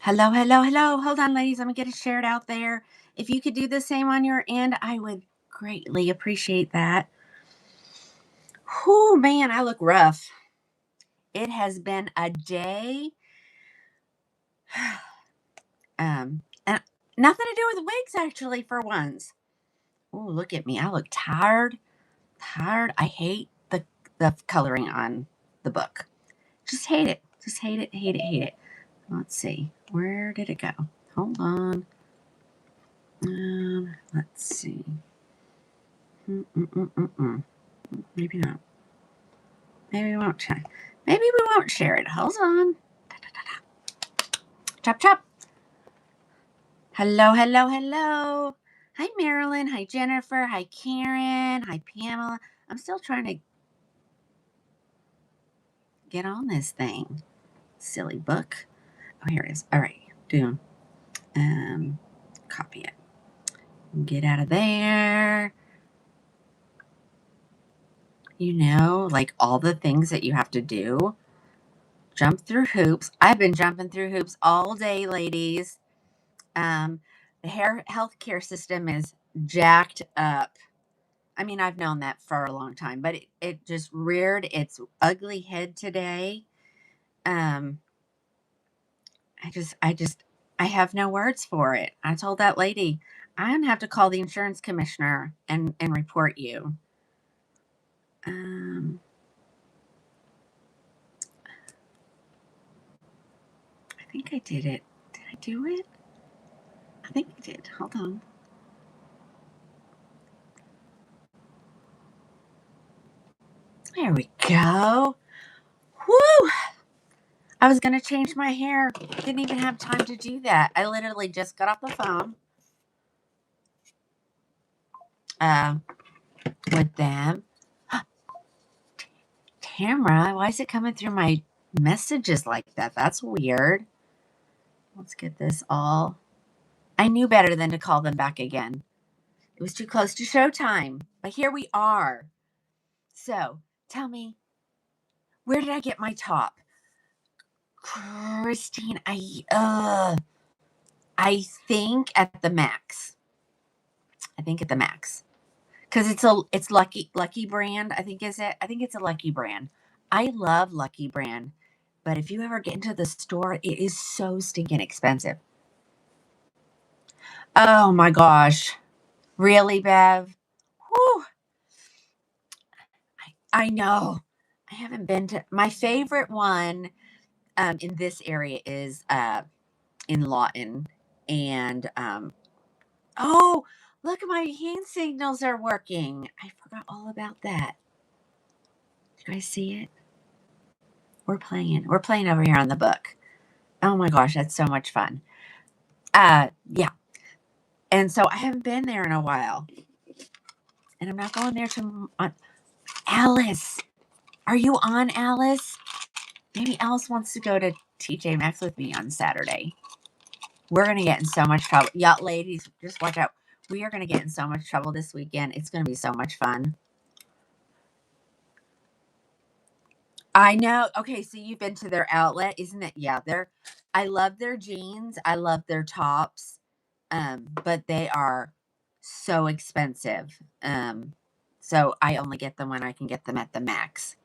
Hello, hello, hello. Hold on, ladies. I'm going to get it shared out there. If you could do the same on your end, I would greatly appreciate that. Whew, man, I look rough. It has been a day. And nothing to do with wigs, actually, for once. Oh, look at me. I look tired. Tired. I hate the coloring on the book. Just hate it. Just hate it, hate it, hate it. Let's see. Where did it go? Hold on. Let's see. Maybe not. Maybe we won't share. Maybe we won't share it. Hold on. Chop, chop. Hello, hello, hello. Hi, Marilyn. Hi, Jennifer. Hi, Karen. Hi, Pamela. I'm still trying to get on this thing. Silly book. Oh, here it is. All right. Doom. Copy it. Get out of there. You know, like all the things that you have to do. Jump through hoops. I've been jumping through hoops all day, ladies. The healthcare system is jacked up. I mean, I've known that for a long time, but it just reared its ugly head today. I have no words for it. I told that lady, I'm going to have to call the insurance commissioner and report you. I think I did it. Did I do it? I think I did. Hold on. There we go. Woo! I was going to change my hair. Didn't even have time to do that. I literally just got off the phone with them. Tamara, why is it coming through my messages like that? That's weird. Let's get this all. I knew better than to call them back again. It was too close to showtime. But here we are. So, tell me, where did I get my top? Christine, I think at the Max. I think at the Max. Because it's Lucky Brand, I think is it. I think it's a Lucky Brand. I love Lucky Brand. But if you ever get into the store, it is so stinking expensive. Oh my gosh. Really, Bev? Whew. I know. I haven't been to my favorite one in this area is in Lawton. And oh, look, my hand signals are working. I forgot all about that. Did you guys see it? We're playing over here on the book. Oh my gosh, that's so much fun. Yeah. And so I haven't been there in a while. And I'm not going there to Alice. Are you on, Alice? Maybe Alice wants to go to TJ Maxx with me on Saturday. We're going to get in so much trouble. Yeah, ladies, just watch out. We are going to get in so much trouble this weekend. It's going to be so much fun. I know. Okay, so you've been to their outlet, isn't it? Yeah, I love their jeans. I love their tops. But they are so expensive. So I only get them when I can get them at the Max.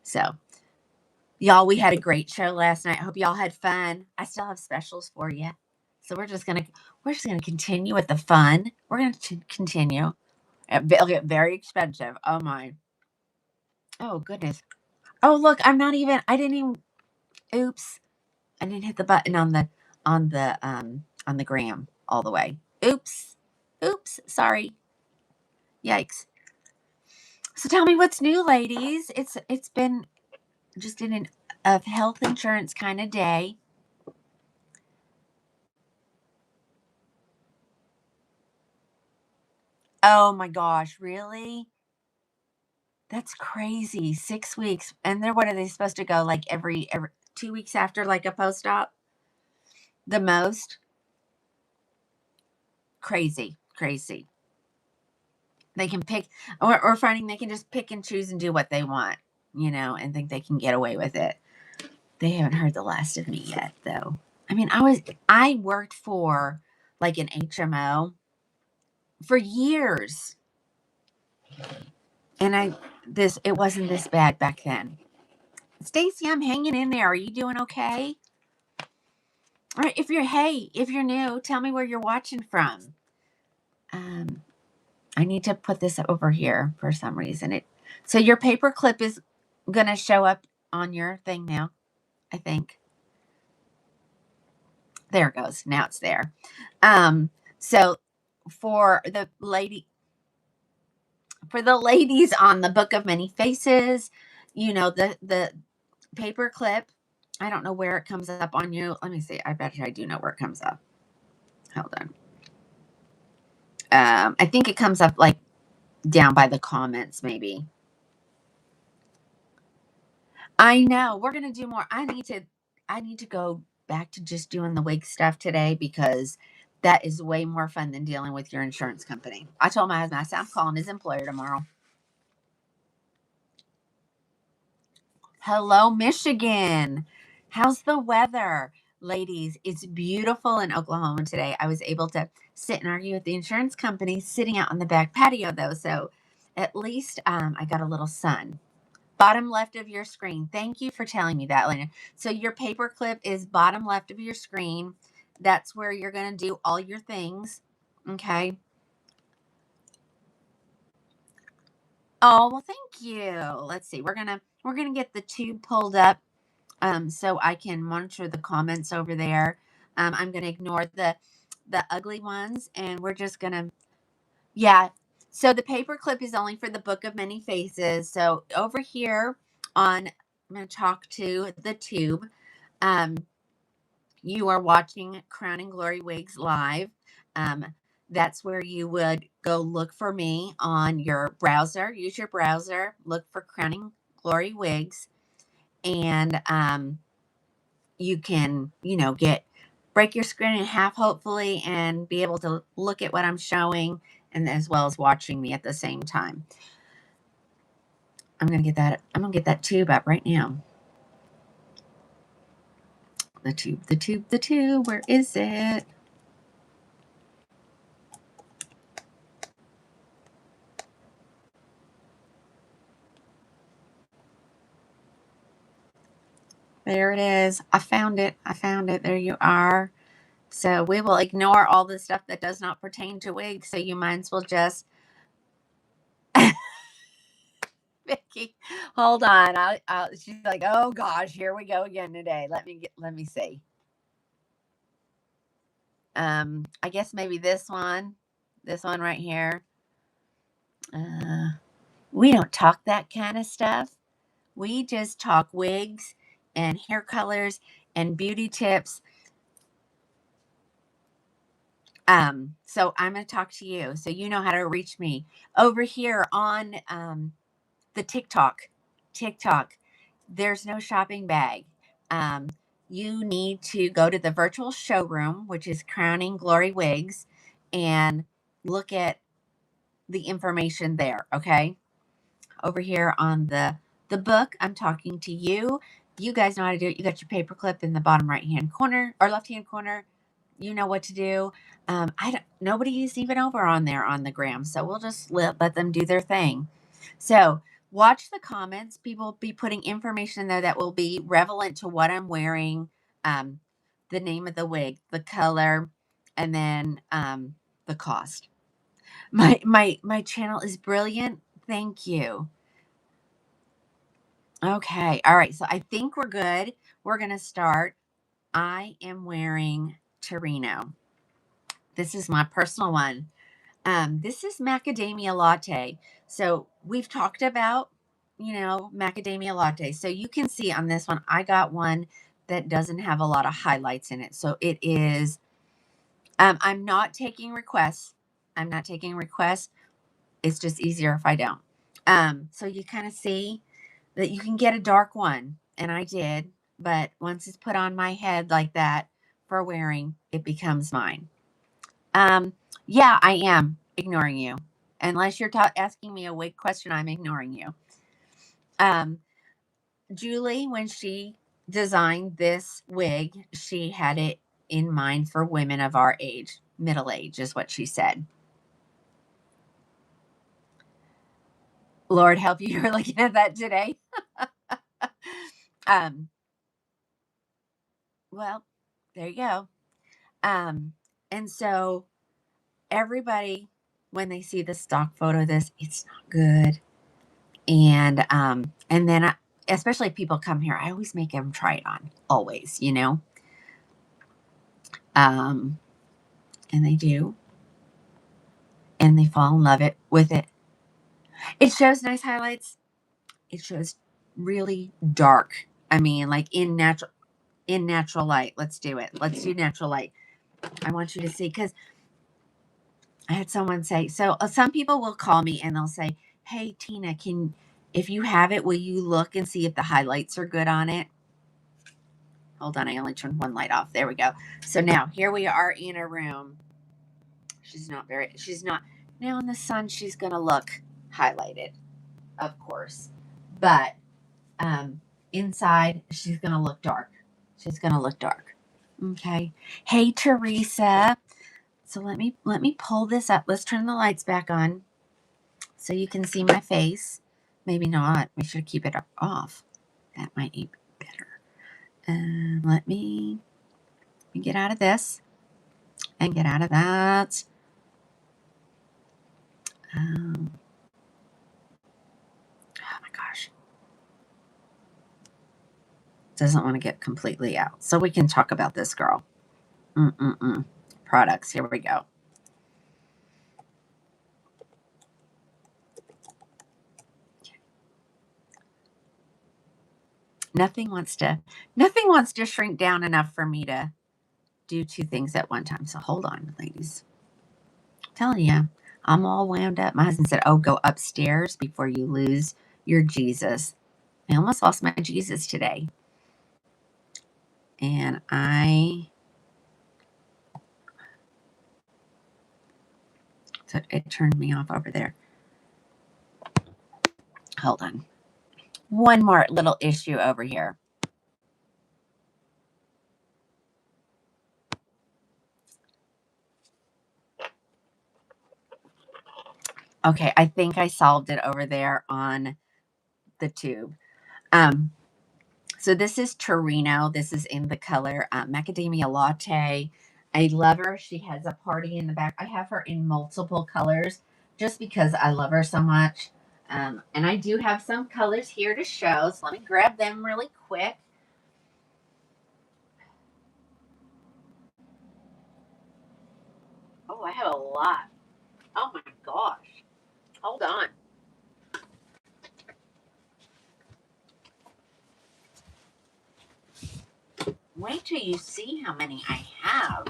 So, y'all, we had a great show last night. I hope y'all had fun. I still have specials for you. So we're just gonna continue with the fun. We're gonna continue. It'll get very expensive. Oh my. Oh goodness. Oh look, I didn't even. Oops. I didn't hit the button on the gram all the way. Oops. Oops. Sorry. Yikes. So tell me what's new, ladies. It's been just in a health insurance kind of day. Oh my gosh, really? That's crazy. 6 weeks. And what are they supposed to go like every 2 weeks after like a post-op? The most? Crazy. Crazy. They can pick or finding they can just pick and choose and do what they want, and think they can get away with it. They haven't heard the last of me yet, though. I mean, I worked for like an HMO for years. And it wasn't this bad back then. Stacy, I'm hanging in there. Are you doing okay? All right, if you're new, tell me where you're watching from. I need to put this over here for some reason. So your paper clip is gonna show up on your thing now, I think. There it goes. Now it's there. So for the ladies on the Book of Many Faces, the paper clip. I don't know where it comes up on you. Let me see. I bet I do know where it comes up. Hold on. I think it comes up like down by the comments, maybe. I know. We're gonna do more. I need to go back to just doing the wig stuff today because that is way more fun than dealing with your insurance company. I told my husband, I said, I'm calling his employer tomorrow. Hello, Michigan. How's the weather? Ladies, it's beautiful in Oklahoma today. I was able to sit and argue with the insurance company sitting out on the back patio, though. So at least I got a little sun. Bottom left of your screen. Thank you for telling me that, Lena. So your paper clip is bottom left of your screen. That's where you're going to do all your things. Okay. Oh, well, thank you. Let's see. We're going to get the tube pulled up so I can monitor the comments over there. I'm going to ignore the ugly ones, and we're just going to, yeah. So the paper clip is only for the Book of Many Faces. So over here I'm going to talk to the tube. You are watching Crowning Glory Wigs live. That's where you would go look for me on your browser. Use your browser, look for Crowning Glory Wigs, and you can, break your screen in half, hopefully, and be able to look at what I'm showing and as well as watching me at the same time. I'm going to get that tube up right now. The tube. Where is it? There it is. I found it. There you are. So we will ignore all the stuff that does not pertain to wigs. So you might as well just Vicky, hold on. She's like, oh gosh, here we go again today. Let me see. I guess maybe this one right here. We don't talk that kind of stuff. We just talk wigs and hair colors and beauty tips. So I'm going to talk to you so you know how to reach me over here on the TikTok. There's no shopping bag. You need to go to the virtual showroom, which is Crowning Glory Wigs, and look at the information there. Okay, over here on the book, I'm talking to you. You guys know how to do it. You got your paper clip in the bottom right hand corner or left hand corner. You know what to do. Nobody's even over on there on the gram, so we'll just let them do their thing. So watch the comments. People will be putting information in there that will be relevant to what I'm wearing, the name of the wig, the color, and then the cost. My channel is brilliant. Thank you. Okay. All right. So I think we're good. We're going to start. I am wearing Torino. This is my personal one. This is macadamia latte. So we've talked about, macadamia latte. So you can see on this one, I got one that doesn't have a lot of highlights in it. So it is, I'm not taking requests. It's just easier if I don't. So you kind of see that you can get a dark one, and I did, but once it's put on my head like that for wearing, it becomes mine. Yeah, I am ignoring you. Unless you're asking me a wig question, I'm ignoring you. Julie, when she designed this wig, she had it in mind for women of our age. Middle age is what she said. Lord help you, you're looking at that today. um, well, there you go. And so everybody, when they see the stock photo of this, it's not good. And then especially if people come here, I always make them try it on, always, you know. And they do, and they fall in love with it. It shows nice highlights. It shows really dark. I mean, like in natural light. Let's do it. Let's do natural light. I want you to see, because I had someone say, so some people will call me and they'll say, hey, Tina, if you have it, will you look and see if the highlights are good on it? Hold on, I only turned one light off. There we go. So now here we are in a room. She's not, now in the sun, she's going to look highlighted, of course. But inside, she's going to look dark. She's going to look dark. Okay. Hey, Teresa. So let me pull this up. Let's turn the lights back on so you can see my face. Maybe not. We should keep it off. That might be better. Let me get out of this and get out of that. Oh my gosh. Doesn't want to get completely out. So we can talk about this girl. Products. Here we go. Nothing wants to shrink down enough for me to do two things at one time. So hold on, ladies. I'm telling you, I'm all wound up. My husband said, oh, go upstairs before you lose your Jesus. I almost lost my Jesus today. And so it turned me off over there. Hold on. One more little issue over here. Okay, I think I solved it over there on the tube. So this is Torino. This is in the color macadamia latte. I love her. She has a party in the back. I have her in multiple colors just because I love her so much. And I do have some colors here to show. So let me grab them really quick. Oh, I have a lot. Oh my gosh. Hold on. Wait till you see how many I have.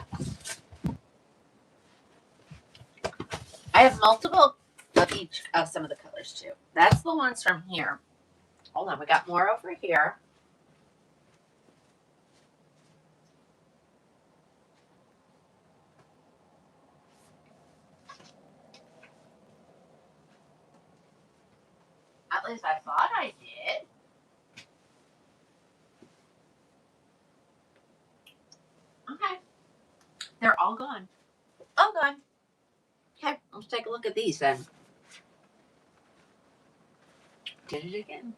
I have multiple of each of some of the colors too. That's the ones from here. Hold on, we got more over here. At least I thought I did. Okay. They're all gone. All gone. Okay, let's take a look at these then. Did it again.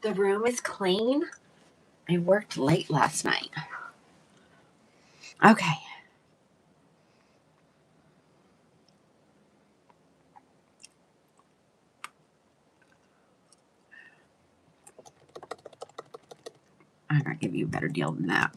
The room is clean. I worked late last night. Okay. I'm going to give you a better deal than that.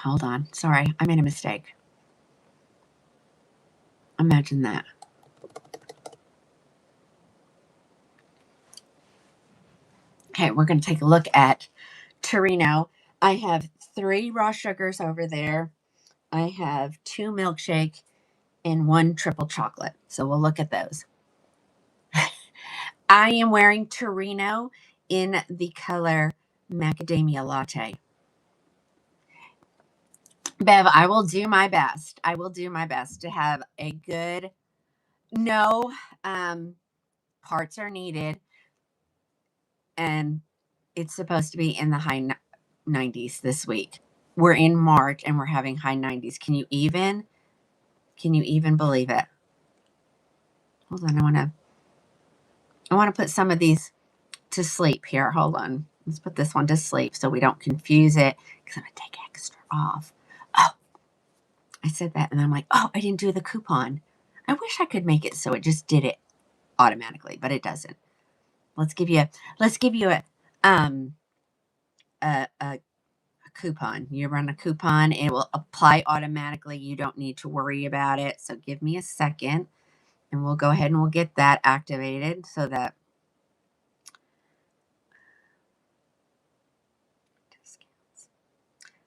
Hold on. Sorry, I made a mistake. Imagine that. Okay, we're going to take a look at Torino. I have 3 raw sugars over there. I have 2 milkshake and 1 triple chocolate. So we'll look at those. I am wearing Torino in the color macadamia latte. Bev, I will do my best. I will do my best to have a good, no parts are needed, and it's supposed to be in the high 90s this week. We're in March and we're having high 90s. Can you even believe it? Hold on, I want to put some of these to sleep here. Hold on. Let's put this one to sleep so we don't confuse it, because I'm going to take extra off. Oh, I said that and I'm like, oh, I didn't do the coupon. I wish I could make it so it just did it automatically, but it doesn't. Let's give you a coupon. You run a coupon, it will apply automatically. You don't need to worry about it. So give me a second and we'll go ahead and we'll get that activated so that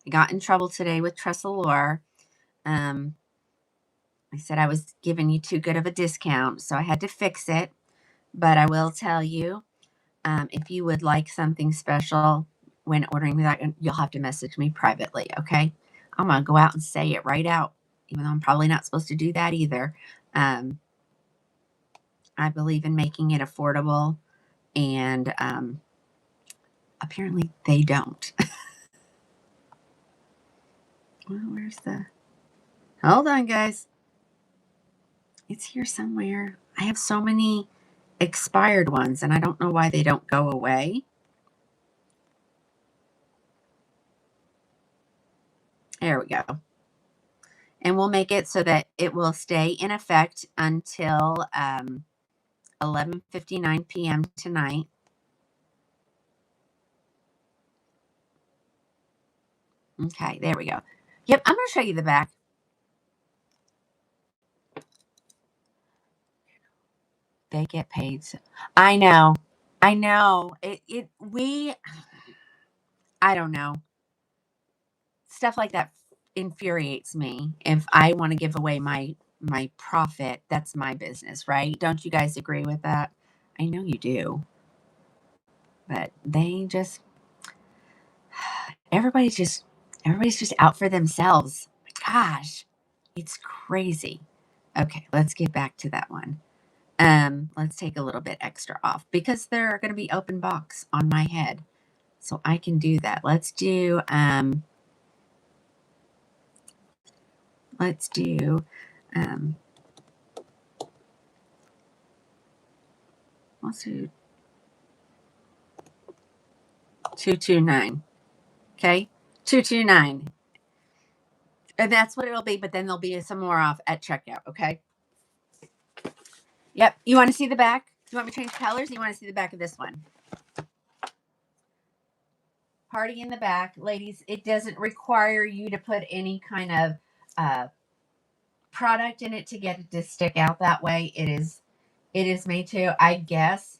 I got in trouble today with Tressalore. I said I was giving you too good of a discount, so I had to fix it. But I will tell you, if you would like something special when ordering with that, you'll have to message me privately, okay? I'm going to go out and say it right out, even though I'm probably not supposed to do that either. I believe in making it affordable, and apparently they don't. Well, where's the... Hold on, guys. It's here somewhere. I have so many expired ones, and I don't know why they don't go away. There we go. And we'll make it so that it will stay in effect until 11:59 p.m. tonight. Okay, there we go. Yep, I'm going to show you the back. They get paid. I know. I know. I don't know. Stuff like that infuriates me. If I want to give away my profit, that's my business, right? Don't you guys agree with that? I know you do. But they just everybody's just out for themselves. Gosh, it's crazy. Okay, let's get back to that one. Let's take a little bit extra off because they're going to be open box on my head. So I can do that. Let's do let's do 229. Okay? 229. And that's what it'll be, but then there'll be some more off at checkout, okay? Yep. You want to see the back? You want me to change colors? You want to see the back of this one? Party in the back. Ladies, it doesn't require you to put any kind of product in it to get it to stick out that way. It is made to. I guess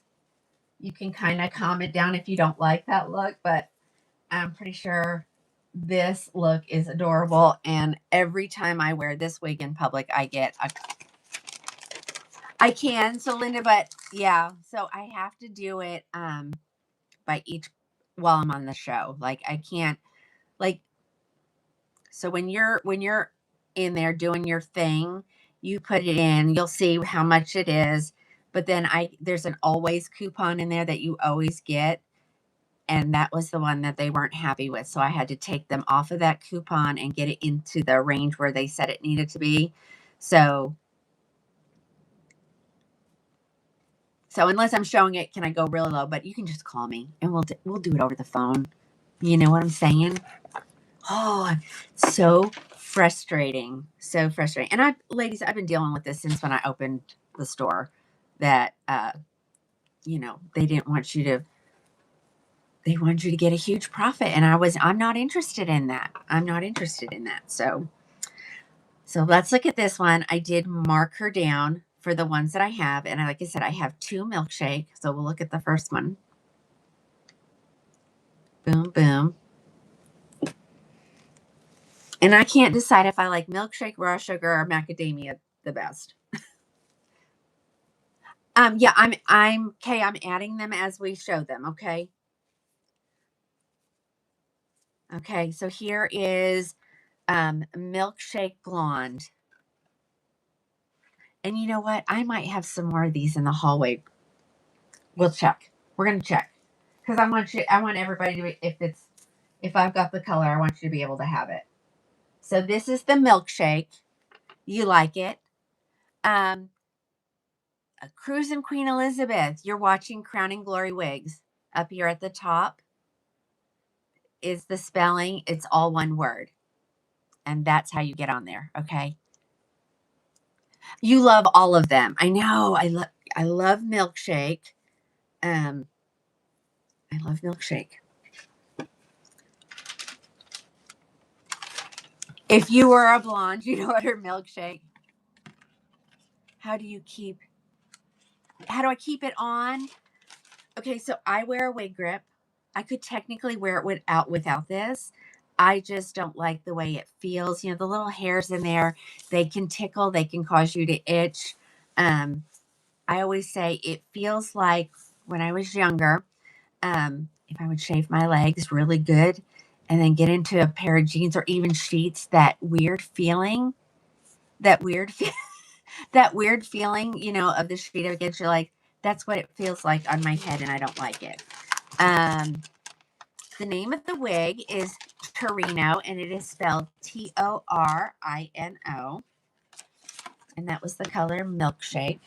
you can kind of calm it down if you don't like that look, but I'm pretty sure this look is adorable. And every time I wear this wig in public, I can. So Linda, but yeah, so I have to do it by each while I'm on the show. Like I can't like so when you're in there doing your thing, you put it in, you'll see how much it is. But then there's an always coupon in there that you always get. And that was the one that they weren't happy with. So I had to take them off of that coupon and get it into the range where they said it needed to be. So unless I'm showing it, can I go really low? But you can just call me and we'll do it over the phone. You know what I'm saying? Oh, so frustrating. So frustrating. And ladies, I've been dealing with this since when I opened the store that, they didn't want you to, they wanted you to get a huge profit. And I'm not interested in that. I'm not interested in that. So let's look at this one. I did mark her down for the ones that I have. And like I said, I have 2 Milkshake. So we'll look at the first one. Boom, boom. And I can't decide if I like Milkshake, raw sugar, or macadamia the best. Yeah, I'm adding them as we show them, okay? Okay, so here is Milkshake Blonde. And you know what? I might have some more of these in the hallway. We'll check. We're gonna check. Because I want everybody to, if I've got the color, I want you to be able to have it. So this is the Milkshake. You like it. Cruising Queen Elizabeth. You're watching Crowning Glory Wigs. Up here at the top is the spelling. It's all one word. And that's how you get on there, okay? You love all of them. I know. I love Milkshake. I love Milkshake. If you were a blonde, you'd order Milkshake. How do I keep it on? Okay, so I wear a wig grip. I could technically wear it without this. I just don't like the way it feels. You know, the little hairs in there, they can tickle, they can cause you to itch. I always say it feels like when I was younger, if I would shave my legs really good and then get into a pair of jeans or even sheets, that weird feeling, that weird that weird feeling, you know, of the sheet against your leg, that's what it feels like on my head, and I don't like it. The name of the wig is Torino, and it is spelled Torino. And that was the color Milkshake.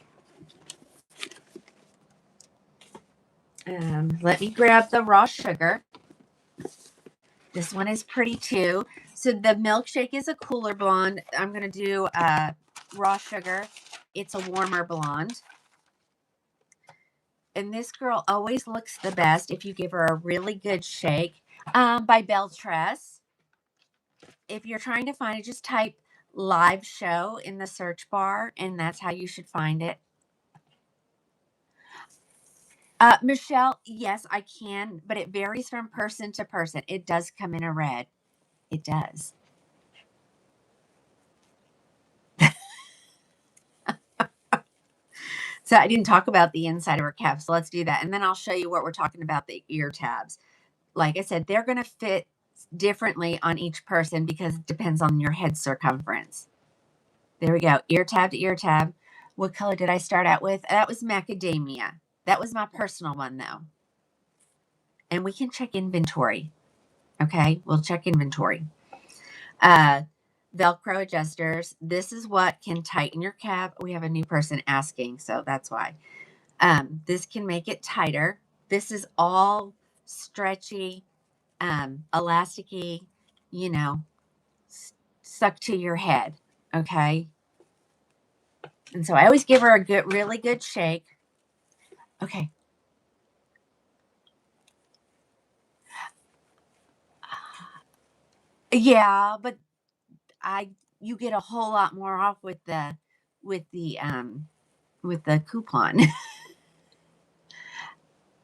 Let me grab the raw sugar. This one is pretty too. So the Milkshake is a cooler blonde. I'm going to do raw sugar. It's a warmer blonde. And this girl always looks the best if you give her a really good shake. By Beltress. If you're trying to find it, just type live show in the search bar, and that's how you should find it. Michelle, yes, I can, but it varies from person to person. It does come in a red. It does. So I didn't talk about the inside of her cap, so let's do that. And then I'll show you what we're talking about, the ear tabs. Like I said, they're going to fit differently on each person because it depends on your head circumference. There we go. Ear tab to ear tab. What color did I start out with? That was macadamia. That was my personal one, though. And we can check inventory. Okay, we'll check inventory. Velcro adjusters. This is what can tighten your cap. We have a new person asking, so that's why. This can make it tighter. This is all stretchy, elasticy, you know, stuck to your head. Okay. And so I always give her a really good shake. Okay. Yeah, but you get a whole lot more off with the coupon.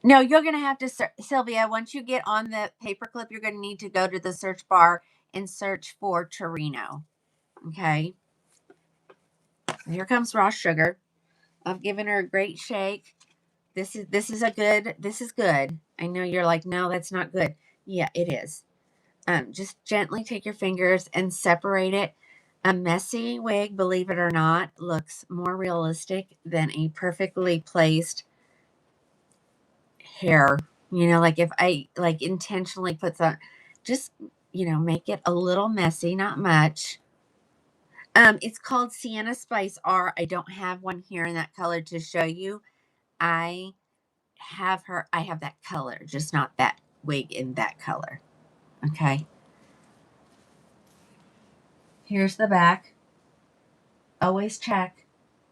No, you're going to have to, Sylvia, once you get on the paperclip, you're going to need to go to the search bar and search for Torino. Okay. Here comes raw sugar. I've given her a great shake. This is good. I know you're like, no, that's not good. Yeah, it is. Just gently take your fingers and separate it. A messy wig, believe it or not, looks more realistic than a perfectly placed hair. You know, like if I like intentionally put some, just, you know, make it a little messy, not much. It's called Sienna Spice R. I don't have one here in that color to show you. I have that color, just not that wig in that color. Okay. Here's the back. Always check.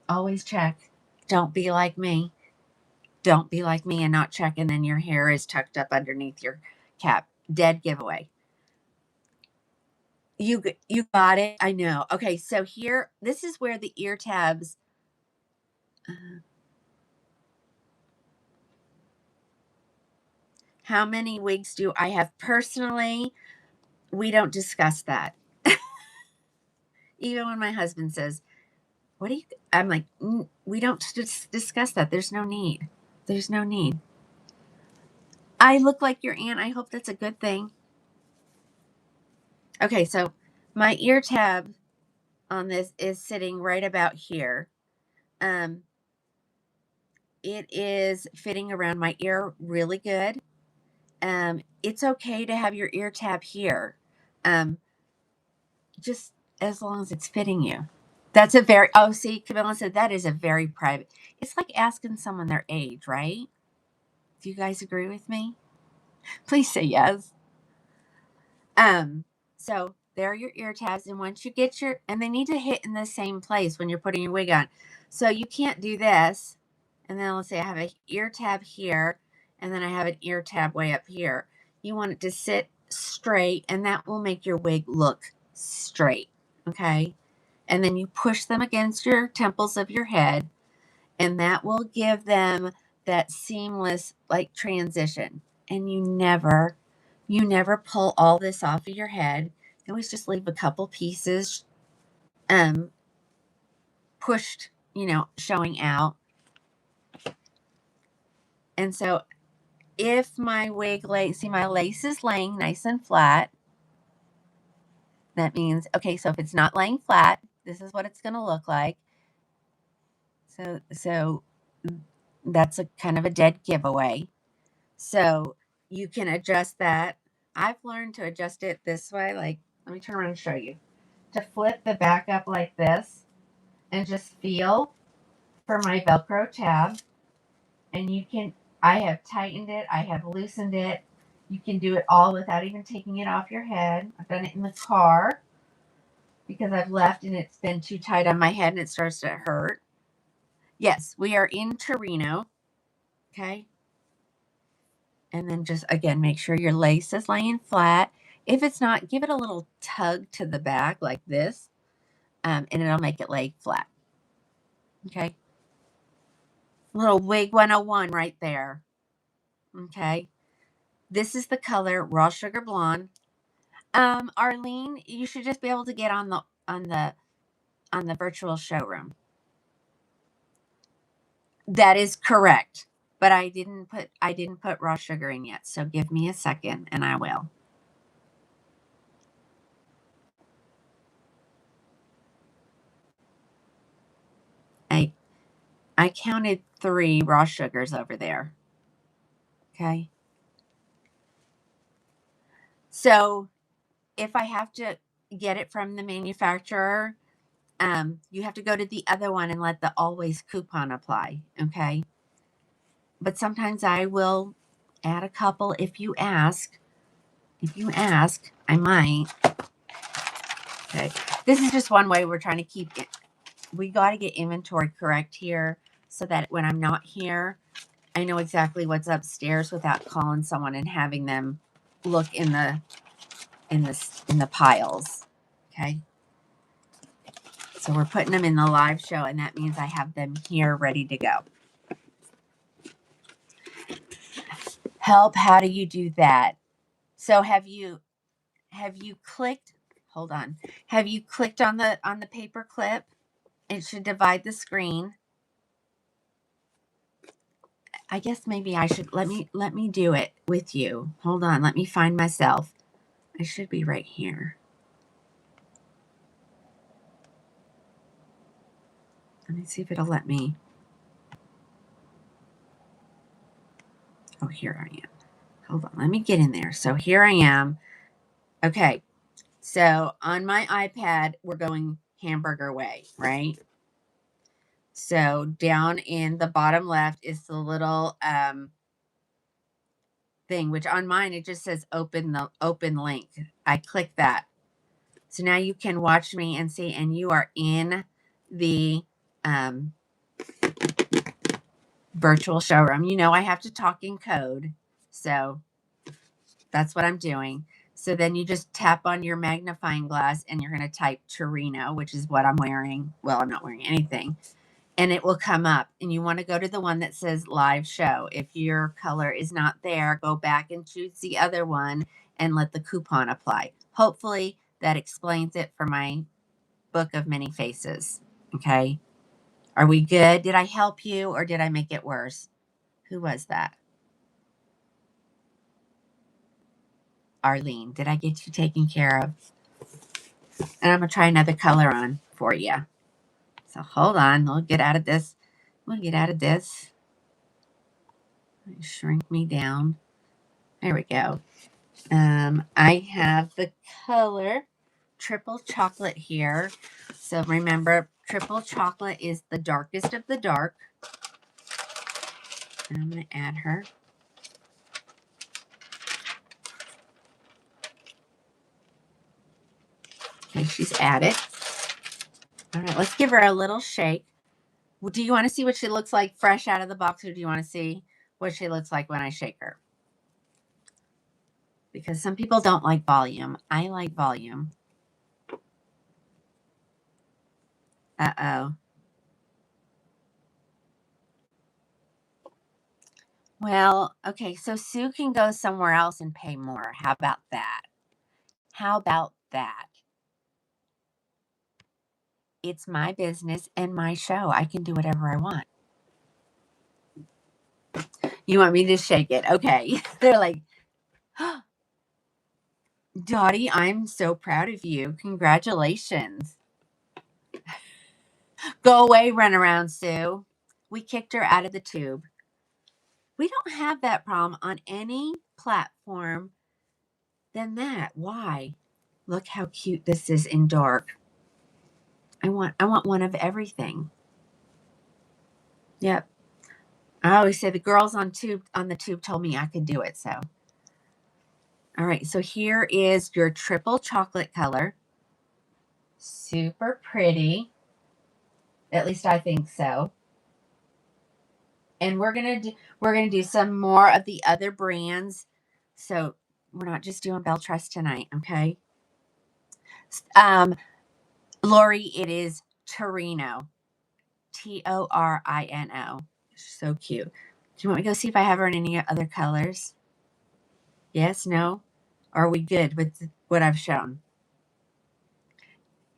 Always check. Don't be like me. Don't be like me and not check, and then your hair is tucked up underneath your cap. Dead giveaway. You got it. I know. Okay, so here, this is where the ear tabs. How many wigs do I have personally? We don't discuss that. Even when my husband says, "What do you?" I'm like, we don't discuss that. There's no need. There's no need. I look like your aunt. I hope that's a good thing. Okay, so my ear tab on this is sitting right about here. Um, it is fitting around my ear really good. It's okay to have your ear tab here. Um, just as long as it's fitting you. That's a very, oh, see, Camilla said that is a very private. It's like asking someone their age, right? Do you guys agree with me? Please say yes. Um, so there are your ear tabs, and once you get your, and they need to hit in the same place when you're putting your wig on. So you can't do this, and then let's say I have an ear tab here, and then I have an ear tab way up here. You want it to sit straight, and that will make your wig look straight. Okay. And then you push them against your temples of your head, and that will give them that seamless like transition. And you never pull all this off of your head. You always just leave a couple pieces um pushed, showing out. And so if my wig lace, see, my lace is laying nice and flat. That means, okay, so if it's not laying flat, this is what it's going to look like. So that's a kind of a dead giveaway. So you can adjust that. I've learned to adjust it this way. Like, let me turn around and show you. To flip the back up like this and just feel for my Velcro tab. And I have tightened it. I have loosened it. You can do it all without even taking it off your head. I've done it in the car because I've left and it's been too tight on my head and it starts to hurt. Yes, we are in Torino. Okay. And then just, again, make sure your lace is laying flat. If it's not, give it a little tug to the back like this, and it'll make it lay flat. Okay. Little wig 101 right there. Okay. This is the color raw sugar blonde. Arlene, you should just be able to get on the virtual showroom. That is correct. But I didn't put raw sugar in yet. So give me a second and I will. I counted 3 raw sugars over there. Okay. So if I have to get it from the manufacturer, you have to go to the other one and let the always coupon apply. Okay. But sometimes I will add a couple if you ask. If you ask, I might. Okay. This is just one way we're trying to keep it. We got to get inventory correct here so that when I'm not here, I know exactly what's upstairs without calling someone and having them look in the piles. Okay. So we're putting them in the live show, and that means I have them here ready to go. Help, how do you do that? So have you clicked, hold on. Have you clicked on the paper clip? It should divide the screen. I guess maybe I should let me do it with you. Hold on, let me find myself. I should be right here. Let me see if it'll let me. Oh, here I am. Hold on, let me get in there. So here I am. Okay. So on my iPad, we're going hamburger way, right? So down in the bottom left is the little thing, which on mine it just says open link. I click that. So now you can watch me and see, and you are in the virtual showroom. I have to talk in code. So that's what I'm doing. So then you just tap on your magnifying glass and you're going to type Torino, which is what I'm wearing. Well, I'm not wearing anything. And it will come up. And you want to go to the one that says live show. If your color is not there, go back and choose the other one and let the coupon apply. Hopefully that explains it for my book of many faces. Okay. Are we good? Did I help you or did I make it worse? Who was that? Arlene, did I get you taken care of? And I'm going to try another color on for you. So hold on. We'll get out of this. We'll get out of this. Shrink me down. There we go. I have the color triple chocolate here. So remember, triple chocolate is the darkest of the dark. And I'm going to add her. Okay, she's added. All right, let's give her a little shake. Do you want to see what she looks like fresh out of the box, or do you want to see what she looks like when I shake her? Because some people don't like volume. I like volume. Uh-oh. Well, okay, so Sue can go somewhere else and pay more. How about that? How about that? It's my business and my show. I can do whatever I want. You want me to shake it? Okay. They're like, oh, Dottie, I'm so proud of you. Congratulations. Go away, run around, Sue. We kicked her out of the tube. We don't have that problem on any platform than that. Why? Look how cute this is in dark. I want one of everything. Yep. I always say the girls on the tube told me I could do it. So, all right. So here is your triple chocolate color. Super pretty. At least I think so. And we're gonna do some more of the other brands. So we're not just doing Belle Trust tonight, okay? Lori, it is Torino. Torino. So cute. Do you want me to go see if I have her in any other colors? Yes, no? Are we good with what I've shown?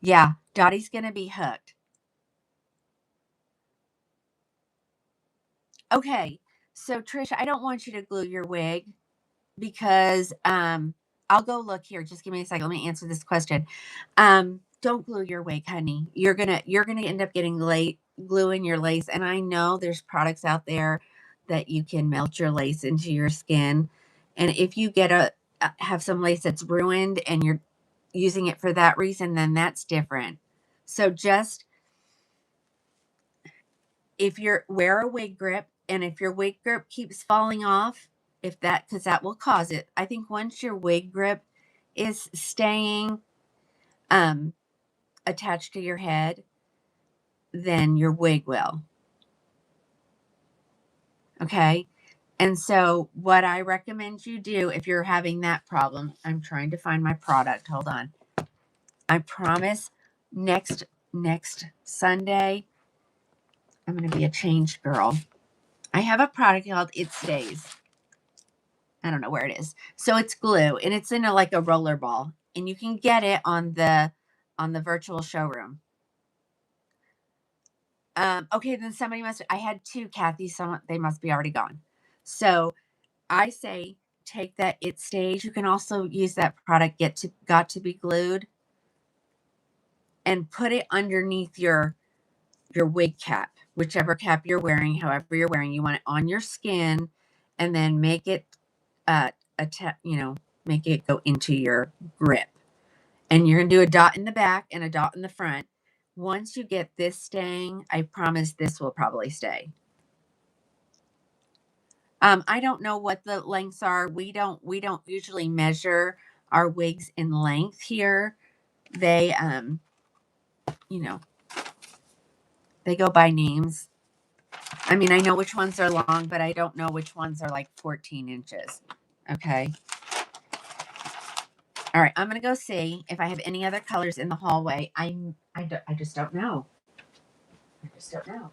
Yeah, Dottie's gonna be hooked. Okay, so Trish, I don't want you to glue your wig because I'll go look here. Just give me a second. Let me answer this question. Don't glue your wig, honey. You're gonna end up getting glue in your lace. And I know there's products out there that you can melt your lace into your skin. And if you have some lace that's ruined and you're using it for that reason, then that's different. So just if you're wear a wig grip, and if your wig grip keeps falling off, because that will cause it. I think once your wig grip is staying attached to your head, then your wig will. Okay. And so what I recommend you do if you're having that problem, I'm trying to find my product. Hold on. I promise next Sunday, I'm going to be a changed girl. I have a product called It Stays. I don't know where it is. So it's glue, and it's in like a roller ball, and you can get it on the virtual showroom. Okay, then I had two, Kathy, they must be already gone. So I say take that It Stays. You can also use that product Got to Be Glued, and put it underneath your wig cap, whichever cap you're wearing, however you're wearing. You want it on your skin, and then make it make it go into your grip. And you're going to do a dot in the back and a dot in the front. Once you get this staying, I promise this will probably stay. I don't know what the lengths are. We don't usually measure our wigs in length here. They they go by names. I mean, I know which ones are long, but I don't know which ones are like 14 inches. Okay. All right. I'm going to go see if I have any other colors in the hallway. I just don't know. I just don't know.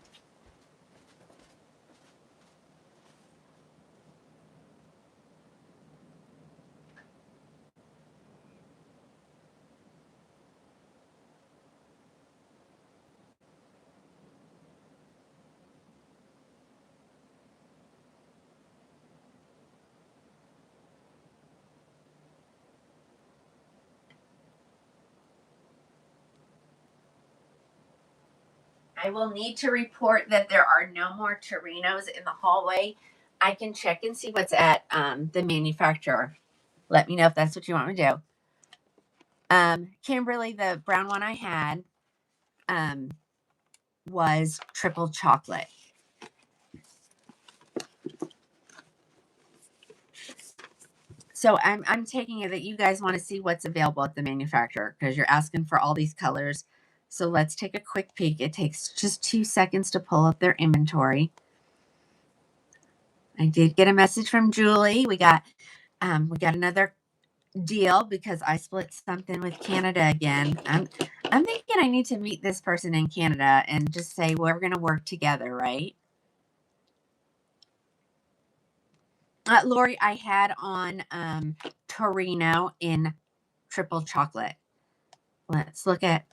I will need to report that there are no more Torinos in the hallway. I can check and see what's at the manufacturer. Let me know if that's what you want me to do. Kimberly, the brown one I had was triple chocolate. So I'm taking it that you guys want to see what's available at the manufacturer because you're asking for all these colors. So let's take a quick peek. It takes just 2 seconds to pull up their inventory. I did get a message from Julie. We got another deal because I split something with Canada again. I'm thinking I need to meet this person in Canada and just say we're going to work together, right? Lori, I had on Torino in triple chocolate. Let's look at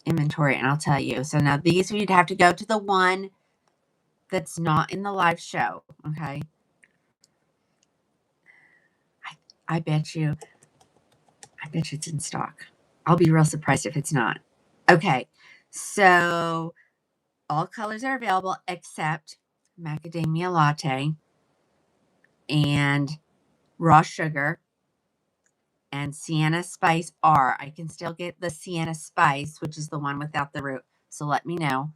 inventory and I'll tell you. So now these, you'd have to go to the one that's not in the live show. Okay. I bet you it's in stock. I'll be real surprised if it's not. Okay. So all colors are available except macadamia latte and raw sugar and Sienna spice R. I can still get the Sienna spice, which is the one without the root. So let me know.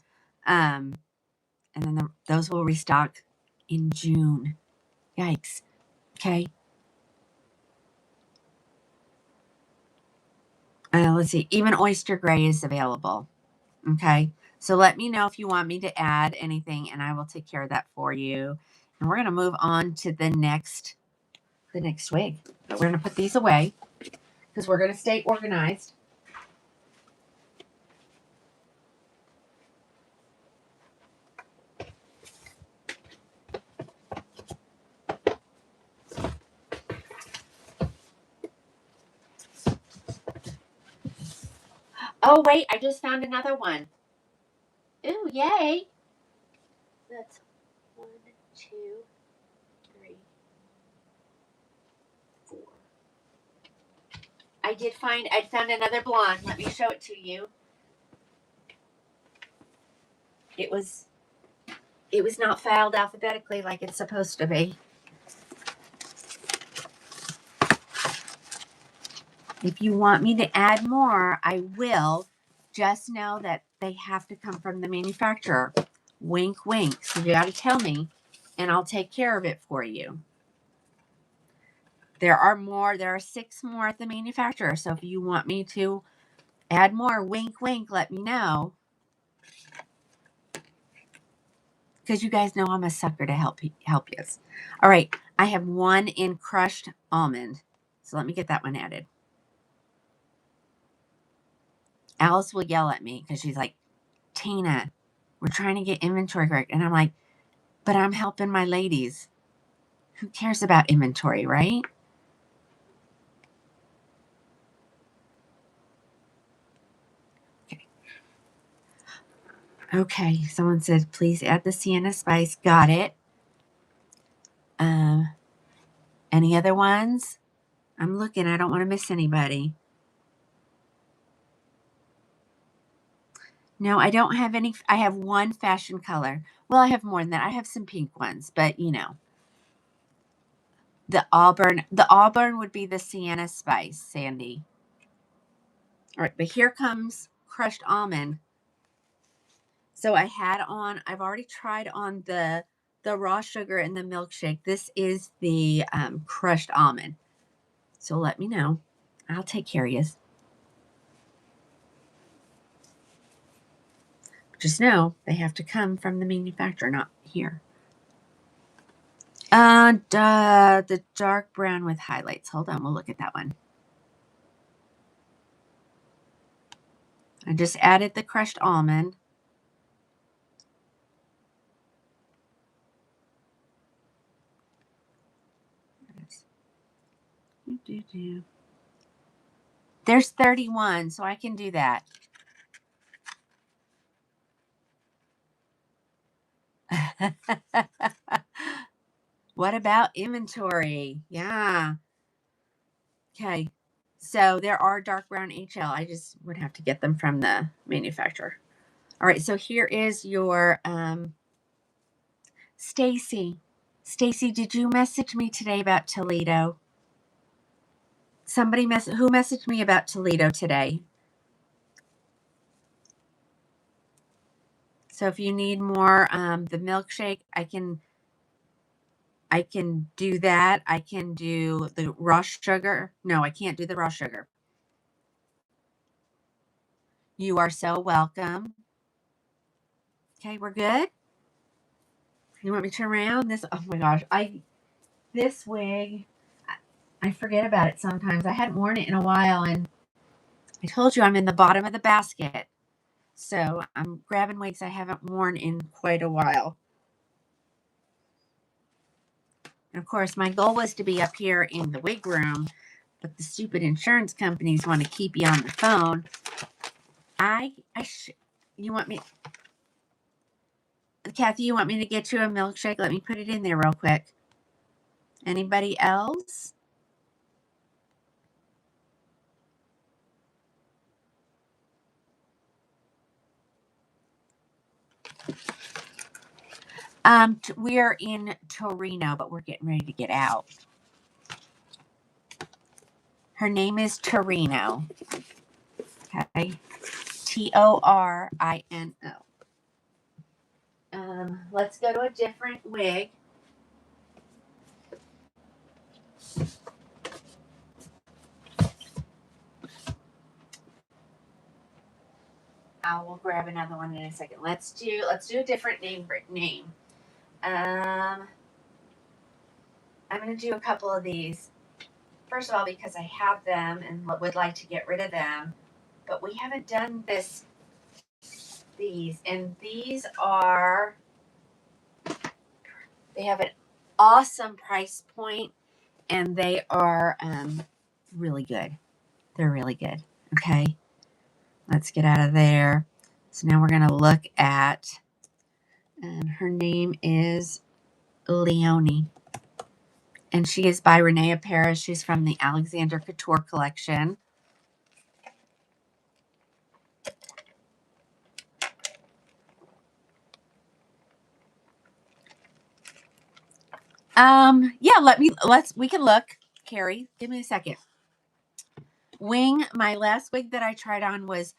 And then those will restock in June. Yikes. Okay. Let's see. Even Oyster Gray is available. Okay. So let me know if you want me to add anything and I will take care of that for you. And we're going to move on to the next wig. But we're going to put these away because we're going to stay organized. Oh, wait. I just found another one. Ooh, yay. That's 1, 2, 3, 4. I found another blonde. Let me show it to you. It was not filed alphabetically like it's supposed to be. If you want me to add more, I will. Just know that they have to come from the manufacturer. Wink, wink. So you got to tell me, and I'll take care of it for you. There are more. There are 6 more at the manufacturer. So if you want me to add more, wink, wink, let me know. Because you guys know I'm a sucker to help you. All right. I have one in crushed almond. So let me get that one added. Alice will yell at me because she's like, Tina, we're trying to get inventory correct. And I'm like, but I'm helping my ladies. Who cares about inventory, right? Okay. Okay. Someone said, please add the Sienna spice. Got it. Any other ones? I'm looking. I don't want to miss anybody. No, I don't have any. I have one fashion color. Well, I have more than that. I have some pink ones, but you know. The auburn would be the Sienna spice, Sandy. All right, but here comes crushed almond. So I've already tried on the raw sugar and the milkshake. This is the crushed almond. So let me know. I'll take care of you. Just know they have to come from the manufacturer, not here. The dark brown with highlights. Hold on, we'll look at that one. I just added the crushed almond. There's 31, so I can do that. What about inventory? Yeah. Okay. So there are dark brown HL. I just would have to get them from the manufacturer. All right, so here is your Stacy. Stacy, did you message me today about Toledo? Somebody who messaged me about Toledo today. So if you need more the milkshake, I can do that. I can do the raw sugar. No, I can't do the raw sugar. You are so welcome. Okay, we're good. You want me to turn around? This, oh my gosh, this wig, I forget about it sometimes. I hadn't worn it in a while, and I told you I'm in the bottom of the basket. So I'm grabbing wigs I haven't worn in quite a while. And of course, my goal was to be up here in the wig room, but the stupid insurance companies want to keep you on the phone. You want me, Kathy, you want me to get you a milkshake? Let me put it in there real quick. Anybody else? We are in Torino, but we're getting ready to get out. Her name is Torino. Okay. Torino. Let's go to a different wig. I will grab another one in a second. Let's do a different name. I'm going to do a couple of these. First of all, because I have them and would like to get rid of them, but we haven't done these, and these are, they have an awesome price point, and they are really good. They're really good. Okay, let's get out of there. So now we're going to look at, and her name is Leone. And she is by Renee Paris. She's from the Alexander Couture collection. Yeah, we can look. Carrie, give me a second. Wing, my last wig that I tried on was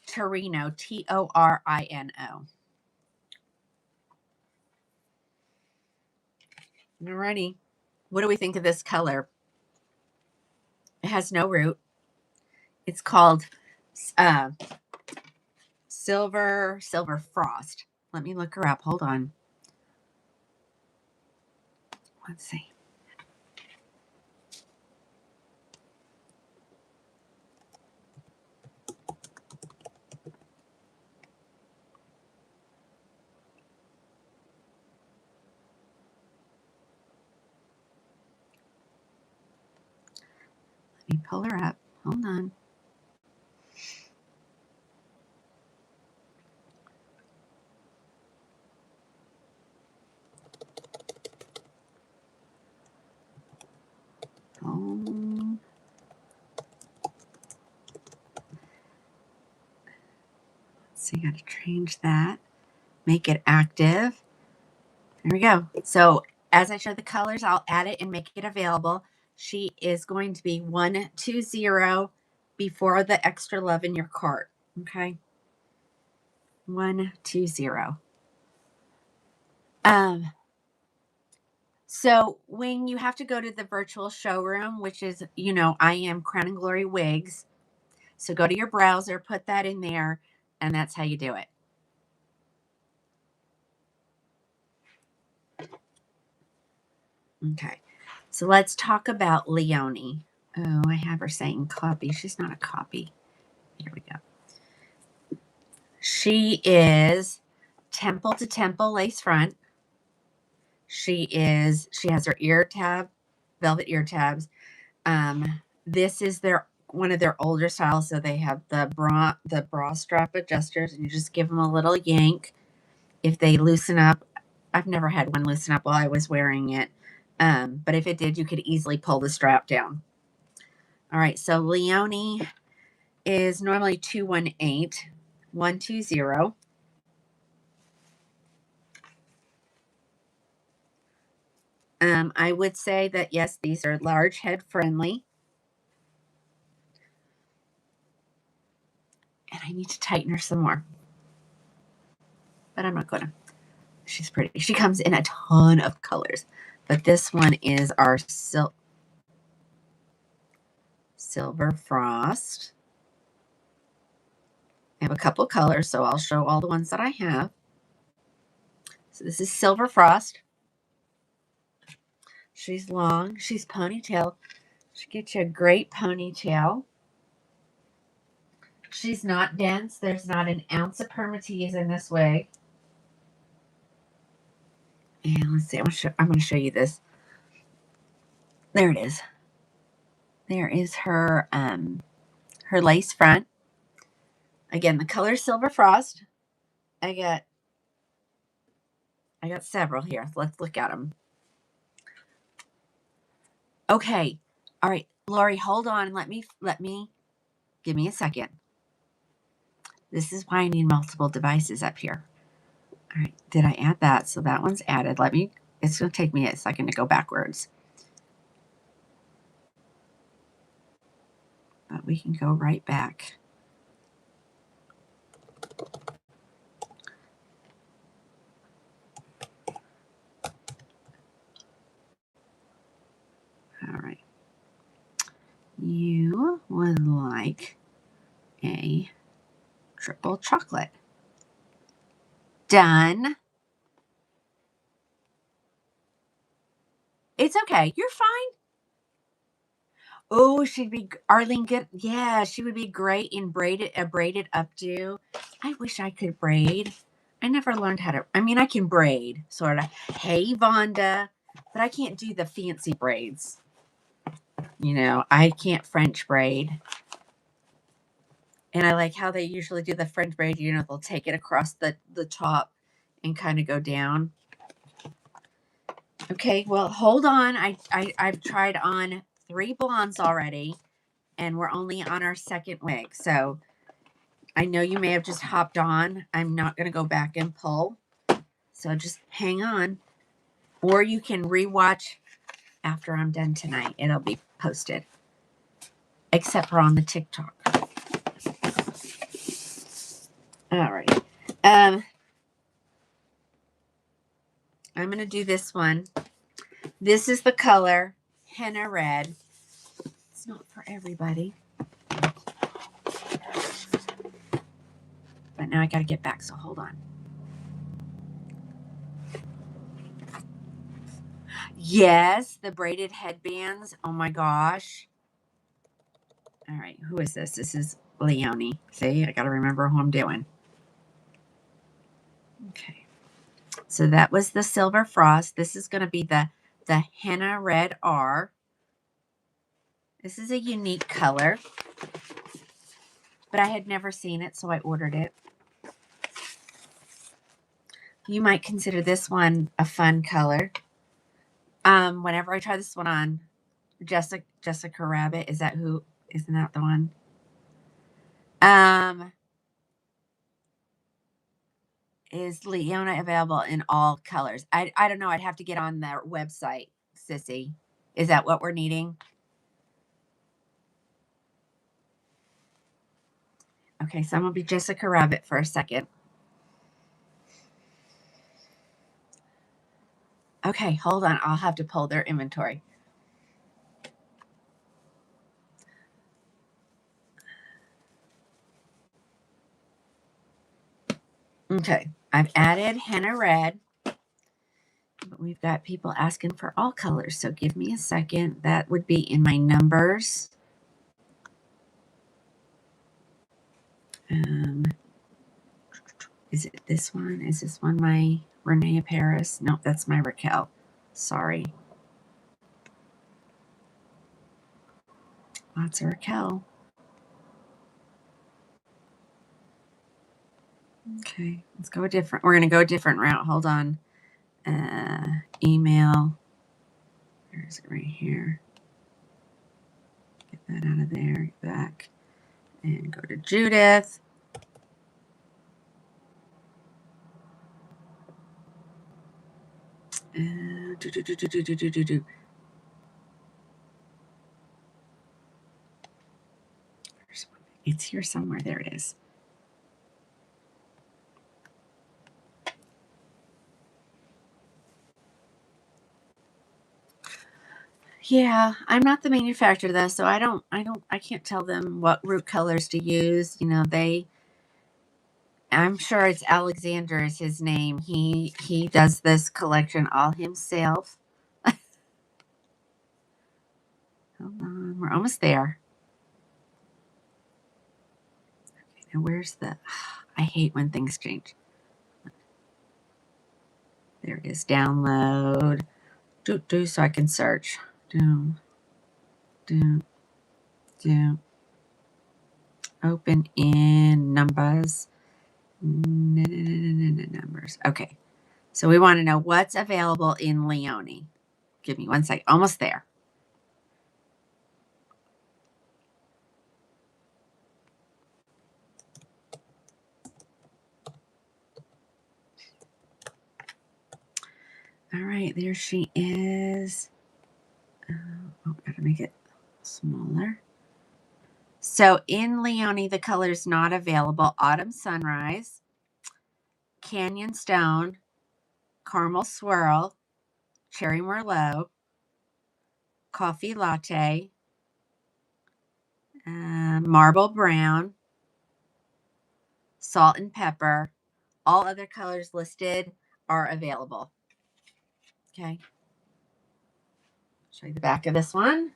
Torino, Torino. Alrighty. What do we think of this color? It has no root. It's called Silver Frost. Let me look her up. Hold on. Let's see. Let me pull her up. Hold on. Oh. Let's see, got to change that. Make it active. There we go. So as I show the colors, I'll add it and make it available. She is going to be 120 before the extra love in your cart. Okay. 120. So when you have to go to the virtual showroom, which is, I am Krowning Glory Wigs. So go to your browser, put that in there, and that's how you do it. Okay. So let's talk about Leone. Oh, I have her saying copy. She's not a copy. Here we go. She is temple to temple lace front. She has her ear tab, velvet ear tabs. This is one of their older styles, so they have the bra strap adjusters, and you just give them a little yank. If they loosen up, I've never had one loosen up while I was wearing it, but if it did, you could easily pull the strap down. All right, so Leone is normally 218, 120. I would say that, yes, these are large head friendly. And I need to tighten her some more. But I'm not going to. She's pretty. She comes in a ton of colors. But this one is our Silver Frost. I have a couple colors, so I'll show all the ones that I have. So this is Silver Frost. She's long. She's ponytail. She gets you a great ponytail. She's not dense. There's not an ounce of permatease in this wig. And let's see. I'm going to show you this. There it is. There is her her lace front. Again, the color Silver Frost. I got several here. Let's look at them. Okay. All right, Lori, hold on. Let me give me a second. This is why I need multiple devices up here. All right. Did I add that? So that one's added. It's going to take me a second to go backwards. But we can go right back. All right. You would like a triple chocolate. Done. It's okay. You're fine. Oh, she'd be Arlene good. Yeah, she would be great in a braided updo. I wish I could braid. I never learned how to. I mean, I can braid, sort of. Hey, Vonda, but I can't do the fancy braids. You know, I can't French braid. And I like how they usually do the French braid. You know, they'll take it across the top and kind of go down. Okay, well, hold on. I've tried on 3 blondes already, and we're only on our second wig. So I know you may have just hopped on. I'm not going to go back and pull. So just hang on. Or you can rewatch after I'm done tonight. It'll be posted. Except for on the TikTok. All right. I'm going to do this one. This is the color Henna Red. It's not for everybody. But now I got to get back, so hold on. Yes, the braided headbands. Oh my gosh. All right, who is this? This is Leone. See, I got to remember who I'm doing. Okay. So that was the Silver Frost. This is going to be the Henna Red R. This is a unique color, but I had never seen it, so I ordered it. You might consider this one a fun color. Whenever I try this one on, Jessica Rabbit, isn't that the one? Is Leone available in all colors? I don't know. I'd have to get on their website, Sissy. Is that what we're needing? Okay, so I'm going to be Jessica Rabbit for a second. Okay, hold on. I'll have to pull their inventory. Okay, I've added Henna Red. But we've got people asking for all colors, so give me a second. That would be in my numbers. Is it this one? Is this one my Renee Paris? No, that's my Raquel. Sorry. Lots of Raquel. Okay, let's go a different. We're going to go a different route. Hold on. Email. There's it right here. Get that out of there. Back. And go to Judith. And It's here somewhere. There it is. Yeah, I'm not the manufacturer though, so I can't tell them what root colors to use. You know, I'm sure it's Alexander is his name. He does this collection all himself. Hold on, we're almost there. Okay, now where's the? I hate when things change. There it is. Download. Do so I can search. Do. Open in numbers. Numbers. Okay. So we want to know what's available in Leone. Give me 1 second. Almost there. All right, there she is. Gotta make it smaller. So in Leone, the color's not available. Autumn Sunrise, Canyon Stone, Caramel Swirl, Cherry Merlot, Coffee Latte, Marble Brown, Salt and Pepper. All other colors listed are available. Okay. Show you the back of this one.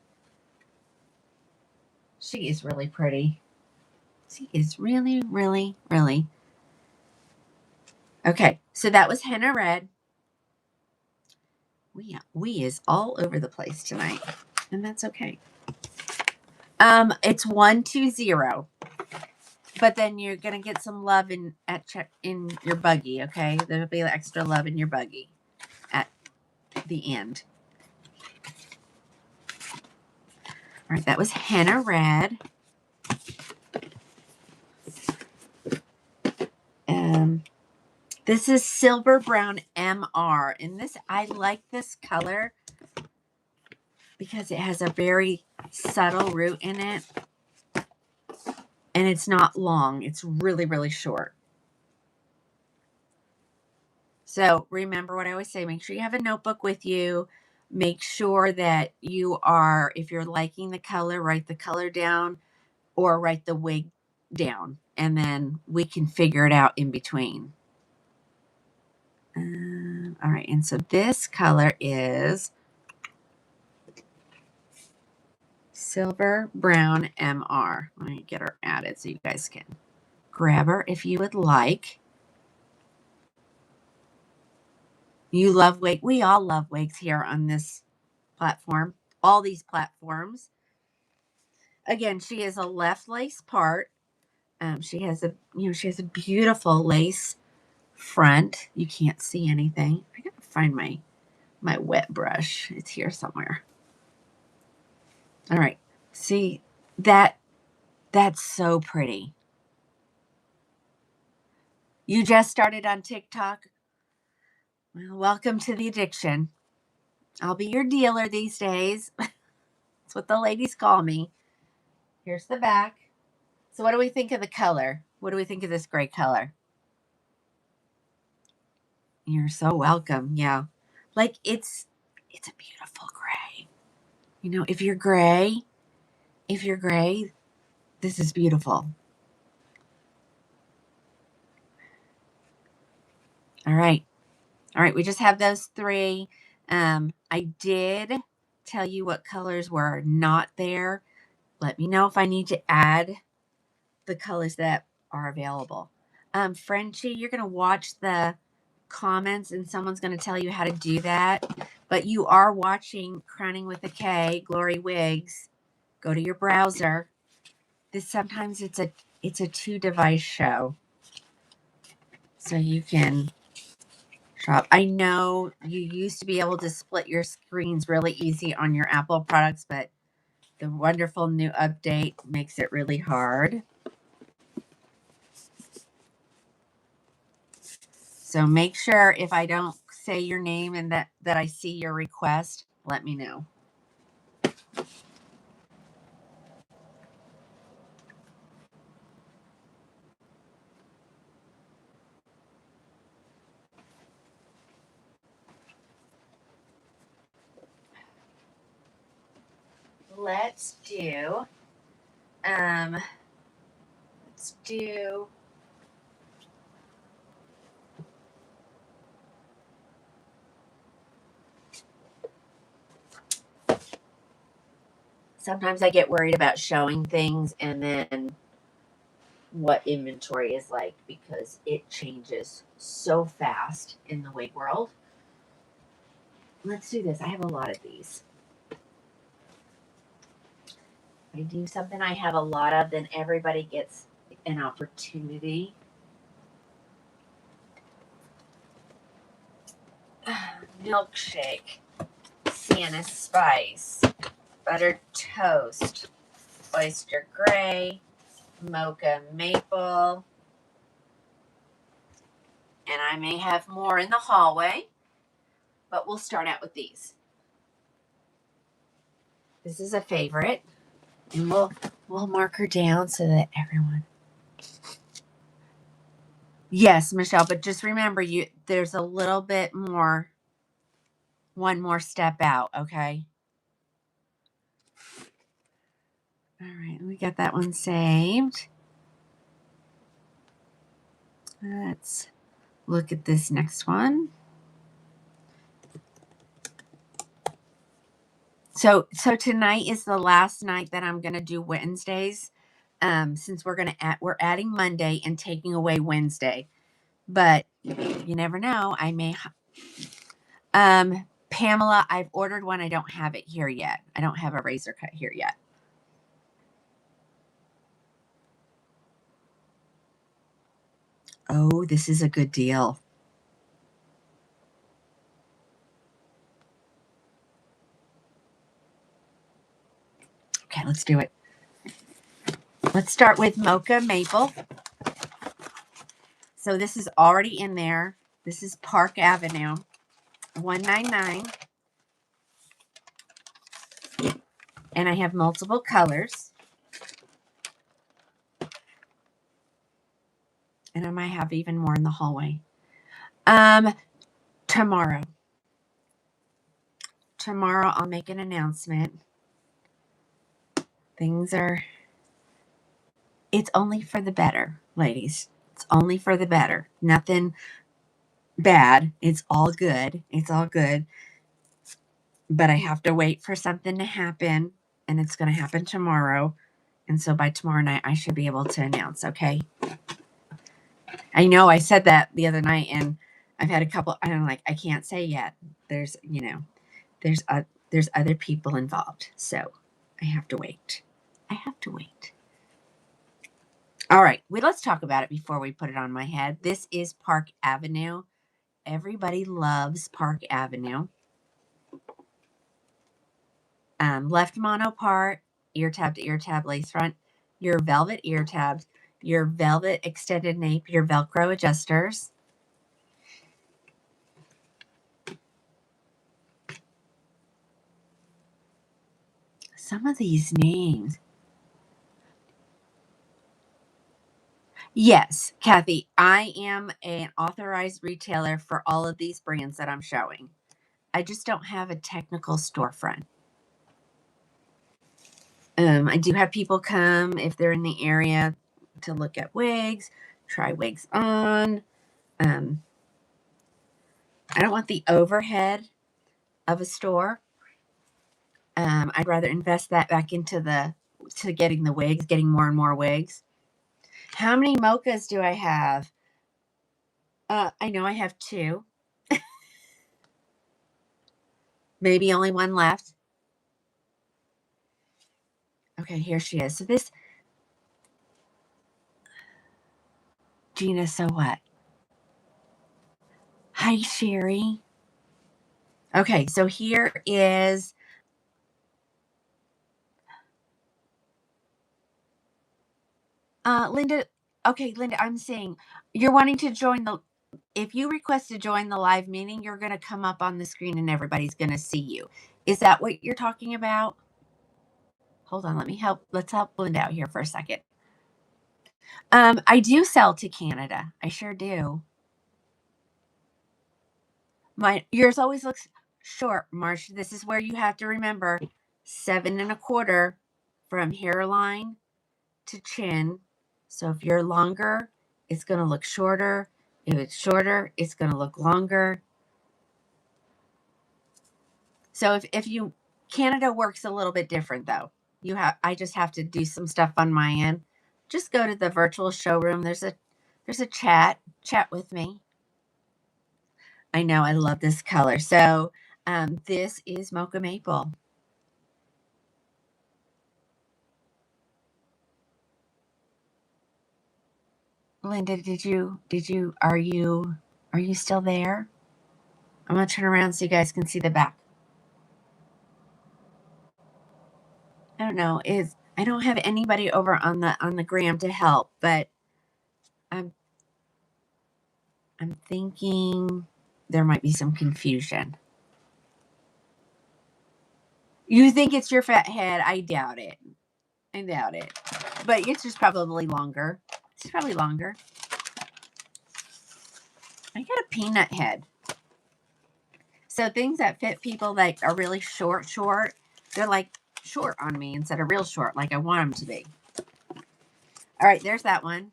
She is really pretty. She is really, really, really. Okay, so that was Henna Red. We is all over the place tonight, and that's okay. It's 120, but then you're gonna get some love in your buggy. Okay, there'll be extra love in your buggy at the end. All right, that was Henna Red. This is Silver Brown MR, and I like this color because it has a very subtle root in it, and it's not long. It's really, really short. So remember what I always say, make sure you have a notebook with you. Make sure that if you're liking the color, write the color down or write the wig down, and then we can figure it out in between. All right, and so this color is Silver Brown MR. Let me get her added so you guys can grab her if you would like. You love wig. We all love wigs here on this platform, all these platforms. Again, she is a left lace part. She has a beautiful lace front. You can't see anything. I gotta find my wet brush. It's here somewhere. All right. See that's so pretty. You just started on TikTok. Well, welcome to the addiction. I'll be your dealer these days. That's what the ladies call me. Here's the back. So what do we think of the color? What do we think of this gray color? You're so welcome. Yeah. Like it's a beautiful gray. You know, if you're gray, this is beautiful. All right. All right. We just have those three. I did tell you what colors were not there. Let me know if I need to add the colors that are available. Frenchie, you're going to watch the comments and someone's going to tell you how to do that. But you are watching Crowning with a K, Glory Wigs. Go to your browser. Sometimes it's a 2-device show. So you can shop. I know you used to be able to split your screens really easy on your Apple products, but the wonderful new update makes it really hard. So make sure if I don't say your name and that I see your request, let me know. Let's do sometimes I get worried about showing things and then what inventory is like because it changes so fast in the wig world. Let's do this. I have a lot of these. If I do something I have a lot of, then everybody gets an opportunity. Milkshake, Sienna spice, buttered toast, oyster gray, mocha maple, and I may have more in the hallway, but we'll start out with these. This is a favorite, and we'll mark her down so that everyone. Yes, Michelle, but just remember there's a little bit more, one more step out, okay? All right, we got that one saved. Let's look at this next one. So tonight is the last night that I'm gonna do Wednesdays. Since we're adding Monday and taking away Wednesday, but you never know. I may. Pamela, I've ordered one. I don't have it here yet. I don't have a razor cut here yet. Oh, this is a good deal. Okay, let's do it. Let's start with mocha maple. So this is already in there. This is Park Avenue, $1.99. And I have multiple colors. And I might have even more in the hallway. Tomorrow I'll make an announcement. It's only for the better, ladies. It's only for the better. Nothing bad. It's all good. It's all good. But I have to wait for something to happen, and it's going to happen tomorrow. And so by tomorrow night, I should be able to announce, okay? I know I said that the other night, and I've had a couple, and I'm like, I can't say yet. There's other people involved. So I have to wait. All right. Let's talk about it before we put it on my head. This is Park Avenue. Everybody loves Park Avenue. Left mono part, ear tab to ear tab, lace front, your velvet ear tabs, your velvet extended nape, your Velcro adjusters. Some of these names. Yes, Kathy, I am an authorized retailer for all of these brands that I'm showing. I just don't have a technical storefront. I do have people come if they're in the area to look at wigs, try wigs on. I don't want the overhead of a store. I'd rather invest that back into getting the wigs, getting more and more wigs. How many mochas do I have? I know I have 2. Maybe only one left. Okay, here she is. So this, Gina, so what? Hi, Sherry. Okay, so here is Linda. Okay, Linda, I'm saying you're wanting to join if you request to join the live meeting, you're going to come up on the screen and everybody's going to see you. Is that what you're talking about? Hold on, let's help blend out here for a second. I do sell to Canada. I sure do. Yours always looks short, Marsh. This is where you have to remember 7 1/4 from hairline to chin. So if you're longer, it's going to look shorter. If it's shorter, it's going to look longer. So if you, Canada works a little bit different though. I just have to do some stuff on my end. Just go to the virtual showroom. There's a chat with me. I know, I love this color. So this is Mocha Maple. Linda, are you still there? I'm gonna turn around so you guys can see the back. I don't know, I don't have anybody over on the gram to help, but I'm thinking there might be some confusion. You think it's your fat head? I doubt it. But it's just probably longer. It's probably longer. I got a peanut head. So things that fit people that are really short, they're like short on me instead of real short, like I want them to be. All right, there's that one.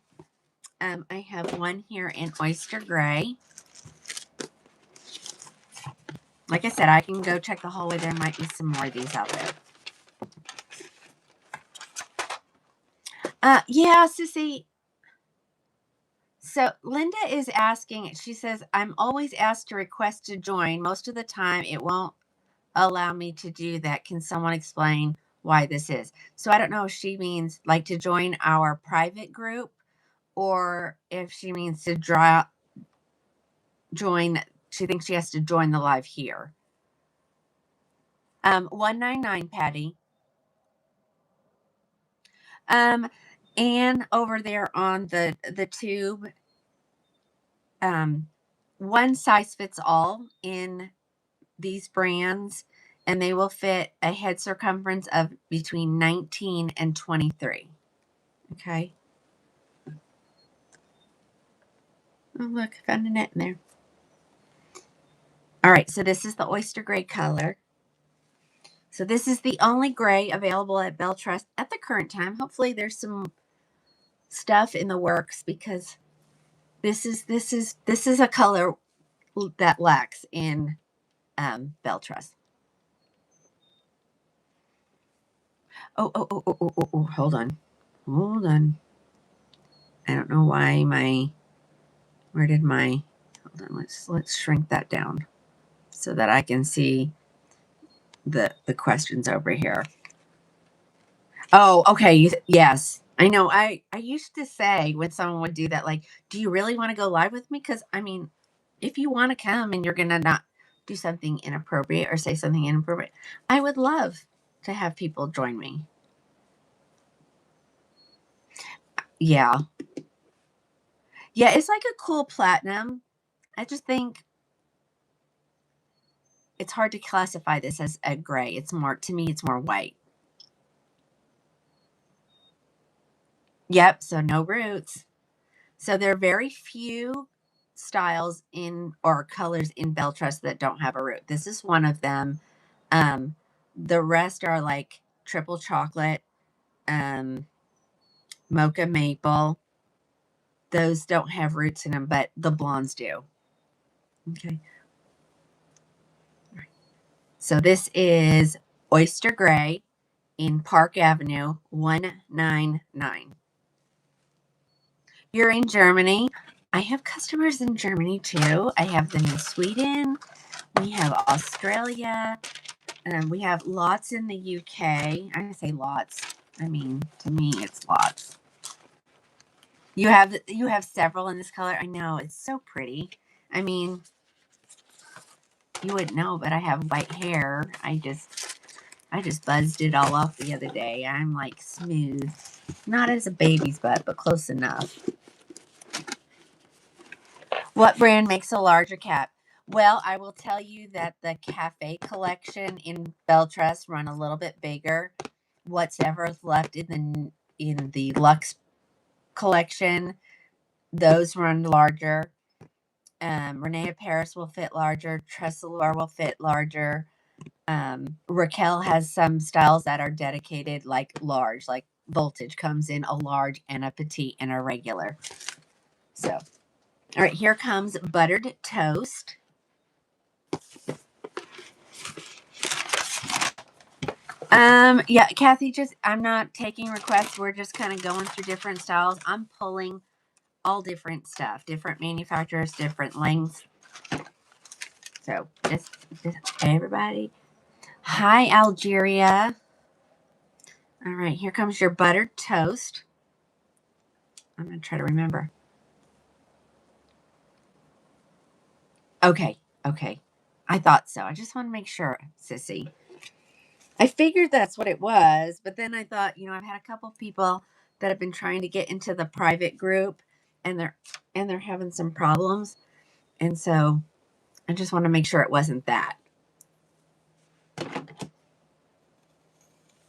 I have one here in Oyster Gray. Like I said, I can go check the hallway. There might be some more of these out there. Yeah, Sissy. So Linda is asking, she says, I'm always asked to request to join. Most of the time it won't allow me to do that. Can someone explain why this is? So I don't know if she means like to join our private group or if she means to join, she thinks she has to join the live here. 199, Patty. And over there on the tube, one size fits all in these brands, and they will fit a head circumference of between 19 and 23. Okay. Oh, look, I found a net in there. All right, so this is the oyster gray color. So this is the only gray available at Belle Trust at the current time. Hopefully there's some stuff in the works because this is a color that lacks in Belle Trust. Oh, hold on. I don't know why hold on, let's shrink that down so that I can see the questions over here. Oh, okay. Yes. I know. I used to say when someone would do that, like, do you really want to go live with me? Because, I mean, if you want to come and you're going to not do something inappropriate or say something inappropriate, I would love to have people join me. Yeah. Yeah, it's like a cool platinum. I just think it's hard to classify this as a gray. It's more, to me, it's more white. Yep, so no roots. So there are very few styles or colors in Belle Trust that don't have a root. This is one of them. The rest are like triple chocolate, mocha maple. Those don't have roots in them, but the blondes do. Okay. So this is Oyster Gray in Park Avenue, 199. You're in Germany. I have customers in Germany too. I have them in Sweden. We have Australia. We have lots in the UK. I say lots. I mean, to me, it's lots. You have several in this color. I know, it's so pretty. I mean, you wouldn't know, but I have white hair. I just buzzed it all off the other day. I'm like smooth. Not as a baby's butt, but close enough. What brand makes a larger cap? Well, I will tell you that the cafe collection in Beltress run a little bit bigger. Whatever is left in the Luxe collection, those run larger. Renee Paris will fit larger. Tressellor will fit larger. Raquel has some styles that are dedicated like large, like Voltage comes in a large and a petite and a regular. So, all right, here comes buttered toast. Yeah, Kathy, just I'm not taking requests. We're just kind of going through different styles. I'm pulling all different stuff, different manufacturers, different lengths. So just everybody. Hi, Algeria. All right, here comes your buttered toast. I'm gonna try to remember. Okay, okay. I thought so. I just want to make sure, Sissy. I figured that's what it was, but then I thought, I've had a couple of people that have been trying to get into the private group and they're having some problems. And so I just want to make sure it wasn't that.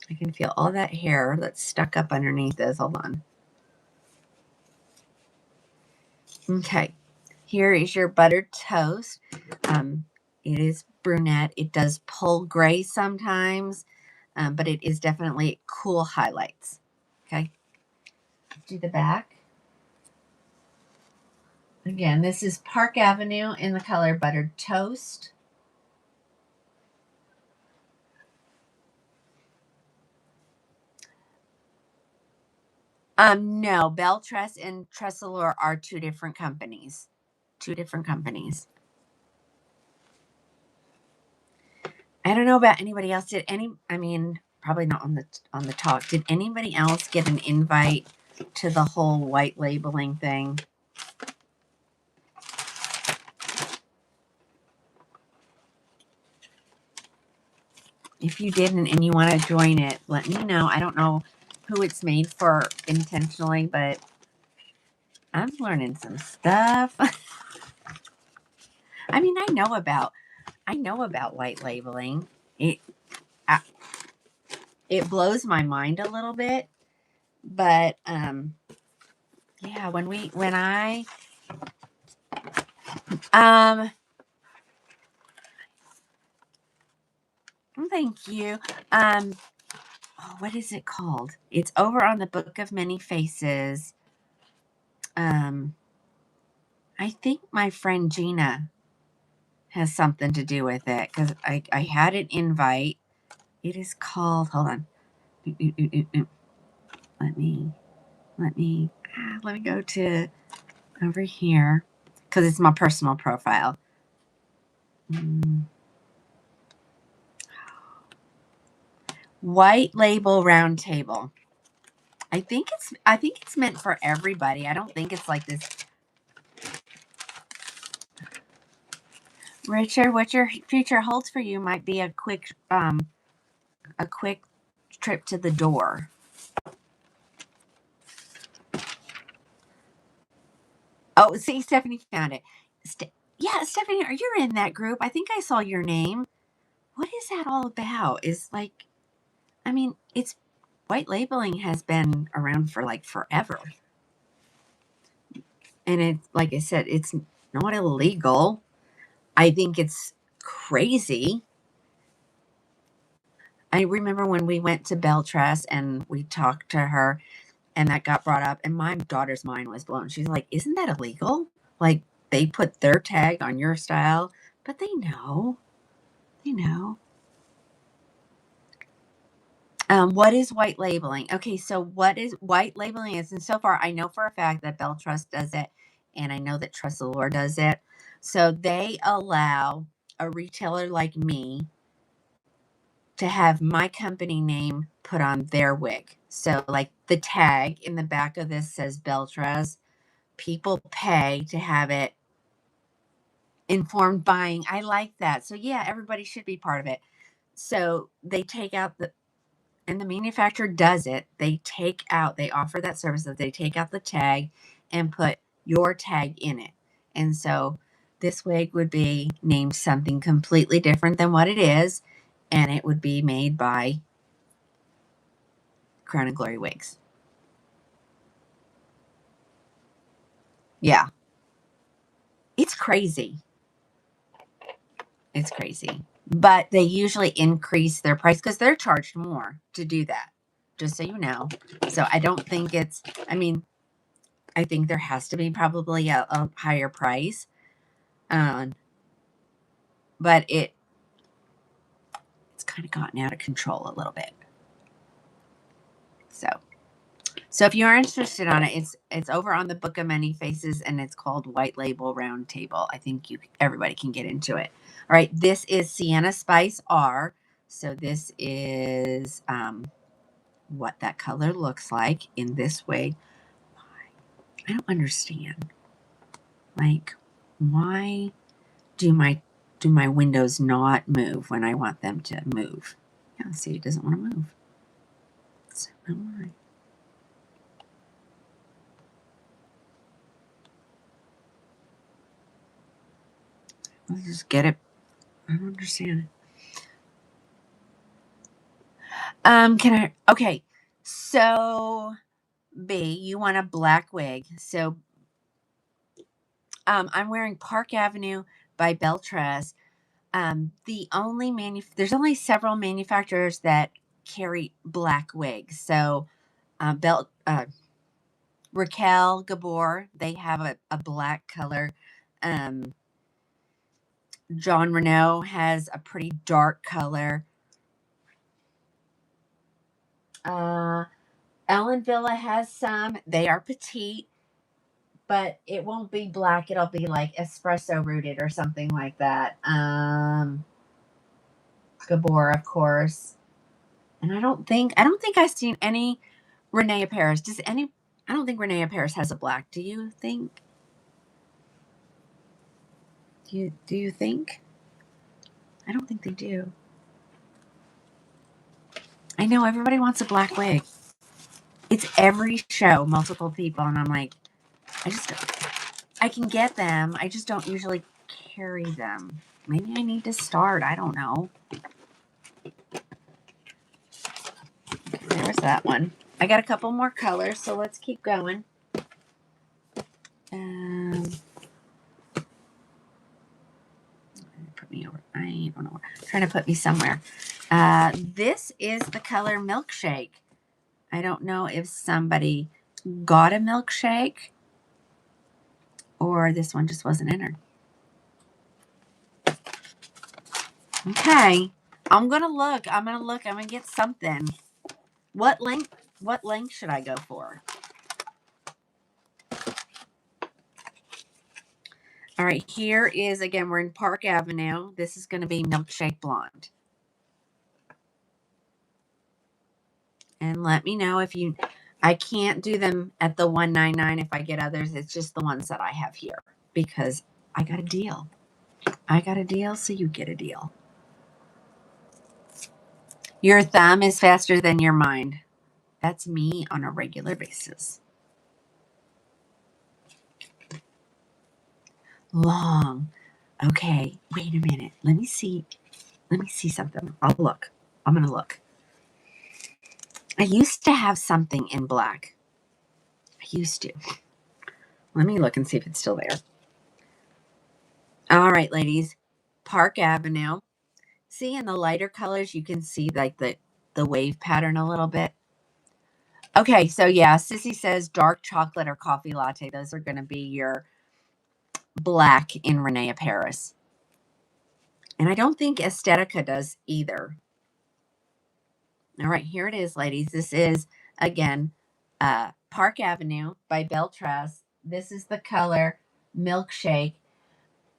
I can feel all that hair that's stuck up underneath this. Hold on. Okay. Here is your buttered toast. It is brunette. It does pull gray sometimes, but it is definitely cool highlights. Okay. Do the back. Again, this is Park Avenue in the color buttered toast. No, Beltress and Tressellor are two different companies. Two different companies. I don't know about anybody else. Probably not on the talk. Did anybody else get an invite to the whole white labeling thing? If you didn't and you want to join it, let me know. I don't know who it's made for intentionally, but I'm learning some stuff. I mean, I know about white labeling. It blows my mind a little bit, but yeah, when I thank you. What is it called? It's over on the Book of Many Faces. I think my friend Gina has something to do with it because I had an invite. It is called, hold on. Let me go to over here because it's my personal profile. White Label Round Table. I think it's meant for everybody. I don't think it's like this. Richard, what your future holds for you might be a quick trip to the door. Oh, see, Stephanie found it. Yeah, Stephanie, you're in that group. I think I saw your name. What is that all about? It's white labeling has been around for like forever. And it's like I said, it's not illegal. I think it's crazy. I remember when we went to Beltress and we talked to her and that got brought up and my daughter's mind was blown. She's like, isn't that illegal? Like they put their tag on your style, but they know. They know. What is white labeling? Okay, so what is white labeling is, and so far I know for a fact that Beltrust does it, and I know that Tressellor does it. So they allow a retailer like me to have my company name put on their wig. So like the tag in the back of this says Beltrust. People pay to have it informed buying. I like that. So yeah, everybody should be part of it. So they take out and the manufacturer does it. They offer that service that they take out the tag and put your tag in it. And so this wig would be named something completely different than what it is. And it would be made by Krowning Glory Wigs. Yeah. It's crazy. It's crazy. But they usually increase their price because they're charged more to do that, just so you know. So I don't think it's, I mean, I think there has to be probably a higher price. But it's kind of gotten out of control a little bit. So if you are interested on it, it's over on the Book of Many Faces, and it's called White Label Round Table. I think everybody can get into it. All right, this is Sienna Spice R. So this is what that color looks like in this way. I don't understand. Like, why do my windows not move when I want them to move? Yeah, see, it doesn't want to move. So why? Let's just get it. I don't understand it. Okay. So, B, you want a black wig. So, I'm wearing Park Avenue by Beltress. There's only several manufacturers that carry black wigs. So, Raquel Gabor, they have a black color. Um, John Renault has a pretty dark color. Ellen Villa has some. They are petite, but it won't be black. It'll be like espresso rooted or something like that. Gabor, of course. And I don't think I've seen any Renee Paris. I don't think Renee Paris has a black. Do you think? Do you think? I don't think they do. I know everybody wants a black wig. It's every show, multiple people, and I'm like, I can get them. I just don't usually carry them. Maybe I need to start. I don't know. Okay, there's that one. I got a couple more colors, so let's keep going. Put me over. I don't know. Trying to put me somewhere. This is the color Milkshake. I don't know if somebody got a milkshake or this one just wasn't entered. Okay. I'm going to look. I'm going to get something. What length should I go for? All right, here is, again, we're in Park Avenue. This is going to be Milkshake Blonde. And let me know if I can't do them at the $199 if I get others. It's just the ones that I have here because I got a deal. I got a deal, so you get a deal. Your thumb is faster than your mind. That's me on a regular basis. Long. Okay, wait a minute. Let me see something. I'll look. I'm going to look. I used to have something in black. I used to. Let me look and see if it's still there. All right, ladies. Park Avenue. See, in the lighter colors, you can see like the wave pattern a little bit. Okay, so yeah, Sissy says dark chocolate or coffee latte. Those are going to be your black in Renee Paris. And I don't think Estetica does either. All right, here it is, ladies. This is, again, Park Avenue by Beltress. This is the color Milkshake.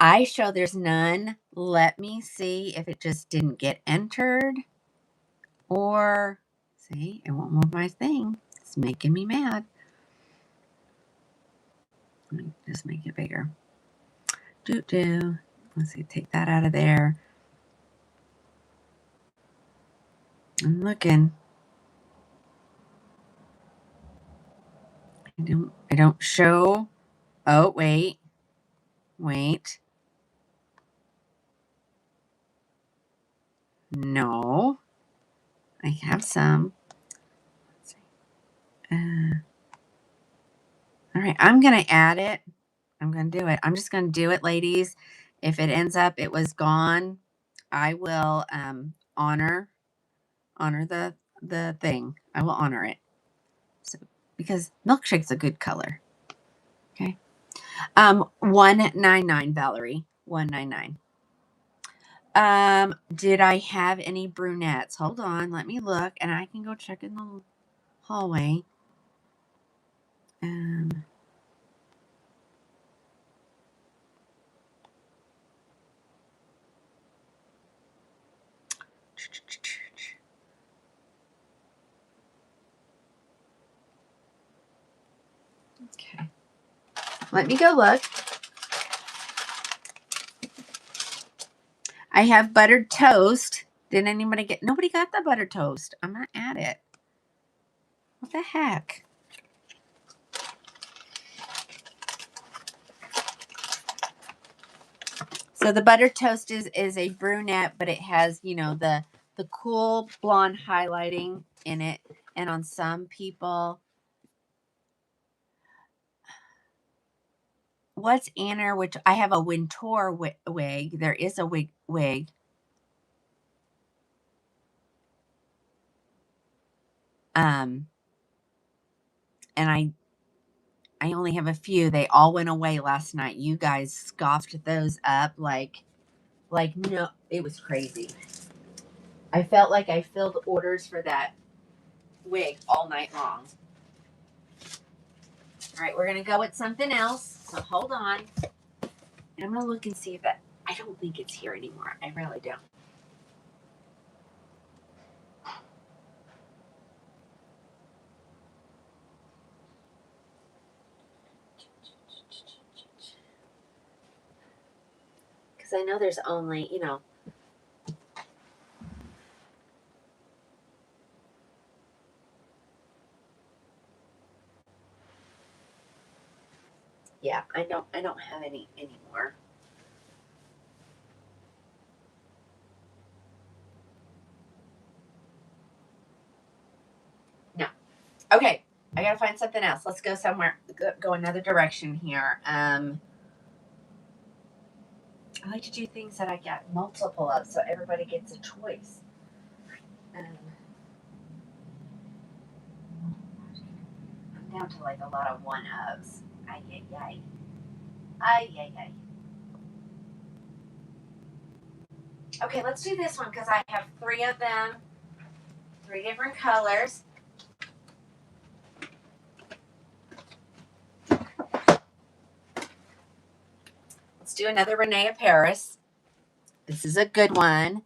I show there's none. Let me see if it just didn't get entered. Or, see, it won't move my thing. It's making me mad. Let me just make it bigger. Do. Let's see, take that out of there. I'm looking. I don't show. Oh, wait. Wait. No. I have some. Let's see. All right. I'm going to add it. I'm going to do it. I'm just going to do it, ladies. If it ends up it was gone, I will honor the thing. I will honor it. So, because milkshake's a good color. Okay. 199, Valerie. 199. Did I have any brunettes? Hold on, let me look, and I can go check in the hallway. Okay. Let me go look. I have buttered toast. Did anybody get? Nobody got the buttered toast. I'm gonna add it. What the heck? So the buttered toast is a brunette, but it has, you know, the cool blonde highlighting in it. And on some people, what's Anna? Which I have a Wintour wig. There is a wig. And I only have a few. They all went away last night. You guys scoffed those up like no, it was crazy. I felt like I filled orders for that wig all night long. All right, we're gonna go with something else. So hold on. And I'm gonna look and see if that. I don't think it's here anymore. I really don't. Because I know there's only, you know. Yeah, I don't have any anymore. No. Okay, I gotta find something else. Let's go somewhere. Go another direction here. I like to do things that I get multiple of, so everybody gets a choice. I'm down to like a lot of one ofs. Ay ay ay. Ay ay ay. Okay, let's do this one because I have 3 of them, 3 different colors. Let's do another Renee of Paris. This is a good one.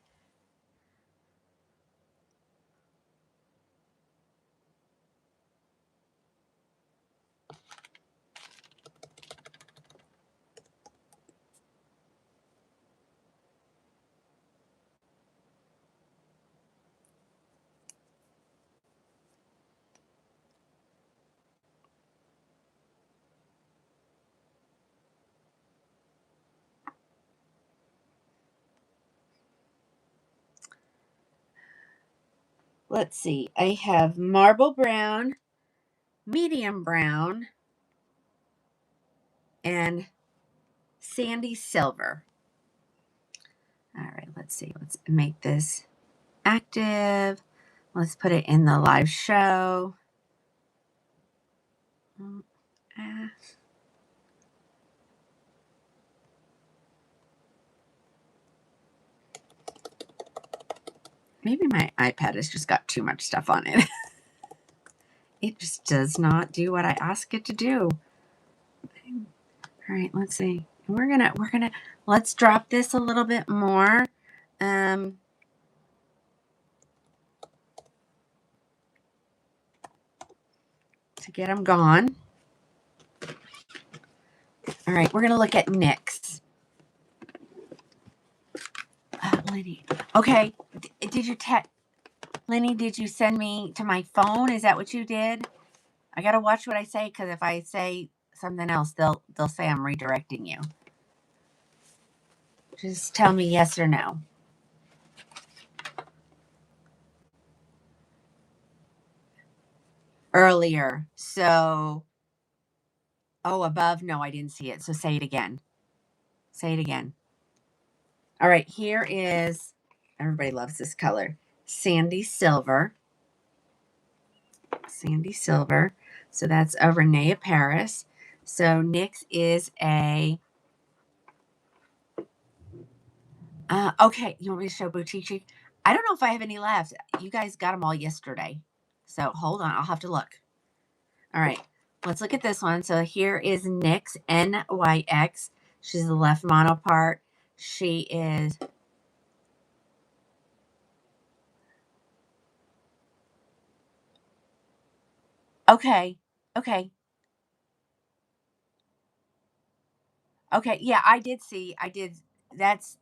Let's see. I have marble brown, medium brown, and sandy silver. All right, let's see. Let's make this active. Let's put it in the live show. Maybe my iPad has just got too much stuff on it. It just does not do what I ask it to do. All right, let's see. We're gonna let's drop this a little bit more. To get them gone. All right, we're gonna look at NYX. Lenny. Okay, did you Lenny? Did you send me to my phone? Is that what you did? I gotta watch what I say because if I say something else, they'll say I'm redirecting you. Just tell me yes or no. Earlier. So, oh, above. No, I didn't see it. So say it again. Say it again. All right. Here is, everybody loves this color, sandy silver. Sandy silver. So that's a Renee Paris. So NYX is a, okay, you want me to show Boutique Chic? I don't know if I have any left. You guys got them all yesterday. So hold on, I'll have to look. All right, let's look at this one. So here is NYX, NYX. She's the left mono part. She is, okay, okay, okay. Yeah, I did see, I did. That's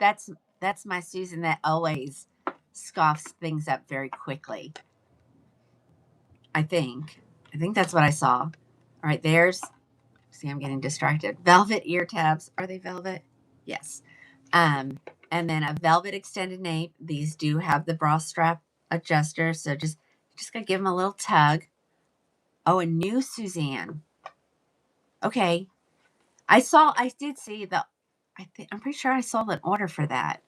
my Susan that always scoffs things up very quickly. I think. I think that's what I saw. All right, there's, see, I'm getting distracted. Velvet ear tabs. Are they velvet? Yes. And then a velvet extended nape. These do have the bra strap adjuster, so just gotta give them a little tug. Oh, a new Suzanne. Okay. I did see I'm pretty sure I saw an order for that.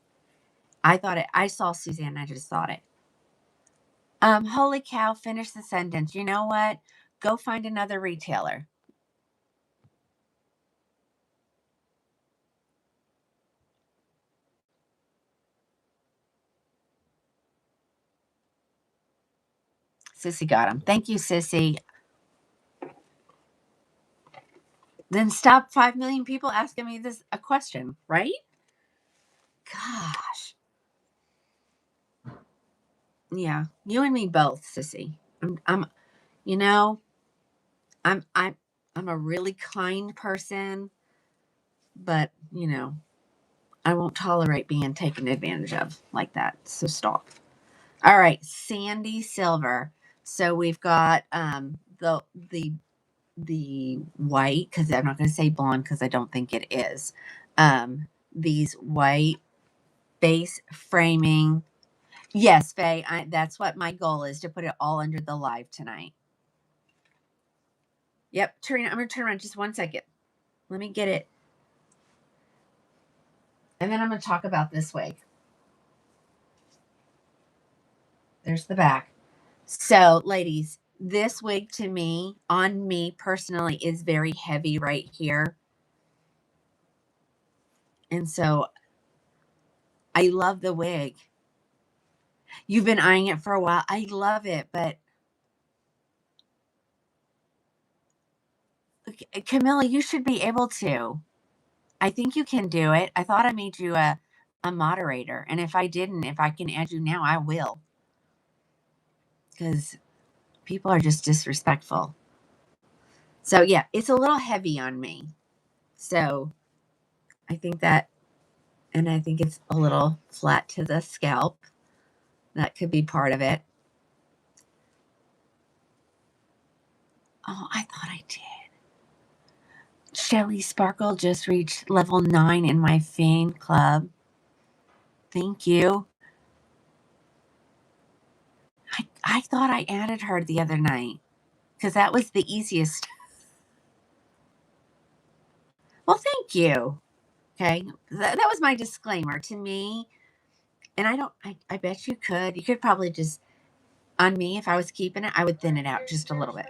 I saw Suzanne, I just thought it. Holy cow, finish the sentence. You know what? Go find another retailer. Sissy got him. Thank you, Sissy. Then stop 5 million people asking me this a question, right? Gosh. Yeah, you and me both, Sissy. I'm you know, I'm I'm a really kind person, but I won't tolerate being taken advantage of like that. So stop. All right, sandy silver. So we've got the white, because I'm not going to say blonde because I don't think it is. These white base framing. Yes, Faye, that's what my goal is, to put it all under the live tonight. Yep, Torino, I'm going to turn around just 1 second. Let me get it. And then I'm going to talk about this wig. There's the back. So, ladies, this wig to me, on me personally, is very heavy right here. And so I love the wig. You've been eyeing it for a while. I love it, but Camilla, you should be able to. I think you can do it. I thought I made you a moderator. And if I didn't, if I can add you now, I will. Because people are just disrespectful. So yeah, it's a little heavy on me. So I think that, and I think it's a little flat to the scalp. That could be part of it. Oh, I thought I did. Shelly Sparkle just reached level 9 in my fan club. Thank you. I thought I added her the other night because that was the easiest. Well, thank you. Okay. That was my disclaimer to me. And I bet you could probably just, on me, if I was keeping it, I would thin it out just a little bit.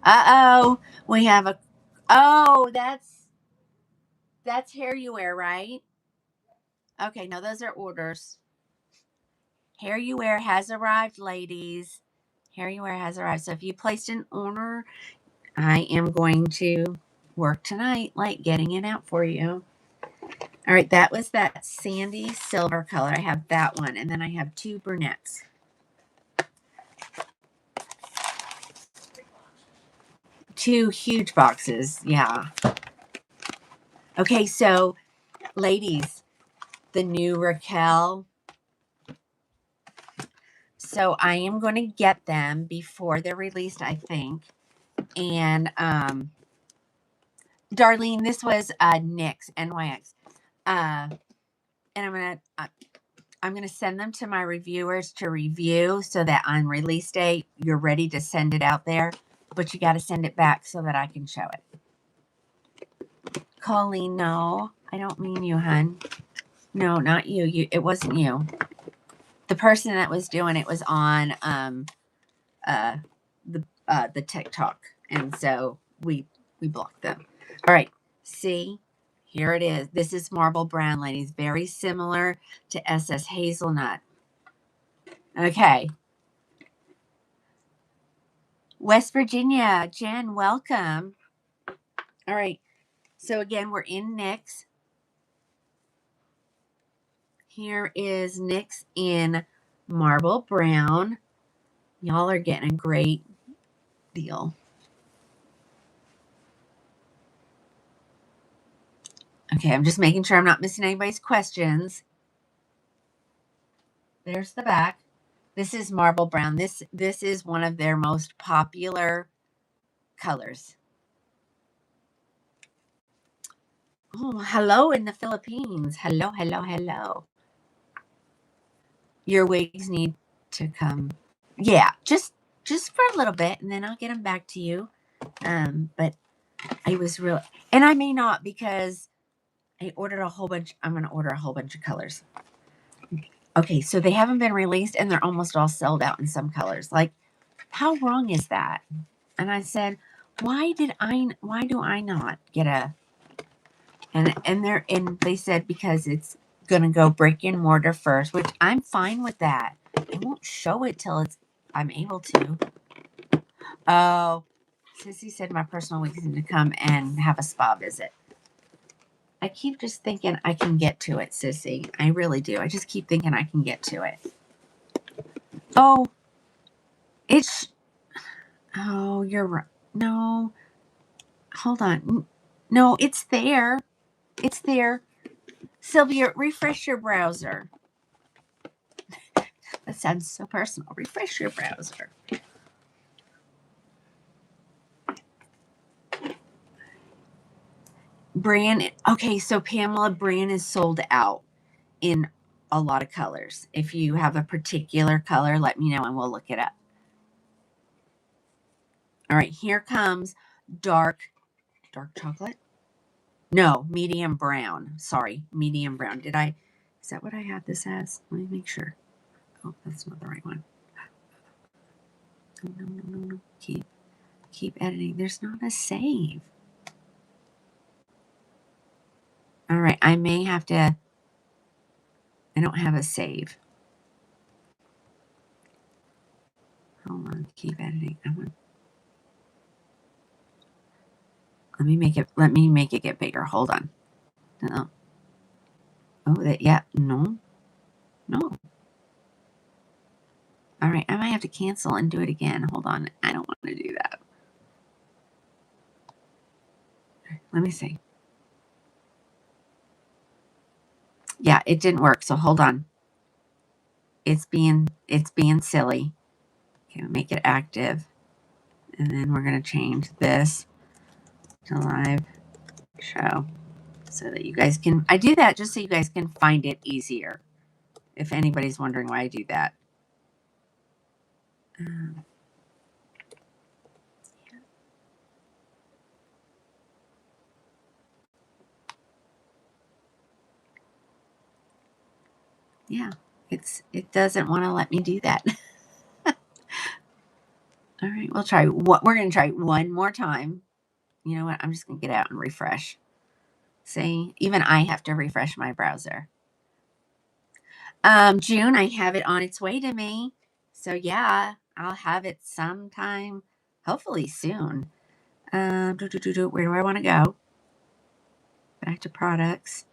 Uh-oh. We have oh, that's hair you wear, right? Okay. No, those are orders. Hair you wear has arrived, ladies. Hair you wear has arrived. So if you placed an order, I am going to work tonight, like getting it out for you. All right, that was that sandy silver color. I have that one, and then I have 2 brunettes. 2 huge boxes, yeah. Okay, so ladies, the new Raquel. So I am going to get them before they're released, I think. And Darlene, this was NYX, NYX. and I'm gonna send them to my reviewers to review so that on release day you're ready to send it out there. But you got to send it back so that I can show it. Colleen, no, I don't mean you, hun. No, not you. It wasn't you. The person that was doing it was on the TikTok, and so we blocked them. All right, see, here it is. This is marble brown, ladies. Very similar to SS hazelnut. Okay. West Virginia, Jen, welcome. All right. So again, we're in NYX. Here is NYX in marble brown. Y'all are getting a great deal. Okay, I'm just making sure I'm not missing anybody's questions. There's the back. This is marble brown. This is one of their most popular colors. Oh, hello in the Philippines. Hello, hello, hello. Your wigs need to come. Yeah, just for a little bit, and then I'll get them back to you. But I was real, and I may not because I ordered a whole bunch. I'm going to order a whole bunch of colors. Okay, so they haven't been released, and they're almost all sold out in some colors. Like, how wrong is that? And I said, why do I not get a? And they said because it's gonna go brick and mortar first, which I'm fine with that. I won't show it till I'm able to. Oh, Sissy said my personal wigs need to come and have a spa visit. I keep just thinking I can get to it, Sissy. I really do. I just keep thinking I can get to it. Oh, you're right. No, hold on. No, it's there. It's there. Sylvia, refresh your browser. That sounds so personal. Refresh your browser. Brand, okay, so Pamela, brand is sold out in a lot of colors. If you have a particular color, let me know and we'll look it up. All right, here comes dark chocolate? No, medium brown. Sorry, medium brown. Is that what I had this as? Let me make sure. Oh, that's not the right one. No. Keep editing. There's not a save. All right, I may have to. I don't have a save. Hold on, keep editing. Let me make it get bigger. Hold on. No. Oh, no. All right, I might have to cancel and do it again. Hold on. I don't want to do that. Let me see. Yeah, it didn't work. So hold on. It's being silly. Okay, make it active. And then we're going to change this to live show so that you guys can, I do that just so you guys can find it easier. If anybody's wondering why I do that. Yeah, it doesn't want to let me do that. All right, we're going to try one more time. You know what? I'm just going to get out and refresh. See, even I have to refresh my browser. June, I have it on its way to me. So yeah, I'll have it sometime, hopefully soon. Where do I want to go? Back to products.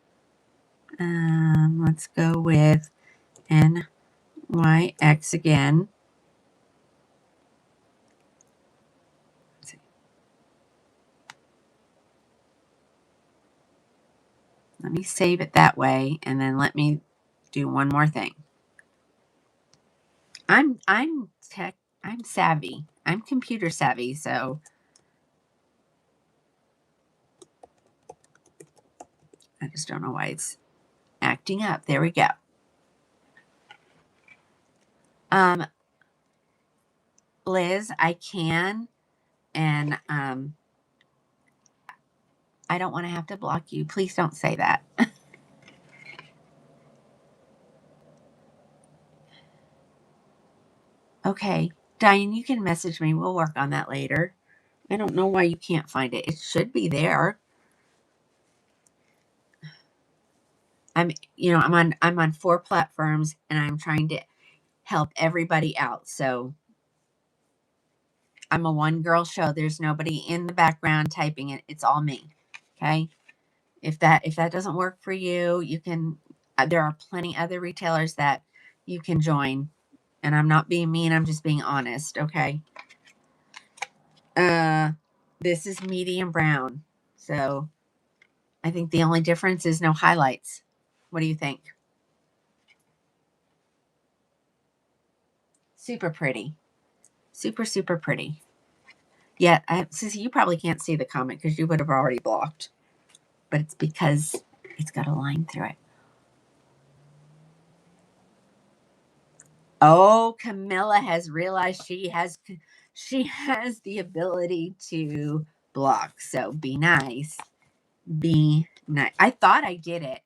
Let's go with NYX again. Let's see. Let me save it that way, and then let me do one more thing. I'm savvy. I'm computer savvy, so I just don't know why it's acting up. There we go. Liz, I can, and I don't want to have to block you. Please don't say that. Okay. Diane, you can message me. We'll work on that later. I don't know why you can't find it. It should be there. I'm on 4 platforms and I'm trying to help everybody out. So I'm a one girl show. There's nobody in the background typing it. It's all me. Okay. If that doesn't work for you, you can, there are plenty other retailers that you can join. And I'm not being mean. I'm just being honest. Okay. This is medium brown. So I think the only difference is no highlights. What do you think? Super pretty. Super, super pretty. Yeah, Sissy, you probably can't see the comment because you would have already blocked. But it's because it's got a line through it. Oh, Camilla has realized she has the ability to block. So be nice. Be nice. I thought I did it.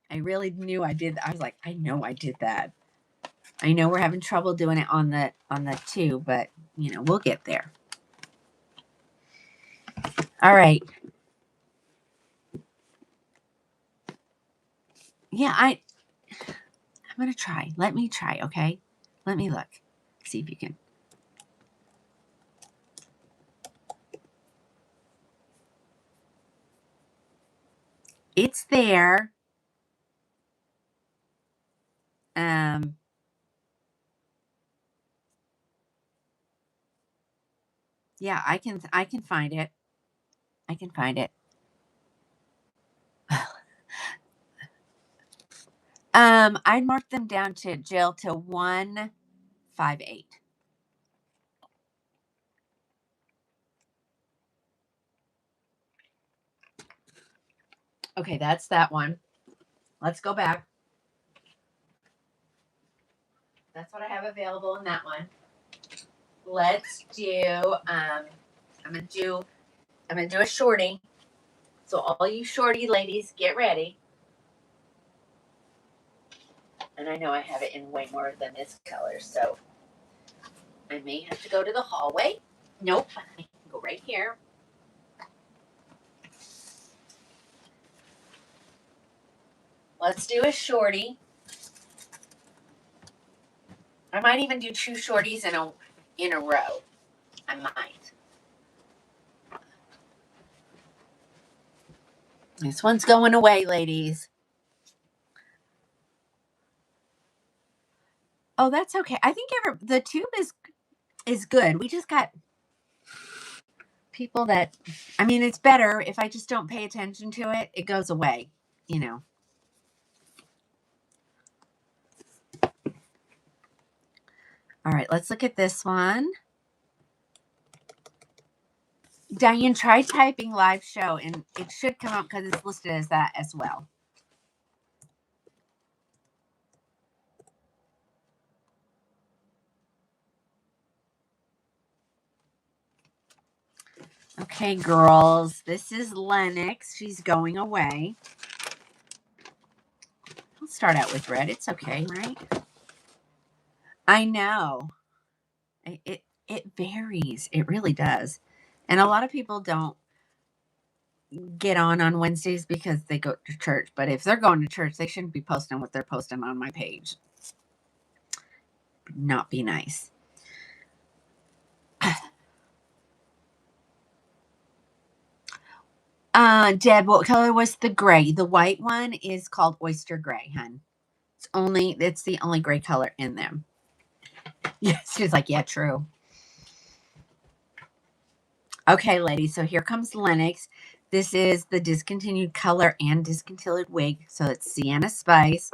I really knew I did. I was like, I know I did that. I know we're having trouble doing it on the 2, but we'll get there. All right. Yeah, I'm going to try. Let me try, okay? Let me look. See if you can. It's there. Yeah, I can find it. I can find it. I'd mark them down to Jill to 158. Okay, that's that one. Let's go back. That's what I have available in that one. Let's do I'm gonna do a shorty. So all you shorty ladies, get ready. And I know I have it in way more than this color, so I may have to go to the hallway. Nope, I can go right here. Let's do a shorty. I might even do 2 shorties in a row. I might. This one's going away, ladies. Oh, that's okay. I think the tube is good. We just got people that, I mean, it's better if I just don't pay attention to it. It goes away, All right, let's look at this one. Diane, try typing live show, and it should come up because it's listed as that as well. Okay, girls, this is Lennox. She's going away. I'll start out with red. It's okay, right? I know. It varies. It really does. And a lot of people don't get on Wednesdays because they go to church. But if they're going to church, they shouldn't be posting what they're posting on my page. Not be nice. Deb, what color was the gray? The white one is called Oyster Gray, hun. It's the only gray color in them. Yes, she's like, yeah, true. Okay, ladies, so here comes Lennox. This is the discontinued color and discontinued wig. So it's Sienna Spice.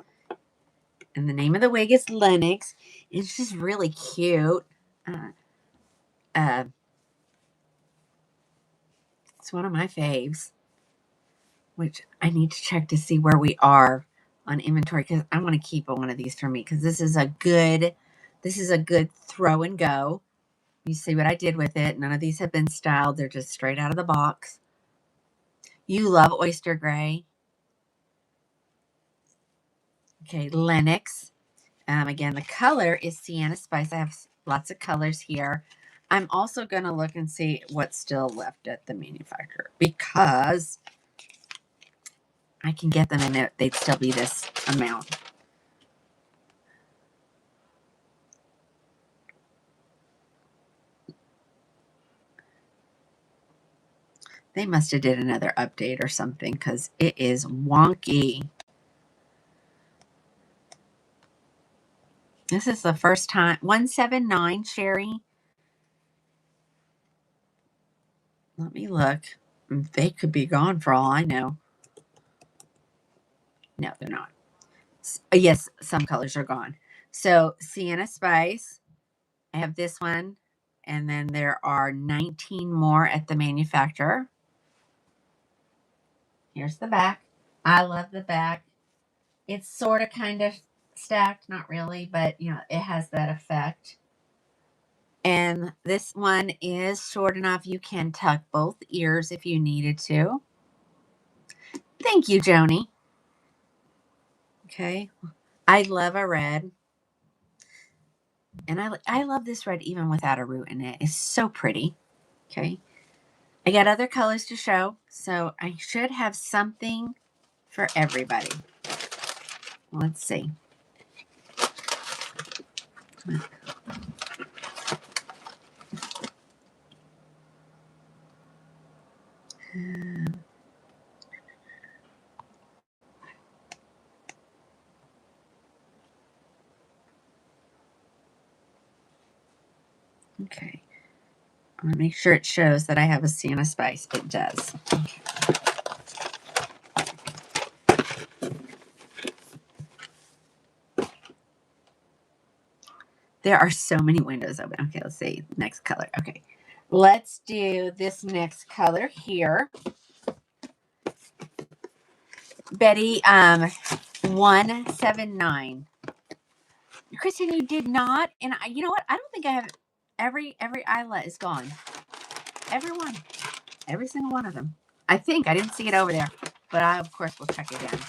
And the name of the wig is Lennox. It's just really cute. It's one of my faves, which I need to check to see where we are on inventory because I want to keep one of these for me because this is a good throw and go. You see what I did with it. None of these have been styled. They're just straight out of the box. You love oyster gray. Okay, Lennox. Again, the color is Sienna Spice. I have lots of colors here. I'm also going to look and see what's still left at the manufacturer because I can get them and they'd still be this amount. They must have did another update or something because it is wonky. This is the first time. 179, Sherry. Let me look. They could be gone for all I know. No, they're not. Yes, some colors are gone. So Sienna Spice. I have this one. And then there are 19 more at the manufacturer. Here's the back. I love the back. It's sort of kind of stacked. Not really, but you know, it has that effect. And this one is short enough you can tuck both ears if you needed to. Thank you, Joni. Okay. I love a red. And I love this red even without a root in it. It's so pretty. Okay. I got other colors to show, so I should have something for everybody. Let's see. Okay. I'm going to make sure it shows that I have a Sienna Spice. It does. Okay. There are so many windows open. Okay, let's see. Next color. Okay. Let's do this next color here. Betty, 179. Christine, you did not. And you know what? I don't think I have every eyelet is gone. Everyone. Every single one of them. I think. I didn't see it over there. But I, of course, will check again.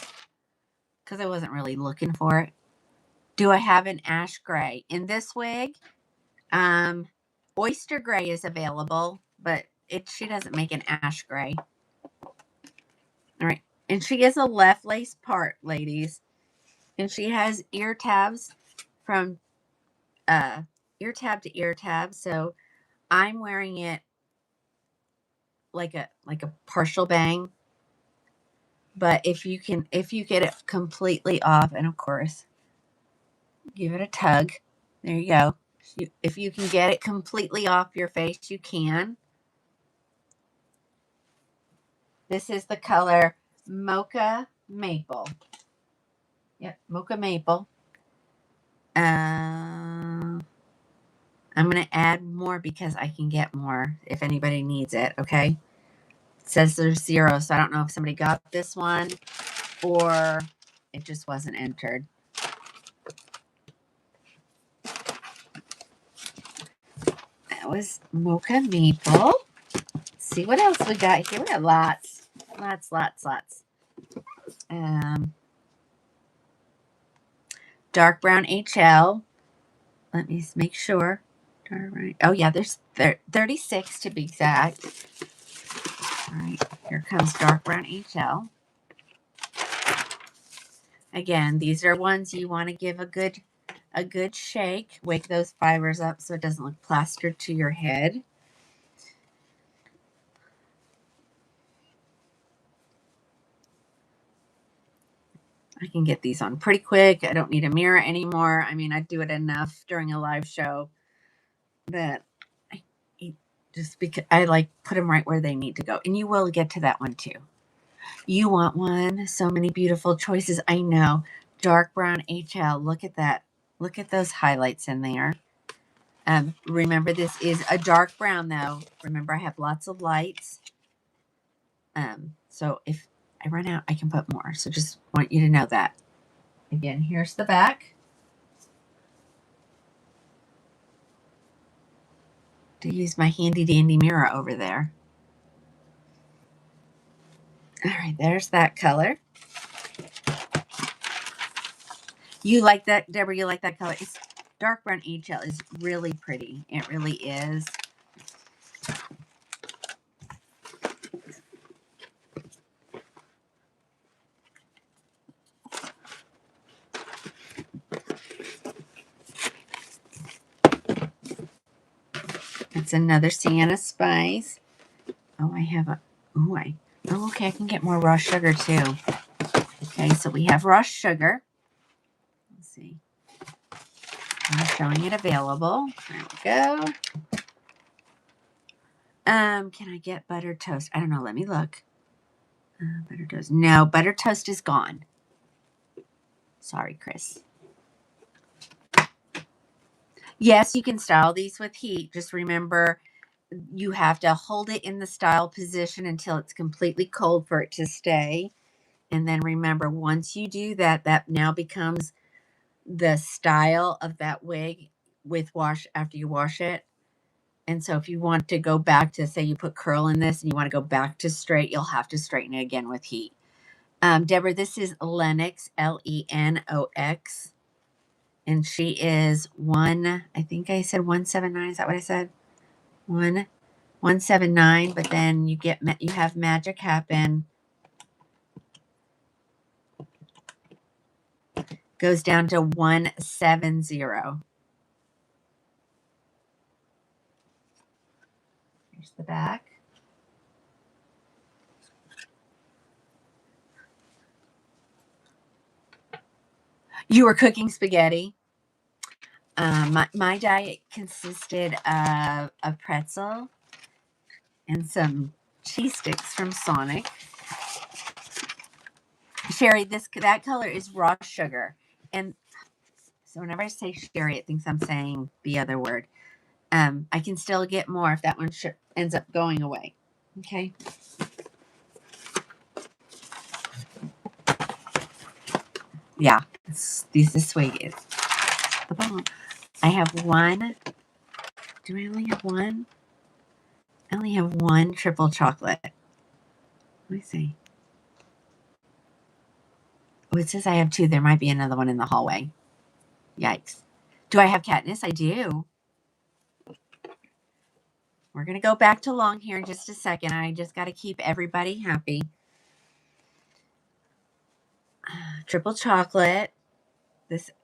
Because I wasn't really looking for it. Do I have an ash gray? In this wig, oyster gray is available. But she doesn't make an ash gray. All right. And she is a left lace part, ladies. And she has ear tabs from ear tab to ear tab. So I'm wearing it like a partial bang. But if you get it completely off, and of course, give it a tug. There you go. If you can get it completely off your face, you can. This is the color Mocha Maple. Yep, Mocha Maple. I'm going to add more because I can get more if anybody needs it, okay? It says there's 0, so I don't know if somebody got this one or it just wasn't entered. That was Mocha Maple. Let's see what else we got here. We got lots. Dark brown HL. Let me make sure. Oh, yeah, there's 36 to be exact. All right, here comes dark brown HL. Again, these are ones you want to give a good shake. Wake those fibers up so it doesn't look plastered to your head. I can get these on pretty quick. I don't need a mirror anymore. I mean, I do it enough during a live show that just because I like put them right where they need to go. And you will get to that one too. You want one? So many beautiful choices. I know. Dark brown HL. Look at that. Look at those highlights in there. Remember, this is a dark brown though. Remember, I have lots of lights. So if I run out, I can put more. So just want you to know that. Again, here's the back. To use my handy dandy mirror over there. All right, there's that color. You like that, Deborah? You like that color? It's dark brown eggshell is really pretty. It really is. It's another Sienna spice. Oh, I have a, oh, okay, I can get more raw sugar too. Okay, so we have raw sugar. Let's see. I'm showing it available. There we go. Can I get buttered toast? I don't know. Let me look. Buttered toast. No, buttered toast is gone. Sorry, Chris. Yes, you can style these with heat. Just remember, you have to hold it in the style position until it's completely cold for it to stay. And then remember, once you do that, that now becomes the style of that wig with wash after you wash it. And so if you want to go back to, say you put curl in this and you want to go back to straight, you'll have to straighten it again with heat. Deborah, this is Lennox, Lenox. And she is I think I said 179. Is that what I said? 179, but then you have magic happen. Goes down to 170. Here's the back. You were cooking spaghetti. My diet consisted of a pretzel and some cheese sticks from Sonic. Sherry, that color is raw sugar. And so whenever I say Sherry, it thinks I'm saying the other word. I can still get more if that one ends up going away. Okay. Yeah, this way is the bottom. I have one. Do I only have one? I only have one triple chocolate. Let me see. Oh, it says I have two. There might be another one in the hallway. Yikes. Do I have Katniss? I do. We're going to go back to long here in just a second. I just got to keep everybody happy. Triple chocolate.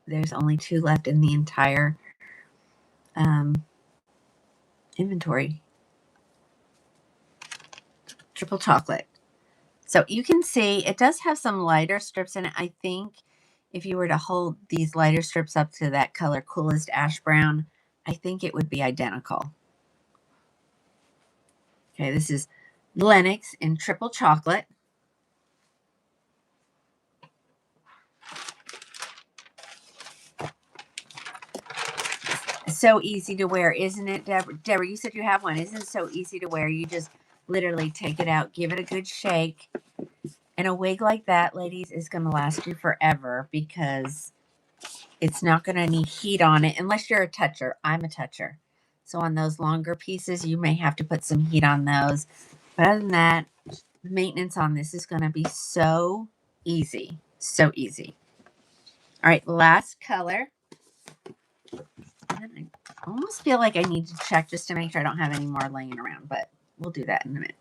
There's only two left in the entire inventory. Triple chocolate. So you can see it does have some lighter strips in it. I think if you were to hold these lighter strips up to that color, coolest ash brown, I think it would be identical. Okay, this is Lennox in triple chocolate. So easy to wear, isn't it, Deborah? Deborah, you said you have one. Isn't it so easy to wear? You just literally take it out, give it a good shake. And a wig like that, ladies, is going to last you forever because it's not going to need heat on it unless you're a toucher. I'm a toucher. So on those longer pieces, you may have to put some heat on those. But other than that, maintenance on this is going to be so easy. So easy. All right, last color. I almost feel like I need to check just to make sure I don't have any more laying around, but we'll do that in a minute.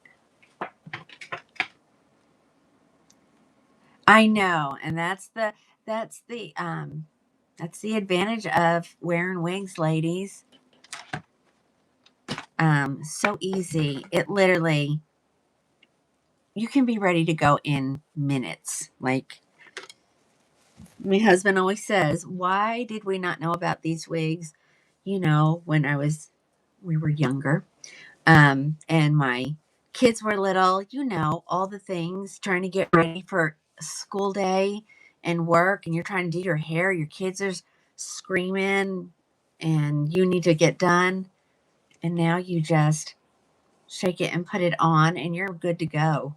I know, and that's the advantage of wearing wigs, ladies. So easy. It literally, you can be ready to go in minutes. Like my husband always says, why did we not know about these wigs, when we were younger? And my kids were little, all the things, trying to get ready for school day and work, and you're trying to do your hair, your kids are screaming, and you need to get done. And now you just shake it and put it on, and you're good to go.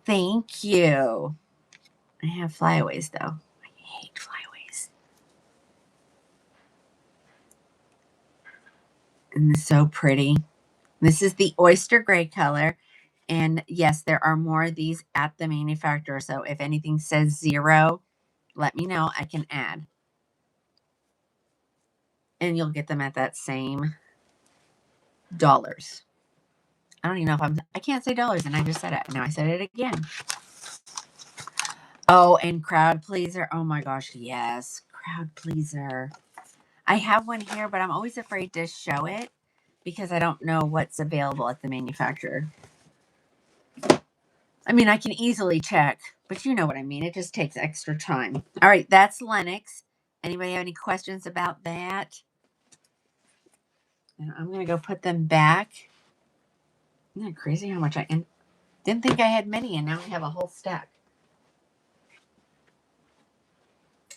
Thank you. I have flyaways, though. I hate flyaways. And it's so pretty. This is the oyster gray color. And yes, there are more of these at the manufacturer. So if anything says 0, let me know. I can add. And you'll get them at that same dollars. I don't even know if I can't say dollars, and I just said it. Now I said it again. Oh, and crowd pleaser. Oh my gosh, yes. Crowd pleaser. I have one here, but I'm always afraid to show it because I don't know what's available at the manufacturer. I mean, I can easily check, but you know what I mean. It just takes extra time. All right, that's Lennox. Anybody have any questions about that? And I'm going to go put them back. Isn't that crazy how much I didn't think I had many, and now I have a whole stack.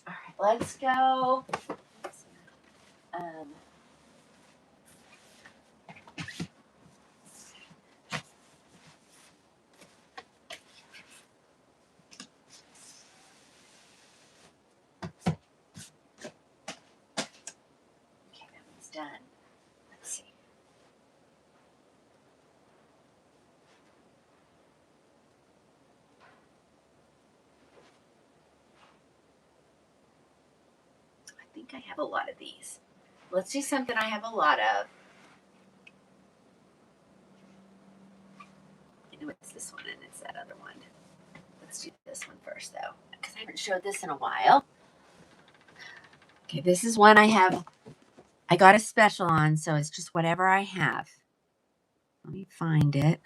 All right, let's go. Okay, that one's done. Let's see. I think I have a lot of these. Let's do something I have a lot of. I know it's this one and it's that other one. Let's do this one first, though, because I haven't showed this in a while. Okay, this is one I got a special on, so it's just whatever I have. Let me find it.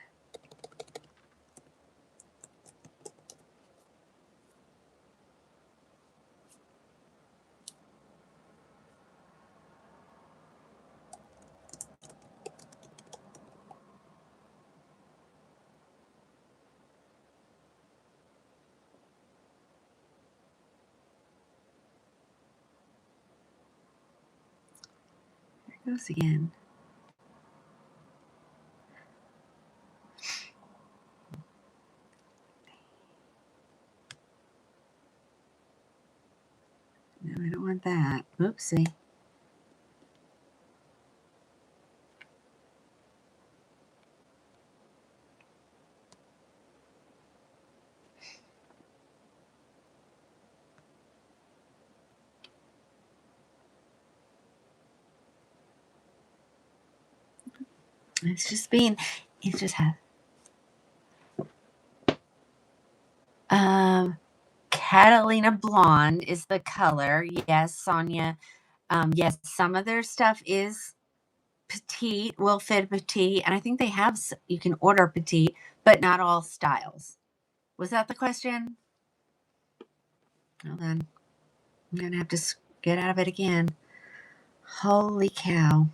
There it goes again. No, I don't want that. Oopsie. It's just Catalina Blonde is the color. Yes, Sonia. Yes, some of their stuff is petite, will fit petite, and I think they have, you can order petite, but not all styles. Was that the question? Hold on. I'm going to have to get out of it again. Holy cow.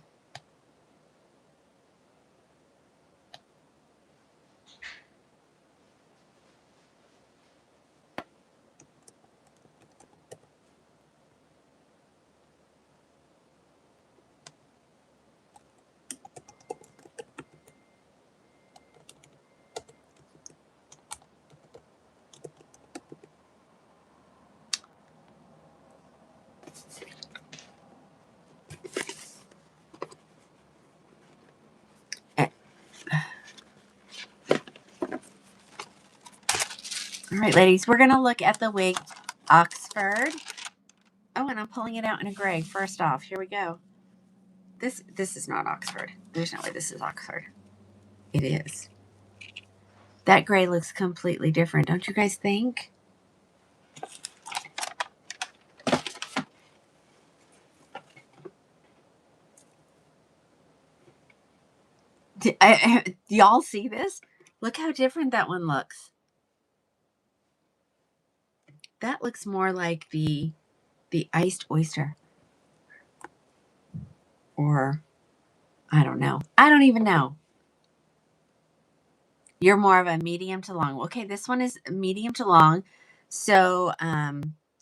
All right, ladies, we're going to look at the wig Oxford. Oh, and I'm pulling it out in a gray. First off, here we go. This is not Oxford. There's no way this is Oxford. It is. That gray looks completely different, don't you guys think? Do y'all see this? Look how different that one looks. That looks more like the iced oyster. Or, I don't know. I don't even know. You're more of a medium to long. Okay, this one is medium to long. So, I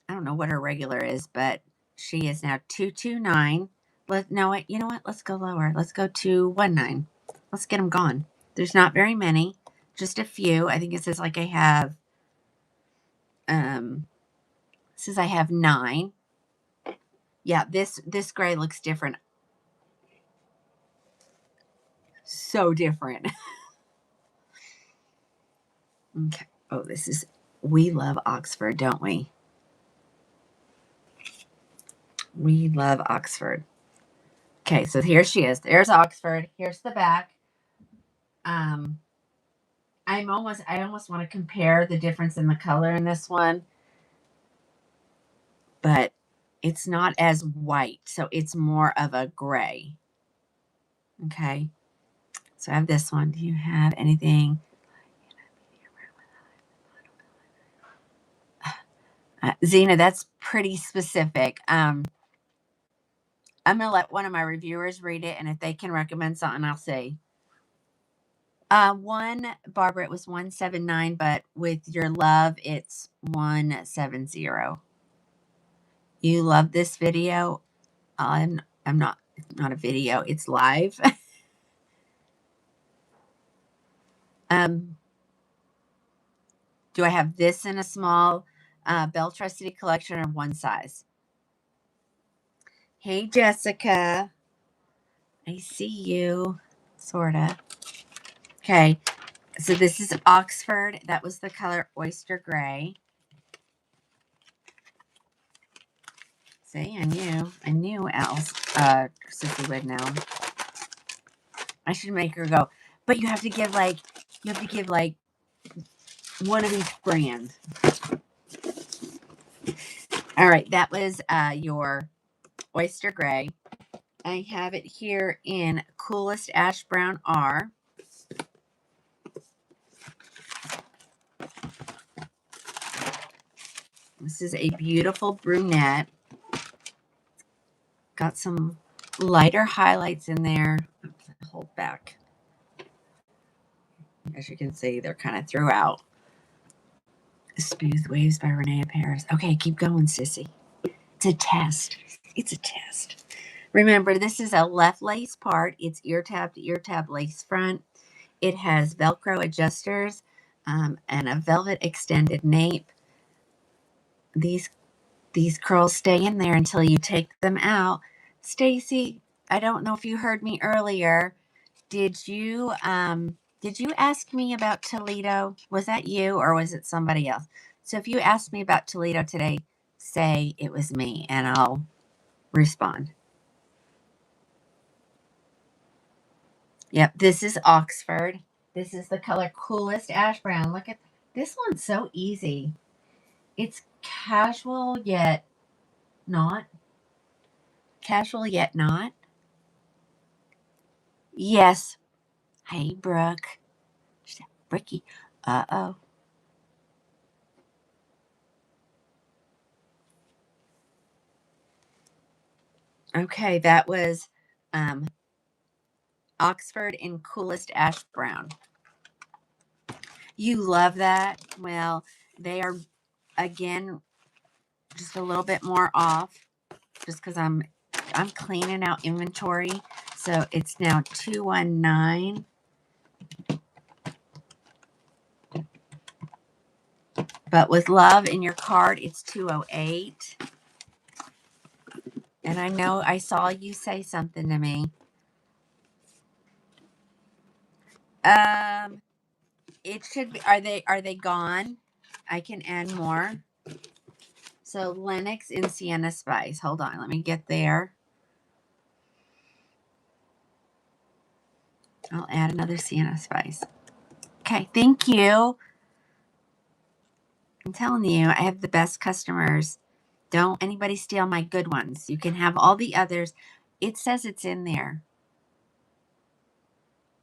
don't know what her regular is, but she is now 229. You know what? Let's go lower. Let's go 219. Let's get them gone. There's not very many, just a few. I think it says like I have Says I have 9. Yeah, this gray looks different. So different. Okay. Oh, we love Oxford, don't we? We love Oxford. Okay, so here she is. There's Oxford. Here's the back. I almost want to compare the difference in the color in this one, but it's not as white, so it's more of a gray. Okay. So I have this one. Do you have anything? Zena, that's pretty specific. I'm gonna let one of my reviewers read it, and if they can recommend something, I'll say. One, Barbara, it was 179, but with your love, it's 170. You love this video. I'm not. It's not a video. It's live. Do I have this in a small Bell Trustedy collection or one size? Hey, Jessica. I see you. Sorta. Okay. So this is Oxford. That was the color Oyster Gray. See, I knew else. Sissy would know. I should make her go. But you have to give like one of each brand. All right, that was your Oyster Gray. I have it here in Coolest Ash Brown R. This is a beautiful brunette. Got some lighter highlights in there. Hold back. As you can see, they're kind of throughout. Smooth Waves by Renee Paris. Okay, keep going, sissy. It's a test. It's a test. Remember, this is a left lace part. It's ear tab to ear tab lace front. It has Velcro adjusters and a velvet extended nape. These curls stay in there until you take them out. Stacy, I don't know if you heard me earlier. Did you ask me about Toledo? Was that you or was it somebody else? So if you asked me about Toledo today, say it was me and I'll respond. Yep, this is Oxford. This is the color Coolest Ash Brown. Look at this one's so easy. It's casual yet not. Casual yet not. Yes. Hey, Brooke. She said, Brookie. Uh-oh. Okay, that was Oxford in Coolest Ash Brown. You love that? Well, they are, again, just a little bit more off just because I'm cleaning out inventory. So it's now 219. But with love in your card, it's 208. And I know I saw you say something to me. It should be, are they gone? I can add more. So Lennox and Sienna Spice. Hold on, let me get there. I'll add another Sienna Spice. Okay, thank you. I'm telling you, I have the best customers. Don't anybody steal my good ones. You can have all the others. It says it's in there.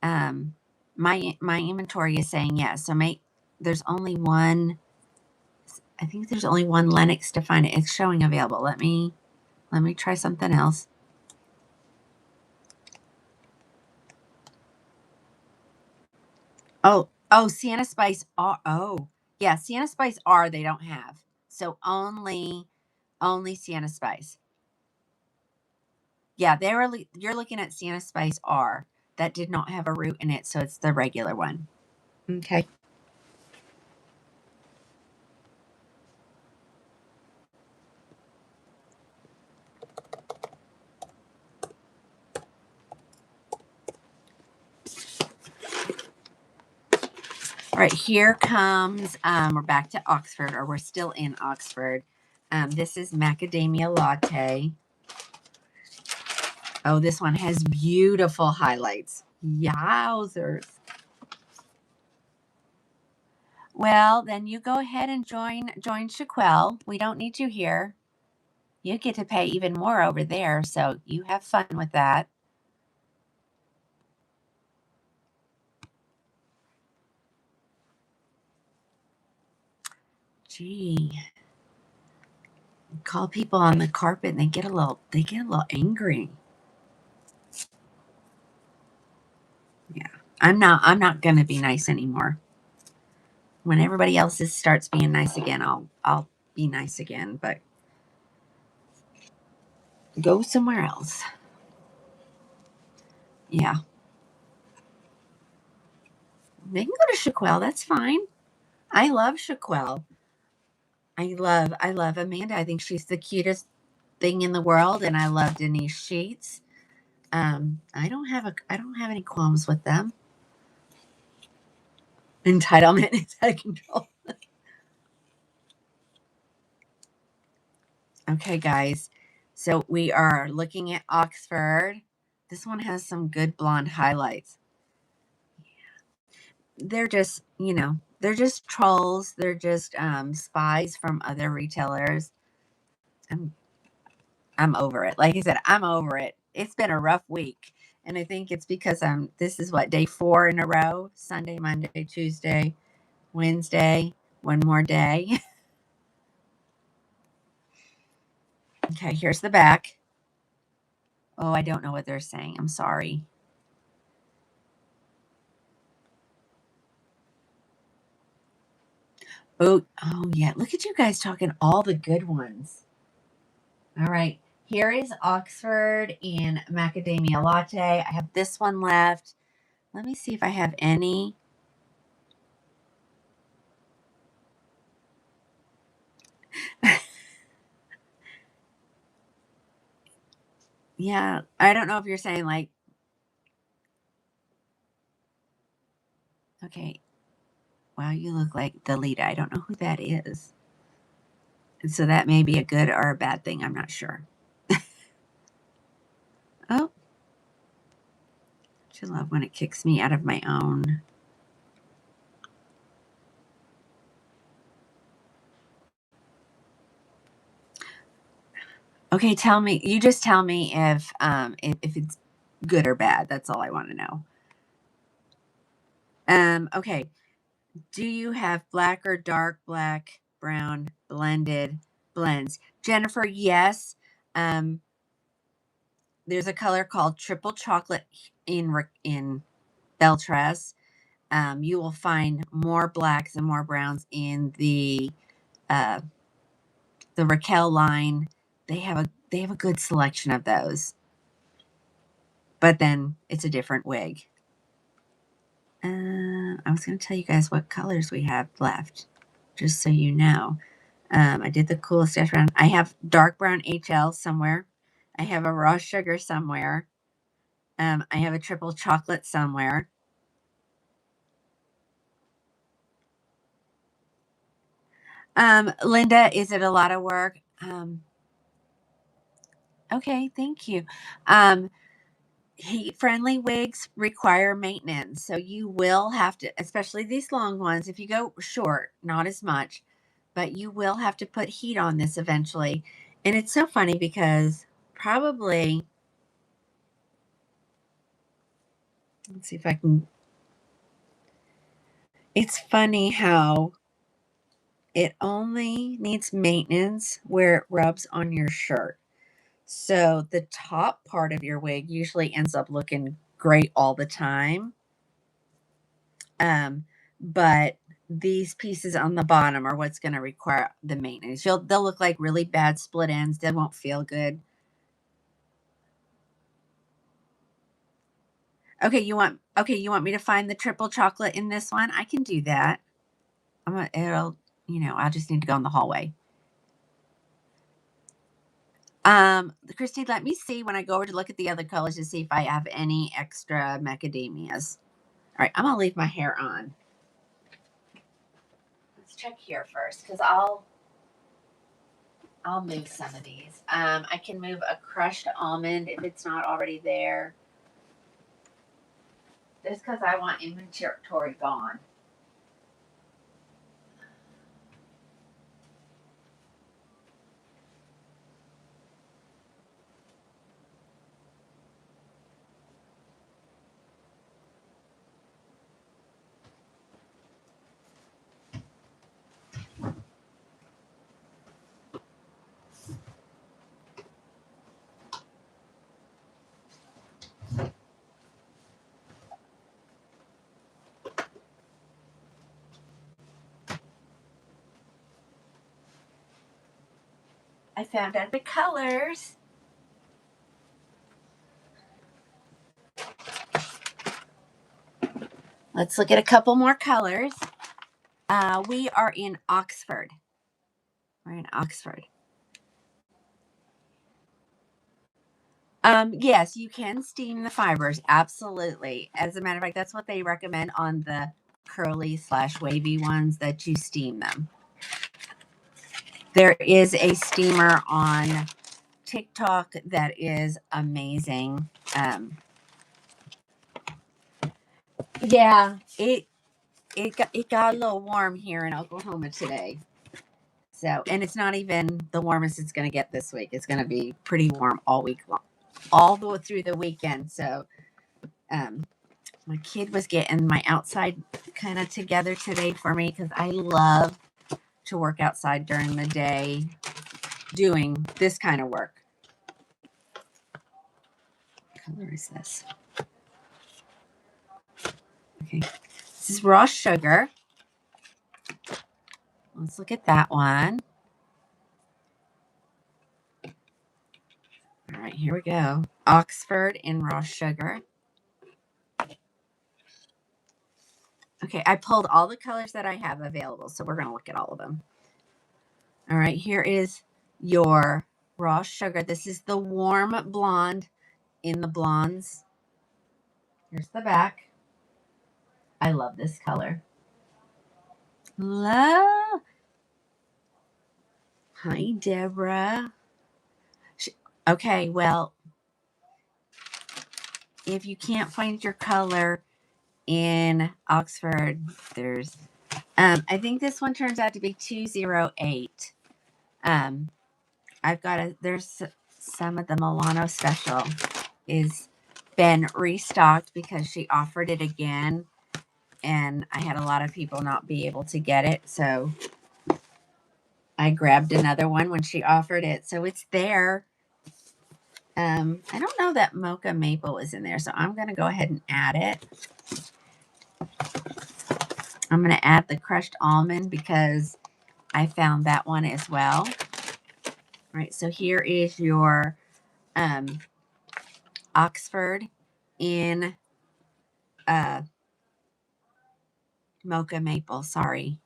My inventory is saying yes. So there's only one. I think there's only one Lennox to find it. It's showing available. Let me try something else. Oh, Sienna Spice R. Oh, yeah, Sienna Spice R. They don't have. So only Sienna Spice. Yeah, you're looking at Sienna Spice R. That did not have a root in it, so it's the regular one. Okay. All right, here comes, we're back to Oxford, or we're still in Oxford. This is macadamia latte. Oh, this one has beautiful highlights. Yowzers. Well, then you go ahead and join Shaquelle. We don't need you here. You get to pay even more over there, so you have fun with that. Gee, call people on the carpet and they get a little angry. Yeah, I'm not gonna be nice anymore. When everybody else starts being nice again, I'll be nice again. But go somewhere else. Yeah, they can go to Shaquelle. That's fine. I love Shaquelle. I love Amanda. I think she's the cutest thing in the world, and I love Denise Sheets. I don't have any qualms with them. Entitlement is out of control. Okay, guys. So we are looking at Oxford. This one has some good blonde highlights. They're just, they're just trolls. They're just spies from other retailers. I'm I'm over it. Like I said, I'm over it. It's been a rough week. And I think it's because this is what, day 4 in a row? Sunday, Monday, Tuesday, Wednesday, one more day. Okay, here's the back. Oh, I don't know what they're saying. I'm sorry. Oh yeah. Look at you guys talking all the good ones. All right. Here is Oxford in macadamia latte. I have this one left. Let me see if I have any. Yeah, I don't know if you're saying like, okay, wow, you look like the lead. I don't know who that is. And so that may be a good or a bad thing. I'm not sure. Oh, I love when it kicks me out of my own. Okay, tell me. You just tell me if it's good or bad. That's all I want to know. Okay. Do you have black or dark black, brown, blended blends? Jennifer, yes. Um, there's a color called triple chocolate in Beltress. You will find more blacks and more browns in uh, the Raquel line. They have a good selection of those, but then it's a different wig. I was going to tell you guys what colors we have left, just so you know. I did the coolest dash round. I have dark brown HL somewhere. I have a raw sugar somewhere. I have a triple chocolate somewhere. Linda, is it a lot of work? Okay, thank you. Heat friendly wigs require maintenance. So you will have to, especially these long ones, if you go short, not as much, but you will have to put heat on this eventually. And it's so funny because probably, let's see if I can. It's funny how it only needs maintenance where it rubs on your shirt. So the top part of your wig usually ends up looking great all the time. Um, but these pieces on the bottom are what's going to require the maintenance. They'll look like really bad split ends. They won't feel good. You want me to find the triple chocolate in this one? I can do that. I just need to go in the hallway. Christy, let me see when I go over to look at the other colors to see if I have any extra macadamias. All right, I'm gonna leave my hair on. check here first because I'll move some of these. I can move a crushed almond if it's not already there. Just because I want inventory gone. I found out the colors. Let's look at a couple more colors. We are in Oxford. We're in Oxford. Yes, you can steam the fibers. Absolutely. As a matter of fact, that's what they recommend on the curly/wavy ones, that you steam them. There is a steamer on TikTok that is amazing. Yeah, it got a little warm here in Oklahoma today. So, and it's not even the warmest it's going to get this week. It's going to be pretty warm all week long, all the way through the weekend. So, my kid was getting my outside kind of together today for me because I love to work outside during the day doing this kind of work. What color is this? Okay. This is raw sugar. Let's look at that one. All right, here we go. Oxford in raw sugar. Okay, I pulled all the colors that I have available, so we're going to look at all of them. All right, here is your raw sugar. This is the warm blonde in the blondes. Here's the back. I love this color. Love. Hi, Deborah. Okay, well, if you can't find your color in Oxford, there's, I think this one turns out to be 208. I've got there's some of the Milano special is been restocked because she offered it again, and I had a lot of people not be able to get it, so I grabbed another one when she offered it. So it's there. I don't know that mocha maple is in there, so I'm going to go ahead and add it. I'm going to add the crushed almond because I found that one as well. All right, so here is your Oxford in mocha maple. Sorry.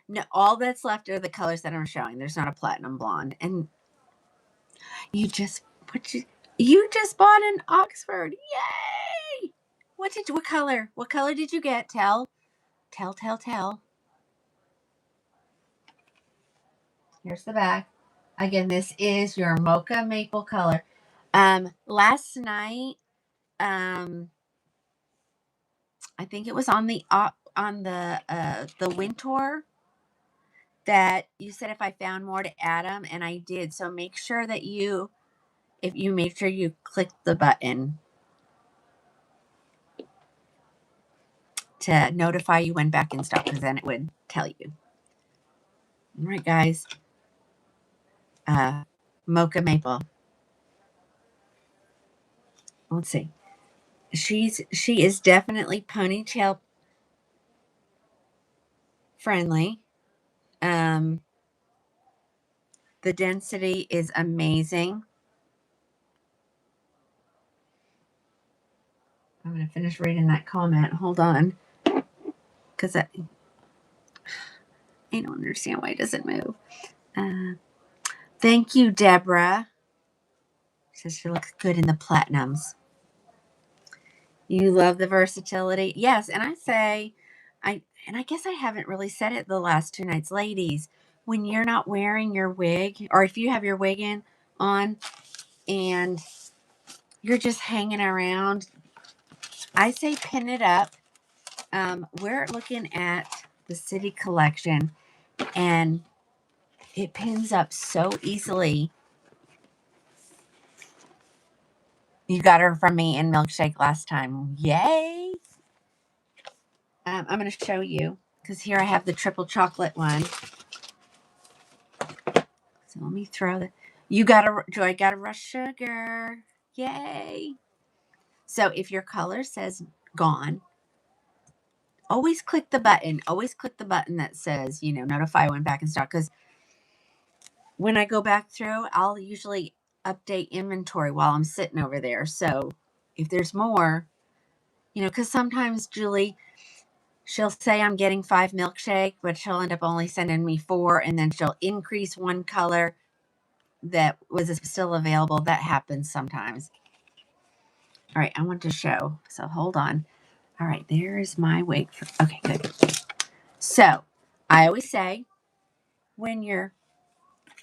No, all that's left are the colors that I'm showing. There's not a platinum blonde. And you just bought an Oxford. Yay! What color? What color did you get? Tell. Here's the back. Again, this is your mocha maple color. Last night, I think it was on the wind tour that you said if I found more to add them, and I did. So make sure that if you make sure you click the button to notify you when back in stock, because then it would tell you. All right, guys. Mocha maple. Let's see. She is definitely ponytail friendly. The density is amazing. I'm going to finish reading that comment. Hold on. Because I don't understand why it doesn't move. Thank you, Deborah. Says she looks good in the platinums. You love the versatility. Yes, and I guess I haven't really said it the last 2 nights, ladies. When you're not wearing your wig, or if you have your wig on and you're just hanging around, I say pin it up. We're looking at the City Collection, and it pins up so easily. You got her from me in Milkshake last time. Yay! I'm going to show you, because here I have the triple chocolate one. So let me throw that. Joy got a rush sugar. Yay! So if your color says gone, always click the button. Always click the button that says, notify when back in stock. Because when I go back through, I'll usually update inventory while I'm sitting over there. So if there's more, because sometimes Julie, she'll say I'm getting 5 Milkshake, but she'll end up only sending me 4, and then she'll increase one color that was still available. That happens sometimes. All right, I want to show. So hold on. All right, there's my wig. Okay, good. So I always say when you're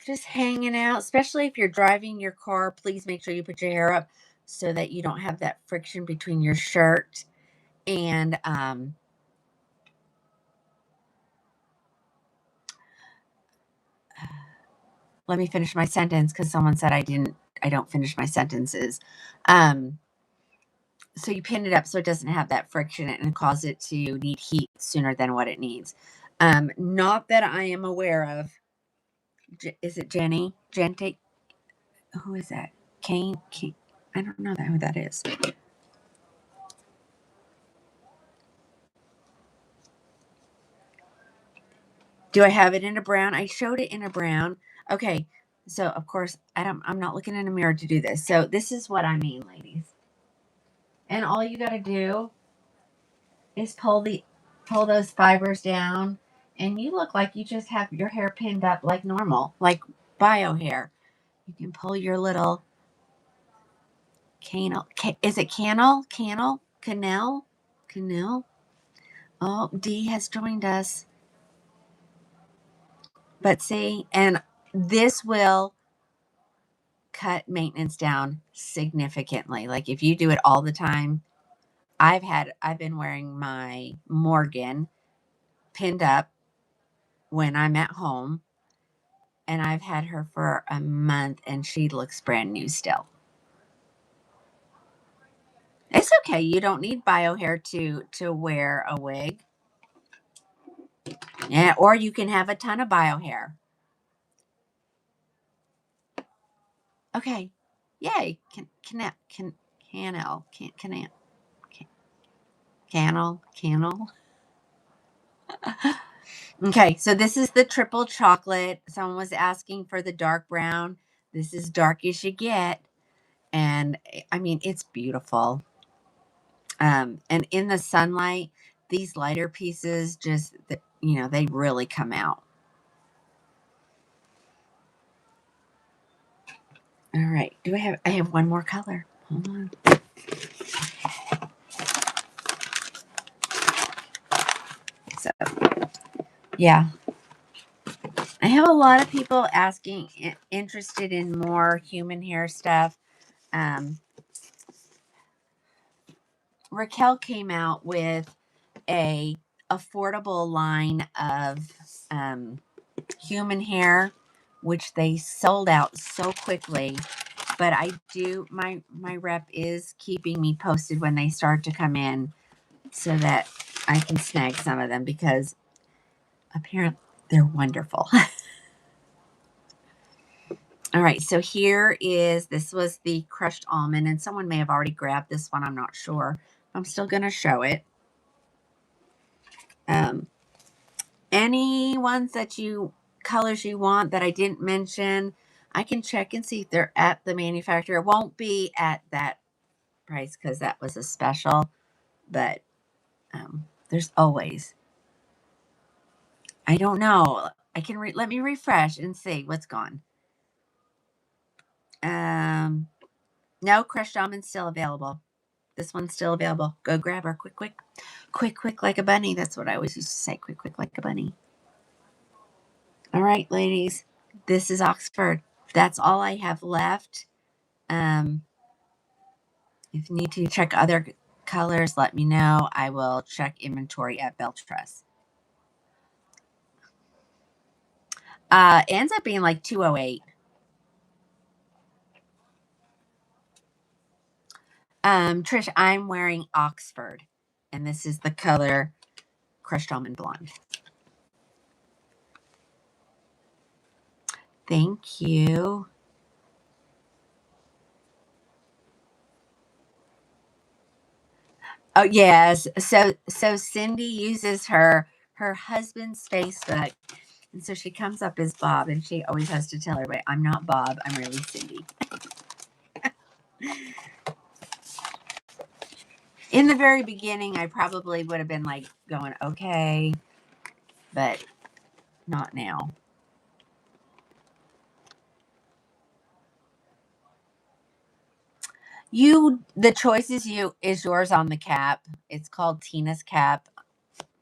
just hanging out, especially if you're driving your car, please make sure you put your hair up so that you don't have that friction between your shirt and let me finish my sentence, because someone said I don't finish my sentences. So you pin it up so it doesn't have that friction and cause it to need heat sooner than what it needs. Not that I am aware of. Is it Jenny? Gente? Who is that? Kane? I don't know who that is. Do I have it in a brown? I showed it in a brown. Okay. So of course I'm not looking in a mirror to do this. So this is what I mean, ladies. And all you got to do is pull those fibers down, and you look like you just have your hair pinned up like normal, like bio hair. You can pull your little canal. Is it canal? Canal? Oh, D has joined us. But see, and this will cut maintenance down significantly. Like if you do it all the time, I've been wearing my Morgan pinned up when I'm at home, and I've had her for a month and she looks brand new still. It's okay. You don't need bio hair to wear a wig. Yeah, or you can have a ton of bio hair. Okay. Yay. Canal. Okay, so this is the triple chocolate. Someone was asking for the dark brown. This is dark as you get. And I mean, it's beautiful. And in the sunlight, these lighter pieces just, they really come out. All right. I have one more color. Hold on. So, yeah. I have a lot of people interested in more human hair stuff. Raquel came out with a affordable line of human hair, which they sold out so quickly. But my rep is keeping me posted when they start to come in so that I can snag some of them, because apparently they're wonderful. All right, so this was the crushed almond, and someone may have already grabbed this one. I'm not sure. I'm still going to show it. Any ones colors you want that I didn't mention, I can check and see if they're at the manufacturer. It won't be at that price because that was a special, but there's always. I don't know. I can let me refresh and see what's gone. No, crushed almond's still available. This one's still available. Go grab her. Quick, quick. Quick, quick like a bunny. That's what I always used to say. Quick, quick like a bunny. All right, ladies. This is Oxford. That's all I have left. If you need to check other colors, let me know. I will check inventory at Beltress. Ends up being like 208. Trish, I'm wearing Oxford, and this is the color crushed almond blonde. Thank you. Oh yes. So Cindy uses her husband's Facebook, and so she comes up as Bob, and she always has to tell everybody, "I'm not Bob. I'm really Cindy." In the very beginning, I probably would have been like going, "Okay," but not now. The choice is yours on the cap. It's called Tina's Cap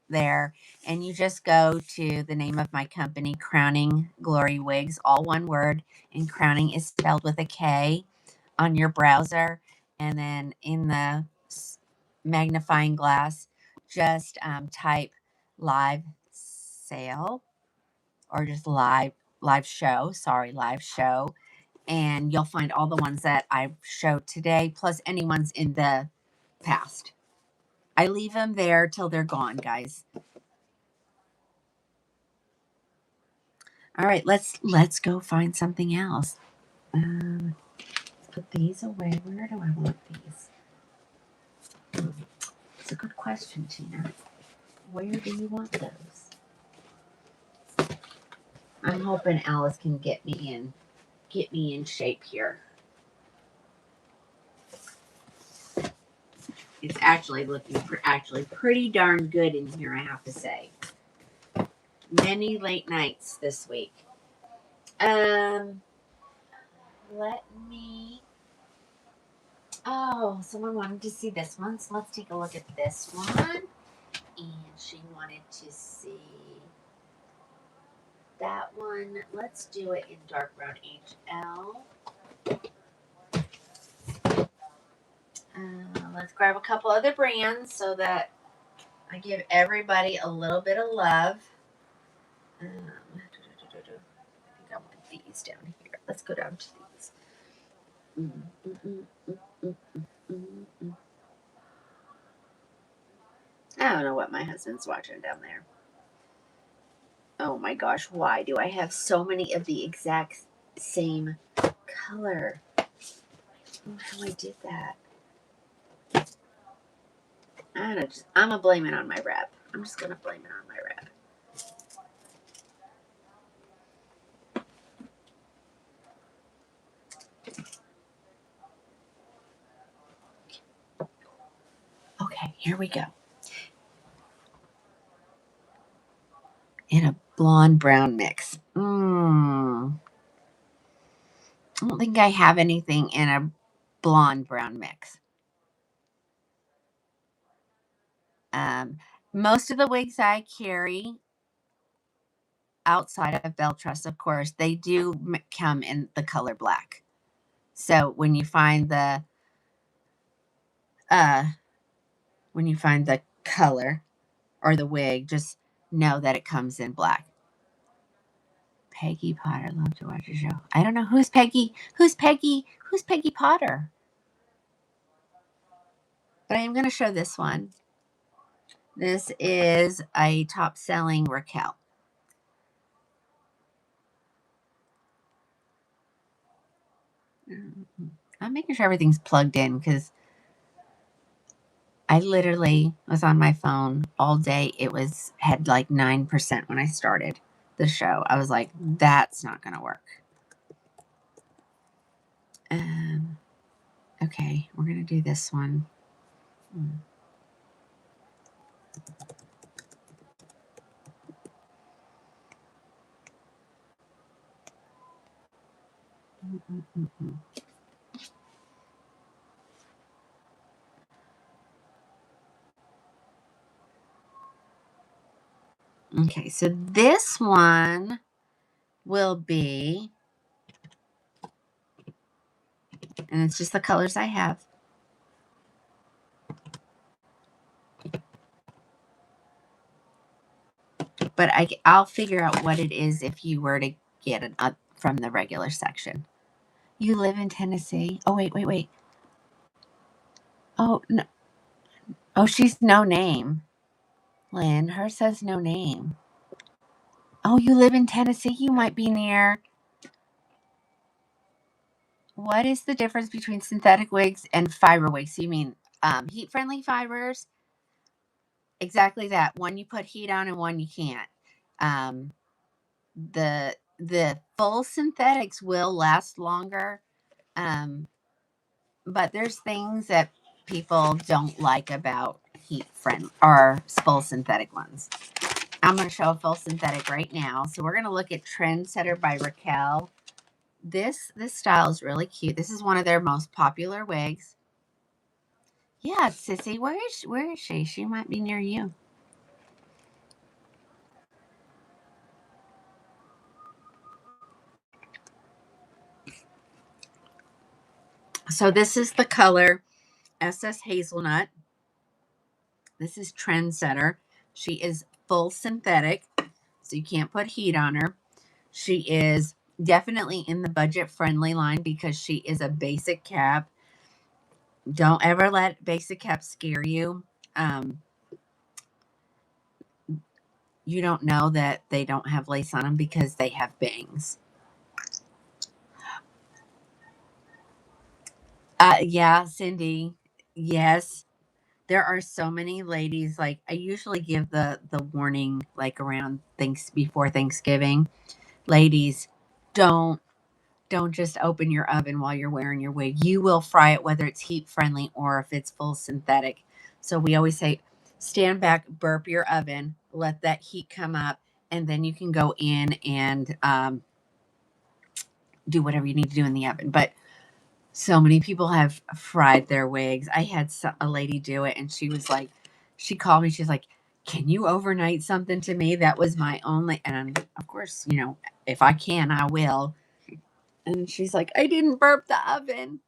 there, and you just go to the name of my company, Krowning Glory Wigs, all one word, and Krowning is spelled with a K on your browser, and then in the magnifying glass, just type live sale or just live show. Sorry, live show, and you'll find all the ones that I've showed today, plus any ones in the past. I leave them there till they're gone, guys. All right, let's go find something else. Let's put these away. Where do I want these? It's a good question, Tina. Where do you want those? I'm hoping Alice can get me in shape here. It's actually looking pretty darn good in here, I have to say. Many late nights this week. Let me. Oh, someone wanted to see this one, so let's take a look at this one. And she wanted to see that one. Let's do it in dark brown HL. Let's grab a couple other brands so that I give everybody a little bit of love. I think I want these down here. Let's go down to these. I don't know what my husband's watching down there. Oh my gosh, why do I have so many of the exact same color? I don't know how I did that. I don't know, I'm going to blame it on my rep. I'm just going to blame it on my rep. Okay, here we go. In a blonde brown mix. I don't think I have anything in a blonde brown mix. Most of the wigs I carry outside of Beltress, of course, they do come in the color black. So when you find the color or the wig, just know that it comes in black. Peggy Potter, love to watch the show. I don't know who's Peggy. Who's Peggy Potter? But I am going to show this one. This is a top-selling Raquel. I'm making sure everything's plugged in because I literally was on my phone all day. It had like 9% when I started the show. I was like, that's not going to work. Okay, we're going to do this one. Okay, so this one will be, and it's just the colors I have. But I'll figure out what it is if you were to get it up from the regular section. You live in Tennessee? Oh, wait. Oh, no. Oh, she's no name. Lynn, her says no name. Oh, you live in Tennessee? You might be near. What is the difference between synthetic wigs and fiber wigs? You mean heat-friendly fibers? Exactly that. One you put heat on and one you can't. Um, the full synthetics will last longer, but there's things that people don't like about heat friend or full synthetic ones. I'm going to show a full synthetic right now. So we're going to look at Trendsetter by Raquel. This style is really cute. This is one of their most popular wigs. Yeah, Sissy, where is she? She might be near you. So this is the color SS Hazelnut. This is Trendsetter. She is full synthetic, so you can't put heat on her. She is definitely in the budget friendly line because she is a basic cap. Don't ever let basic caps scare you. You don't know that they don't have lace on them because they have bangs. Yeah, Cindy. Yes. There are so many ladies, like I usually give the warning like around before Thanksgiving. Ladies, don't just open your oven while you're wearing your wig. You will fry it whether it's heat friendly or if it's full synthetic. So we always say stand back, burp your oven, let that heat come up, and then you can go in and do whatever you need to do in the oven. But so many people have fried their wigs. I had a lady do it, and she was like, she called me. She's like, "Can you overnight something to me?" That was my only, and of course, if I can, I will. And she's like, "I didn't burp the oven."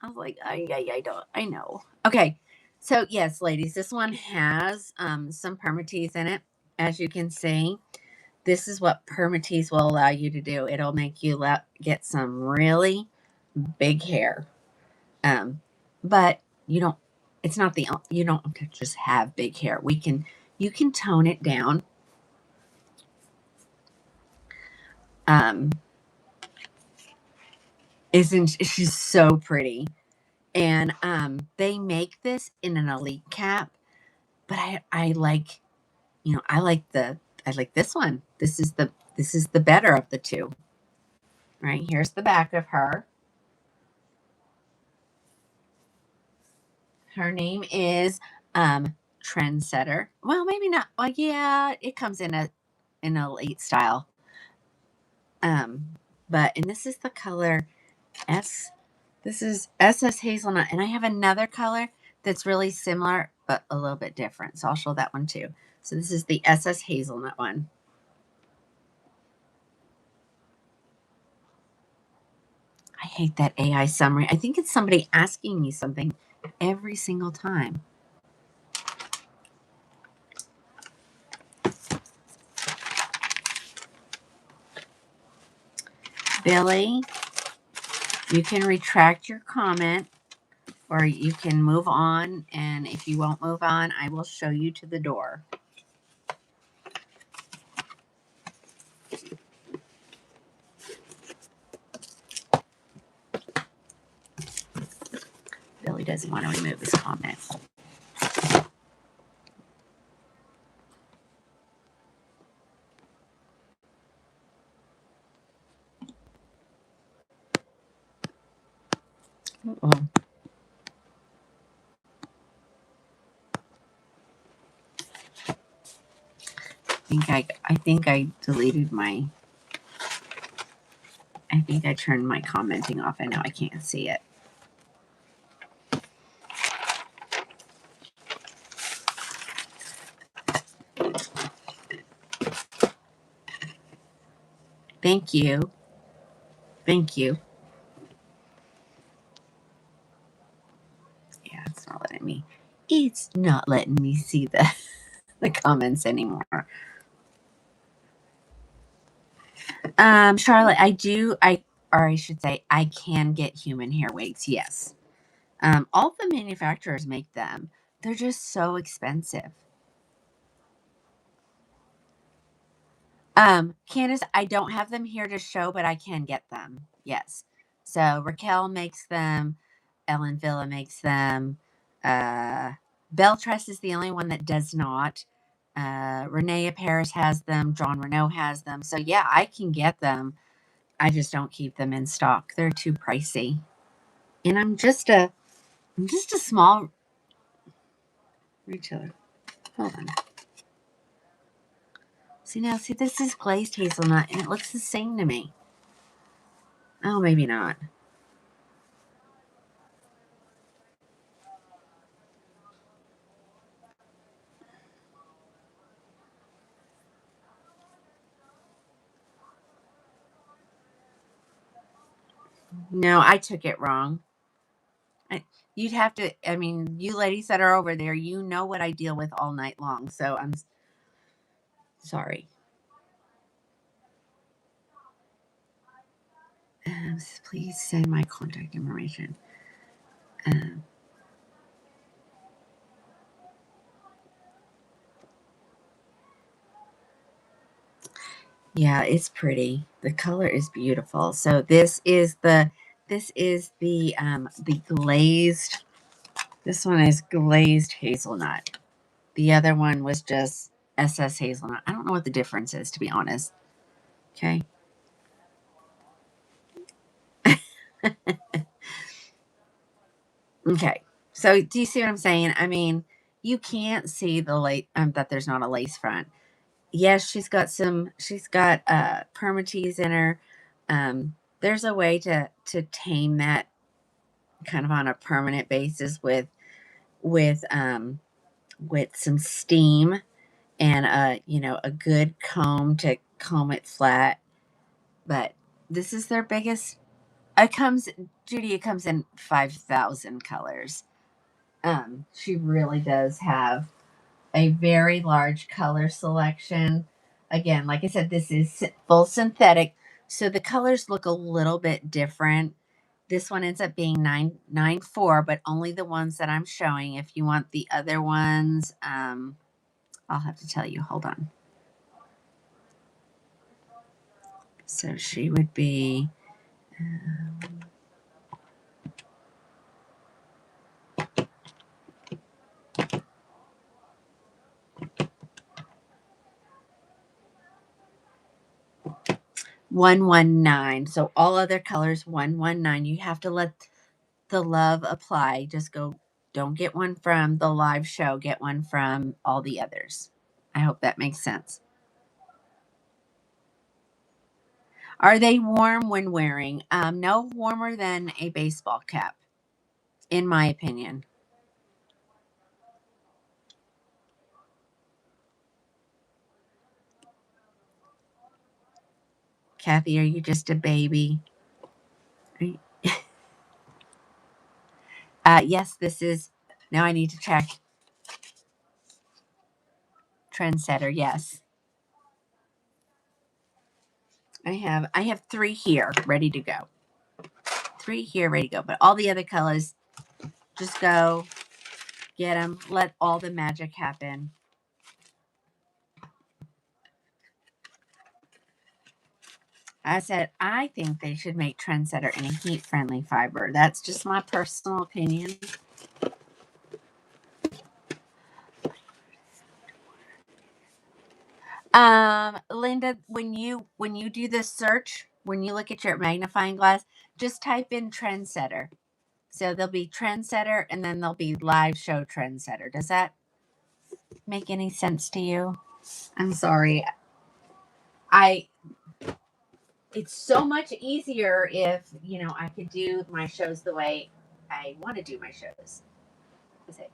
I was like, I don't, I know. Okay, so yes, ladies, this one has some permatease in it, as you can see. This is what permatease will allow you to do. It'll make you get some really big hair. But you don't, it's not you don't have to just have big hair. You can tone it down. Um, isn't she's so pretty? And they make this in an elite cap, but I like, I like this one. This is the better of the two. Right, here's the back of her. Her name is Trendsetter. Well, maybe not. Well, yeah, it comes in an elite style. And this is the color S. This is SS Hazelnut, and I have another color that's really similar but a little bit different. So I'll show that one too. So this is the SS Hazelnut one. I hate that AI summary. I think it's somebody asking me something every single time. Billy, you can retract your comment or you can move on. And if you won't move on, I will show you to the door. Billy doesn't want to remove his comment. Uh-oh. I think I deleted my I think I turned my commenting off. I know I can't see it. Thank you. Thank you. Yeah, it's not letting me. It's not letting me see the comments anymore. Charlotte, or I should say, I can get human hair wigs. Yes. All the manufacturers make them. They're just so expensive. Candace, I don't have them here to show, but I can get them. Yes. So Raquel makes them. Ellen Villa makes them. Beltress is the only one that does not. Renee Paris has them. John Renault has them. So yeah, I can get them. I just don't keep them in stock. They're too pricey. And I'm just a small retailer. Hold on. See, this is glazed hazelnut and it looks the same to me. Oh, maybe not. No, I took it wrong. You'd have to, I mean, you ladies that are over there, you know what I deal with all night long. So I'm sorry. Please send my contact information. Um, yeah, it's pretty. The color is beautiful. So this is the glazed. This one is glazed hazelnut. The other one was just SS hazelnut. I don't know what the difference is, to be honest. Okay. Okay. So do you see what I'm saying? I mean, you can't see the lace that there's not a lace front. Yes, she's got permatease in her. There's a way to tame that kind of on a permanent basis with um with some steam and a good comb to comb it flat. But this is their biggest. It comes, Judy, it comes in 5,000 colors. She really does have a very large color selection. Again, like I said, this is full synthetic, so the colors look a little bit different. This one ends up being 994, but only the ones that I'm showing. If you want the other ones, I'll have to tell you. Hold on. So she would be. Um, 119. So all other colors 119. You have to let the love apply. Just go, don't get one from the live show, get one from all the others. I hope that makes sense. Are they warm when wearing? No warmer than a baseball cap, in my opinion. Kathy, are you just a baby? Yes, this is. Now I need to check. Trendsetter, yes. I have 3 here ready to go. 3 here ready to go. But all the other colors, just go get them. Let all the magic happen. I said, I think they should make Trendsetter in a heat-friendly fiber. That's just my personal opinion. Linda, when you do this search, when you look at your magnifying glass, just type in Trendsetter. So there'll be Trendsetter and then there'll be live show Trendsetter. Does that make any sense to you? I'm sorry. I it's so much easier if, you know, I could do my shows the way I want to do my shows.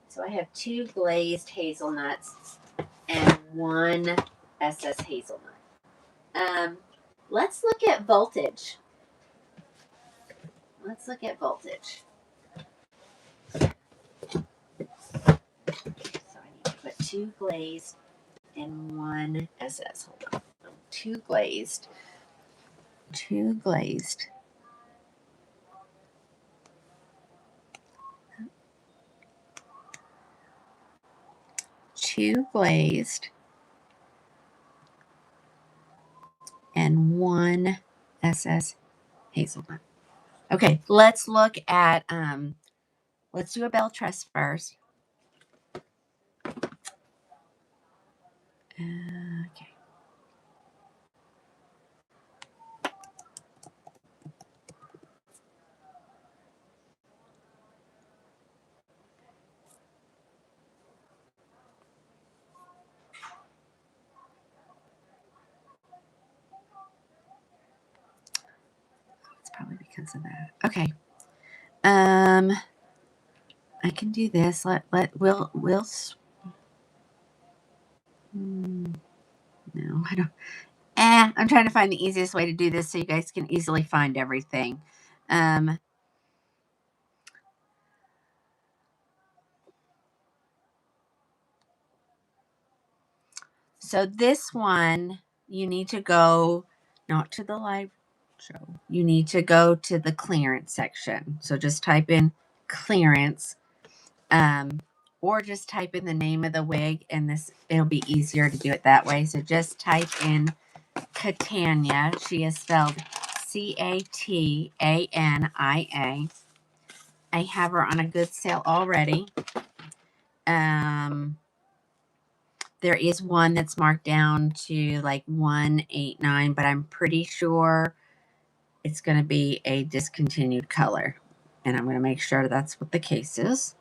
So I have 2 glazed hazelnuts and 1 SS hazelnut. Let's look at voltage. Let's look at voltage. So I need to put 2 glazed and 1 SS. Hold on. 2 glazed. 2 glazed. 2 glazed and 1 SS hazelnut. Okay, let's look at let's do a bell truss first. Okay. It's probably because of that. Okay. I can do this. We'll no, I don't. I'm trying to find the easiest way to do this so you guys can easily find everything. So this one, you need to go not to the live show. You need to go to the clearance section. So just type in clearance, or just type in the name of the wig, and it'll be easier to do it that way. So just type in Katana. She is spelled Catania. I have her on a good sale already. There is one that's marked down to like 189, but I'm pretty sure it's going to be a discontinued color. And I'm going to make sure that's what the case is.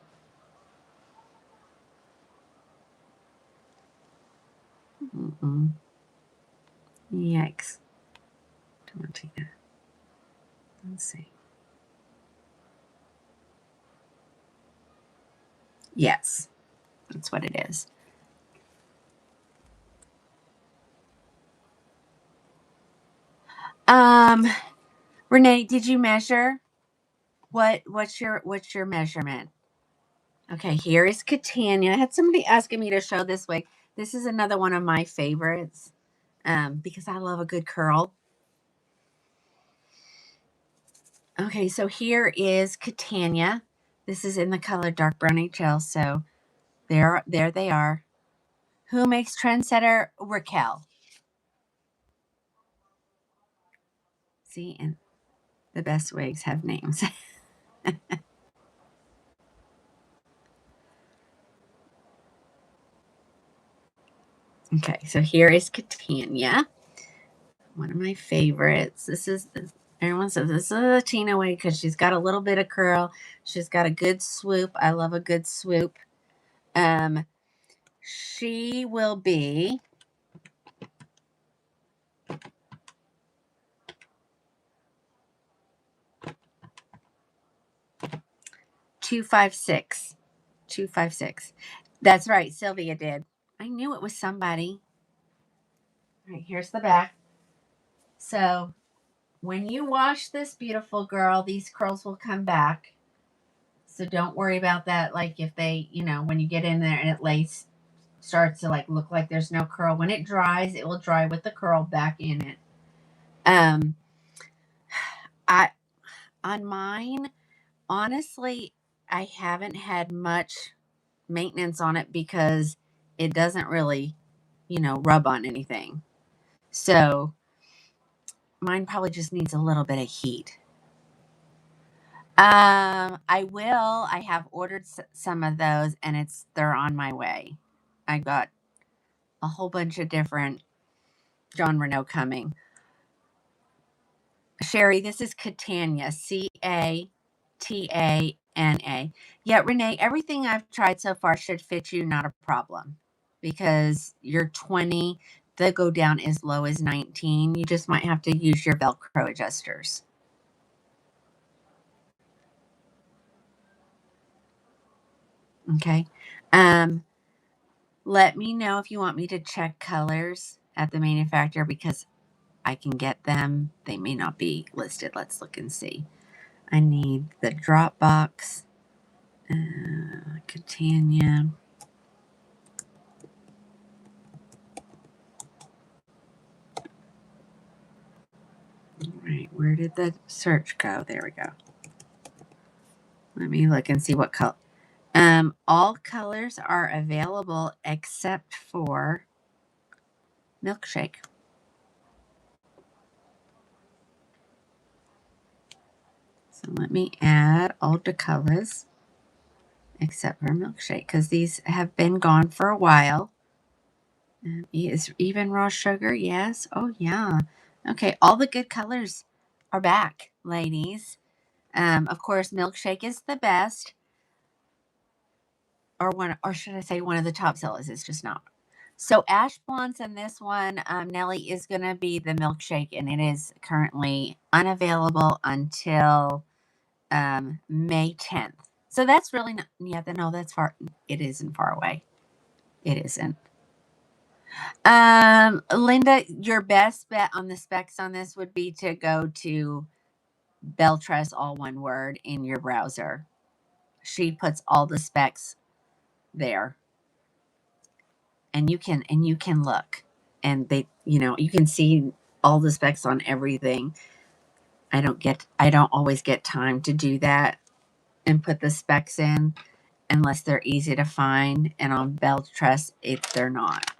Yikes. Don't want to take that. Let's see. Yes, that's what it is. Renee, did you measure? What's your measurement? Okay, here is Katana. I had somebody asking me to show this wig. This is another one of my favorites, because I love a good curl. Okay, so here is Katana. This is in the color dark brown HL. So there they are. Who makes Trendsetter? Raquel. See, and the best wigs have names. Okay, so here is Katana. One of my favorites. Everyone says this is a Tina wig because she's got a little bit of curl. She's got a good swoop. I love a good swoop. She will be $256. $256. That's right. Sylvia did. I knew it was somebody. All right, here's the back. So when you wash this beautiful girl, these curls will come back. So don't worry about that. Like if they, when you get in there and it starts to like look like there's no curl. When it dries, it will dry with the curl back in it. On mine, honestly, I haven't had much maintenance on it because it doesn't really, rub on anything. So mine probably just needs a little bit of heat. I have ordered some of those and they're on my way. I got a whole bunch of different John Renault coming. Sherry, this is Katana, Catana. Yeah, Renee, everything I've tried so far should fit you, not a problem, because you're 20. They'll go down as low as 19. You just might have to use your Velcro adjusters. Okay. Let me know if you want me to check colors at the manufacturer because I can get them. They may not be listed. Let's look and see. I need the drop box. Katana. All right, where did the search go? There we go. Let me look and see what color. All colors are available except for Milkshake. So let me add all the colors except for Milkshake because these have been gone for a while. Is even raw sugar? Yes. Oh yeah. Okay, all the good colors are back, ladies. Of course, Milkshake is the best, or should I say one of the top sellers? It's just not. So ash blondes in this one, Nelly, is going to be the Milkshake, and it is currently unavailable until May 10th. So that's really not, yeah, no, that's far. It isn't far away. It isn't. Linda, your best bet on the specs on this would be to go to Beltress, all one word, in your browser. She puts all the specs there, and you can look, and they, you can see all the specs on everything. I don't always get time to do that and put the specs in unless they're easy to find, and on Beltress, they're not.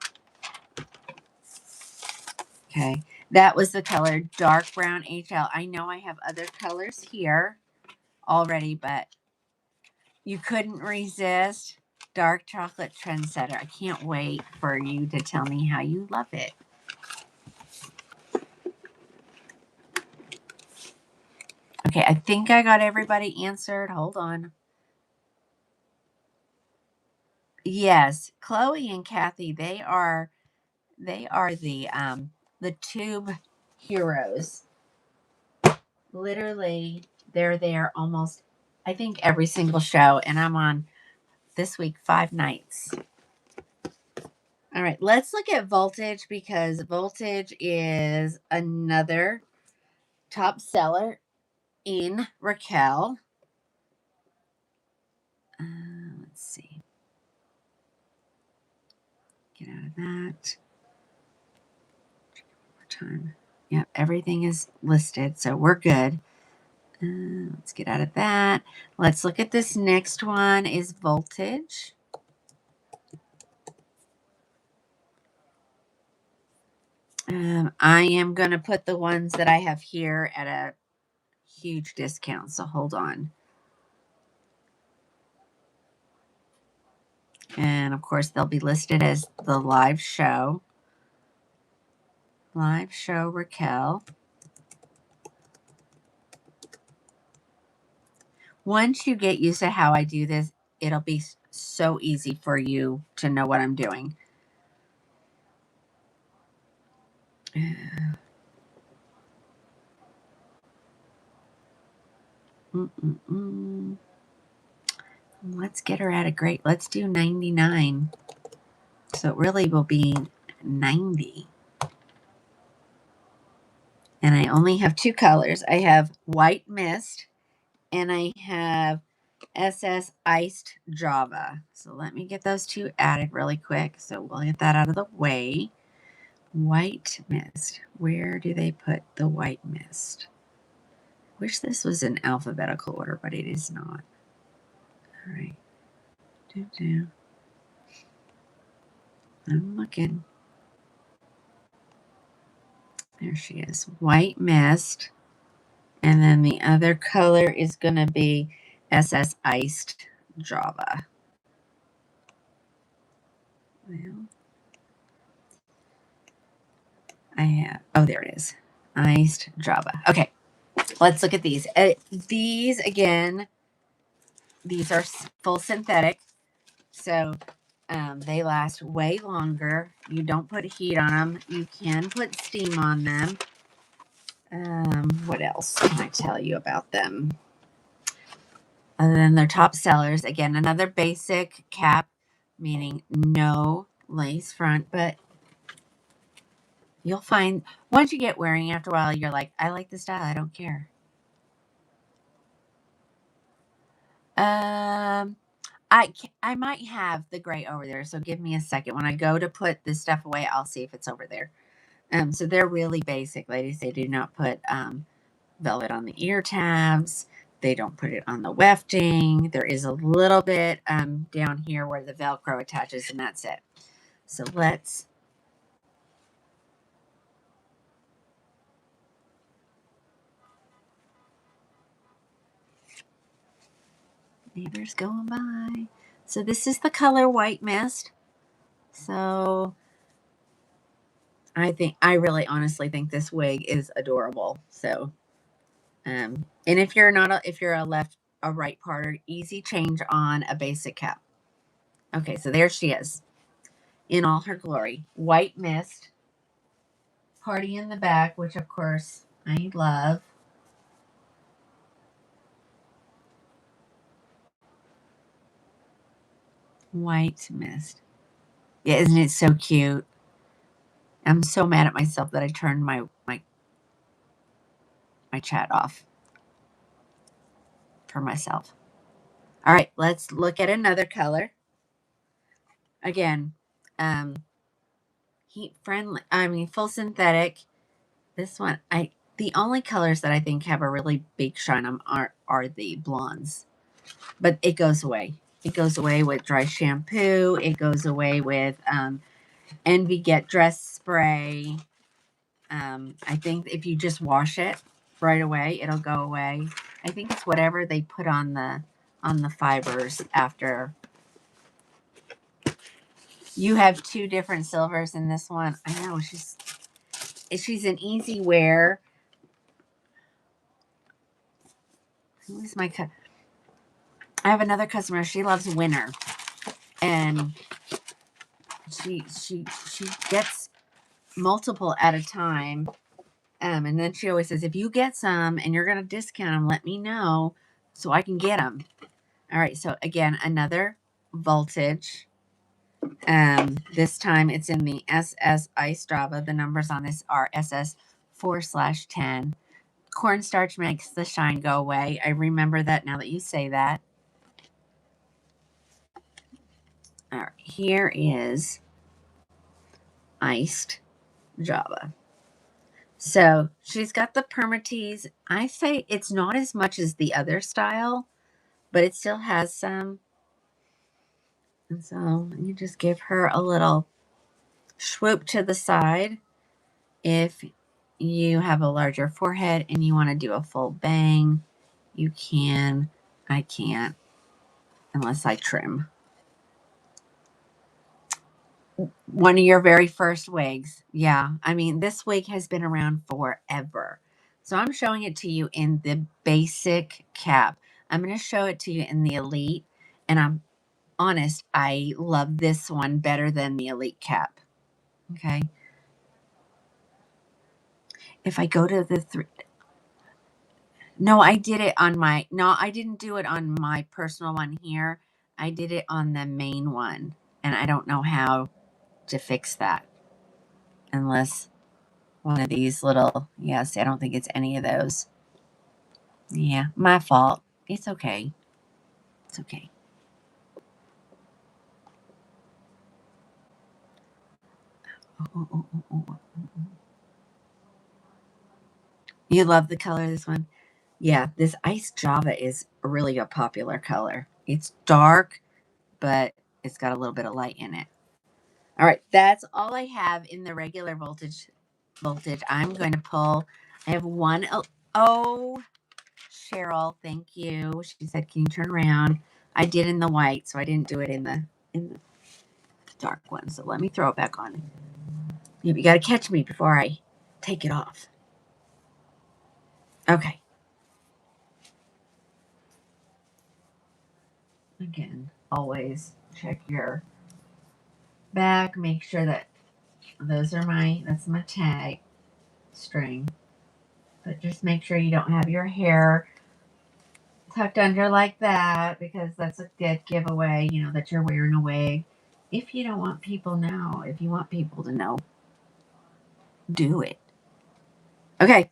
Okay, that was the color dark brown HL. I know I have other colors here already, but you couldn't resist dark chocolate Trendsetter. I can't wait for you to tell me how you love it. Okay, I think I got everybody answered. Hold on. Yes, Chloe and Kathy, they are the tube heroes. Literally, they're there almost, I think, every single show, and I'm on this week 5 nights. All right, let's look at Voltage because Voltage is another top seller in Raquel. Let's see. Get out of that. One more time. Yep, everything is listed, so we're good. Let's get out of that. Let's look at this next one is Voltage. I am going to put the ones that I have here at a huge discount, so hold on. And of course, they'll be listed as the live show. Live show Raquel. Once you get used to how I do this, it'll be so easy for you to know what I'm doing. Let's get her at a great, let's do 99. So it really will be 90. And I only have 2 colors. I have White Mist and I have SS Iced Java. So let me get those 2 added really quick. So we'll get that out of the way. White Mist. Where do they put the White Mist? Wish this was in alphabetical order, but it is not. All right. I'm looking. There she is. White Mist. And then the other color is going to be SS Iced Java. Well, I have, oh, there it is. Iced Java. Okay. Let's look at these. These, again, these are full synthetic. So They last way longer. You don't put heat on them. You can put steam on them. What else can I tell you about them? Other than their top sellers, again, another basic cap, meaning no lace front, but you'll find once you get wearing after a while, you're like, I like the style. I don't care. I might have the gray over there, so give me a second. When I go to put this stuff away, I'll see if it's over there. So they're really basic, ladies. They do not put velvet on the ear tabs. They don't put it on the wefting. There is a little bit down here where the Velcro attaches, and that's it. So let's neighbors going by. So this is the color White Mist. So I really honestly think this wig is adorable. So and if you're not if you're a right parter, easy change on a basic cap. Okay, so there she is in all her glory. White Mist, party in the back, which of course I love. White Mist. Yeah, isn't it so cute? I'm so mad at myself that I turned my chat off for myself. All right, let's look at another color. Again, heat friendly. I mean, full synthetic. This one, the only colors that I think have a really big shine on are the blondes, but it goes away. It goes away with dry shampoo. It goes away with Envy Get Dress spray. I think if you just wash it right away, it'll go away. I think it's whatever they put on the fibers after. You have two different silvers in this one. I know she's an easy wear. Who's my I have another customer. She loves winter, and she gets multiple at a time. And then she always says, if you get some and you're gonna discount them, let me know so I can get them. All right. So again, another voltage. This time it's in the SS Ice Java. The numbers on this are SS 4/10. Cornstarch makes the shine go away. I remember that now that you say that. All right, here is iced Java. So she's got the permatease. I say it's not as much as the other style, but it still has some. And so you just give her a little swoop to the side. If you have a larger forehead and you want to do a full bang, you can. I can't unless I trim. One of your very first wigs. Yeah. I mean, this wig has been around forever. So I'm showing it to you in the basic cap. I'm going to show it to you in the elite. And I'm honest, I love this one better than the elite cap. Okay. If I go to the no, I did it on no, I didn't do it on my personal one here. I did it on the main one. And I don't know how to fix that unless one of these little, yes, I don't think it's any of those. Yeah, my fault. It's okay. It's okay. Oh. You love the color of this one? Yeah, this Ice Java is really a popular color. It's dark, but it's got a little bit of light in it. All right, that's all I have in the regular voltage. I'm going to pull. I have one. Oh, Cheryl, thank you. She said, "Can you turn around?" I did in the white, so I didn't do it in the dark one. So let me throw it back on. You got to catch me before I take it off. Okay. Again, always check your back. Make sure that that's my tag string. But just make sure you don't have your hair tucked under like that, because that's a good giveaway, that you're wearing a wig. If you don't want people to know, if you want people to know, do it. Okay,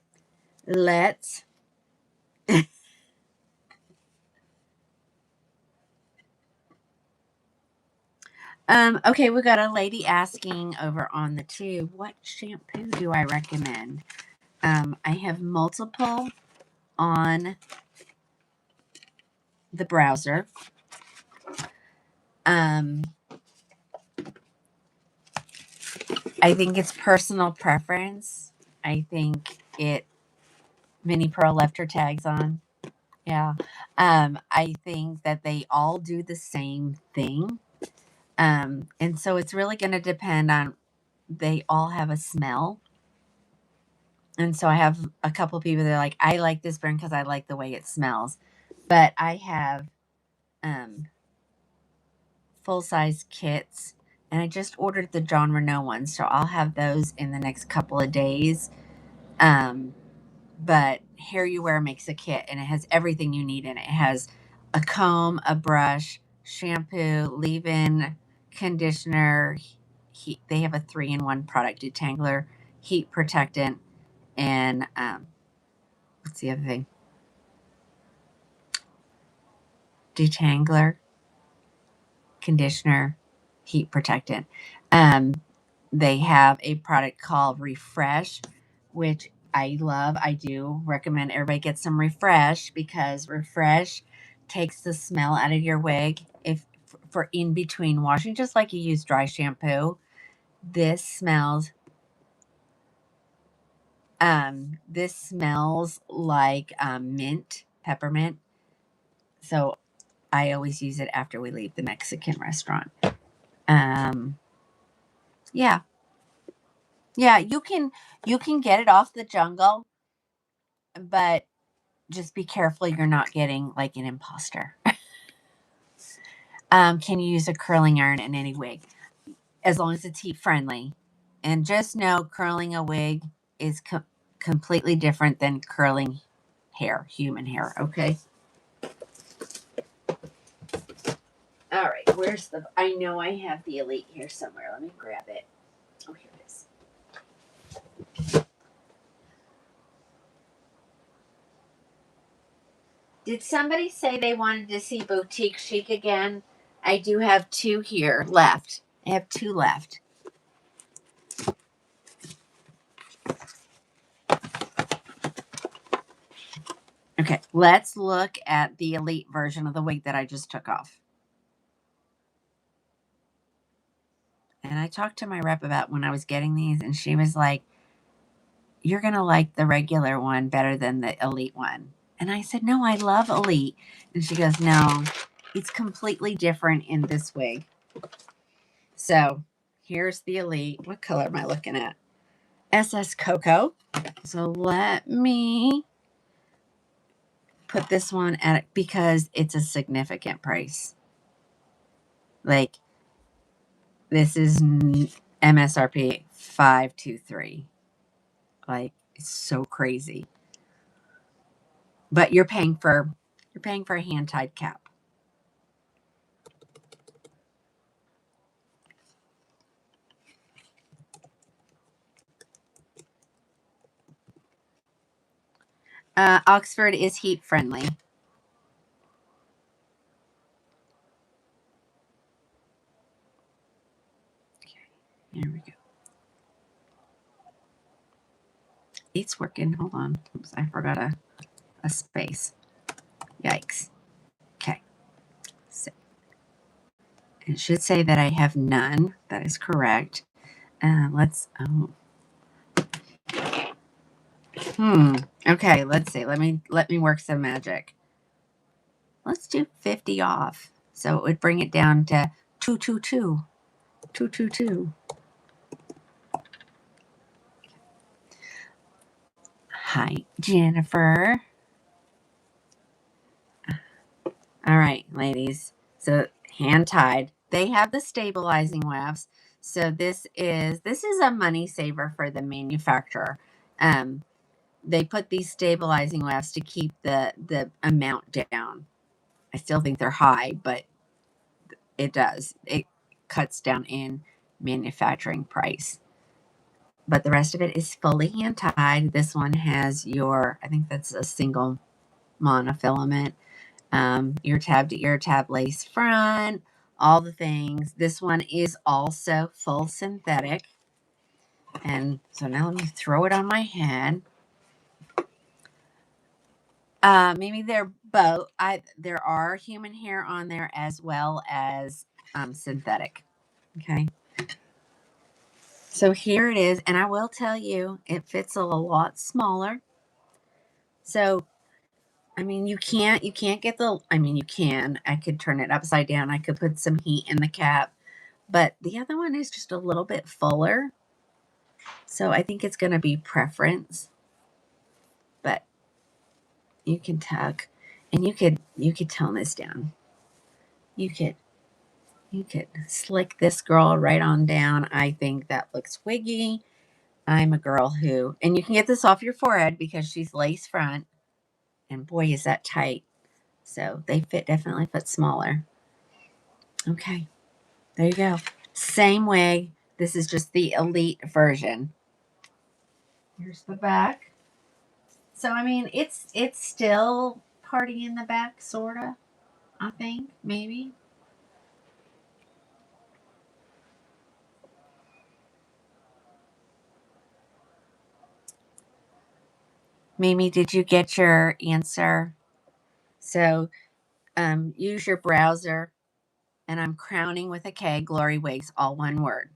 let's. Okay, we got a lady asking over on the tube, what shampoo do I recommend? I have multiple on the browser. I think it's personal preference. I think Minnie Pearl left her tags on. Yeah. I think that they all do the same thing. And so it's really going to depend on, they all have a smell. And so I have a couple people that are like, I like this brand because I like the way it smells. But I have full size kits, and I just ordered the John Renault ones. So I'll have those in the next couple of days. But Hair You Wear makes a kit, and it has everything you need in it. It has a comb, a brush, shampoo, leave-in, conditioner. They have a 3-in-1 product detangler, heat protectant, and what's the other thing? Detangler, conditioner, heat protectant. They have a product called Refresh, which I love. I do recommend everybody get some Refresh, because Refresh takes the smell out of your wig if for in between washing, just like you use dry shampoo. This smells like mint, peppermint. So I always use it after we leave the Mexican restaurant. Yeah. Yeah, you can get it off the jungle, but just be careful you're not getting like an imposter. Can you use a curling iron in any wig? As long as it's heat friendly. And just know curling a wig is completely different than curling hair, human hair, okay? All right, I know I have the Elite here somewhere. Let me grab it. Oh, here it is. Did somebody say they wanted to see Boutique Chic again? I do have 2 here left. I have 2 left. Okay, let's look at the Elite version of the wig that I just took off. And I talked to my rep about when I was getting these, and she was like, you're going to like the regular one better than the Elite one. And I said, no, I love Elite. And she goes, no, it's completely different in this wig. So here's the Elite. What color am I looking at? SS Cocoa. So let me put this one at it, because it's a significant price. Like, this is MSRP 523. Like, it's so crazy. But you're paying for a hand tied cap. Oxford is heat friendly. Okay, here we go. It's working. Hold on. Oops, I forgot a space. Yikes. Okay. So it should say that I have none. That is correct. Okay, let's see. Let me work some magic. Let's do 50 off. So it would bring it down to 222. 222. Hi, Jennifer. All right, ladies. So hand tied. They have the stabilizing wefts. So this is a money saver for the manufacturer. They put these stabilizing wefts to keep the amount down. I still think they're high, but it cuts down in manufacturing price. But the rest of it is fully hand tied. This one has I think that's a single monofilament, ear tab to ear tab lace front, all the things. This one is also full synthetic. And so now let me throw it on my head. Maybe they're both. There are human hair on there as well as synthetic. Okay. So here it is, and I will tell you, it fits a lot smaller. So, I mean, you can't get you can. I could turn it upside down. I could put some heat in the cap, but the other one is just a little bit fuller. So I think it's going to be preference, but you can tuck, and you could tone this down. You could slick this girl right on down. I think that looks wiggy. I'm a girl and you can get this off your forehead because she's lace front. And boy, is that tight. So they definitely fit smaller. Okay, there you go. Same wig. This is just the elite version. Here's the back. So, I mean, it's still party in the back, sort of, I think, maybe. Mimi, did you get your answer? So, use your browser, and I'm crowning with a K, Glory Wigs, all one word.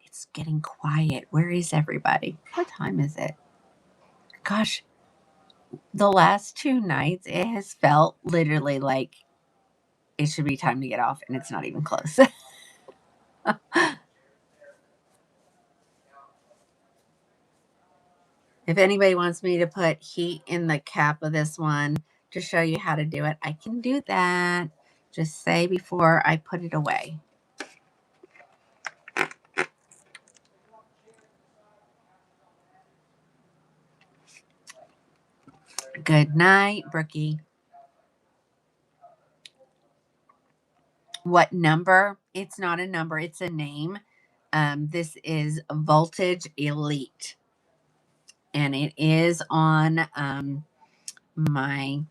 It's getting quiet. Where is everybody? What time is it? Gosh, the last 2 nights, it has felt literally like it should be time to get off, and it's not even close. If anybody wants me to put heat in the cap of this one to show you how to do it, I can do that. Just say before I put it away. Good night, Brookie. What number? It's not a number, it's a name. This is Voltage Elite. And it is on my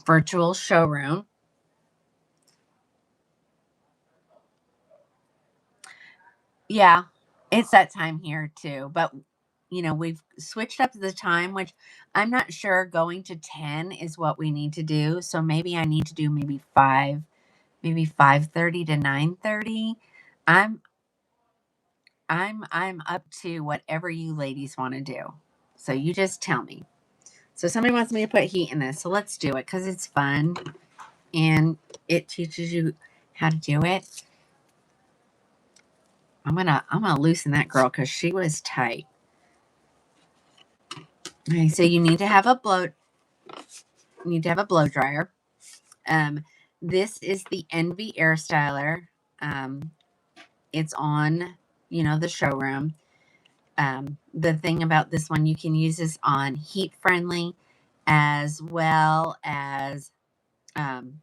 virtual showroom. Yeah, it's that time here too. But we've switched up the time, which I'm not sure going to 10 is what we need to do. So maybe I need to do maybe 5:30 to 9:30. I'm I'm up to whatever you ladies want to do. So you just tell me. So somebody wants me to put heat in this. So let's do it because it's fun and it teaches you how to do it. I'm gonna loosen that girl because she was tight. Okay, so you need to have a blow dryer. This is the Envy Air Styler. It's on, the showroom. The thing about this one, you can use this on heat friendly as well as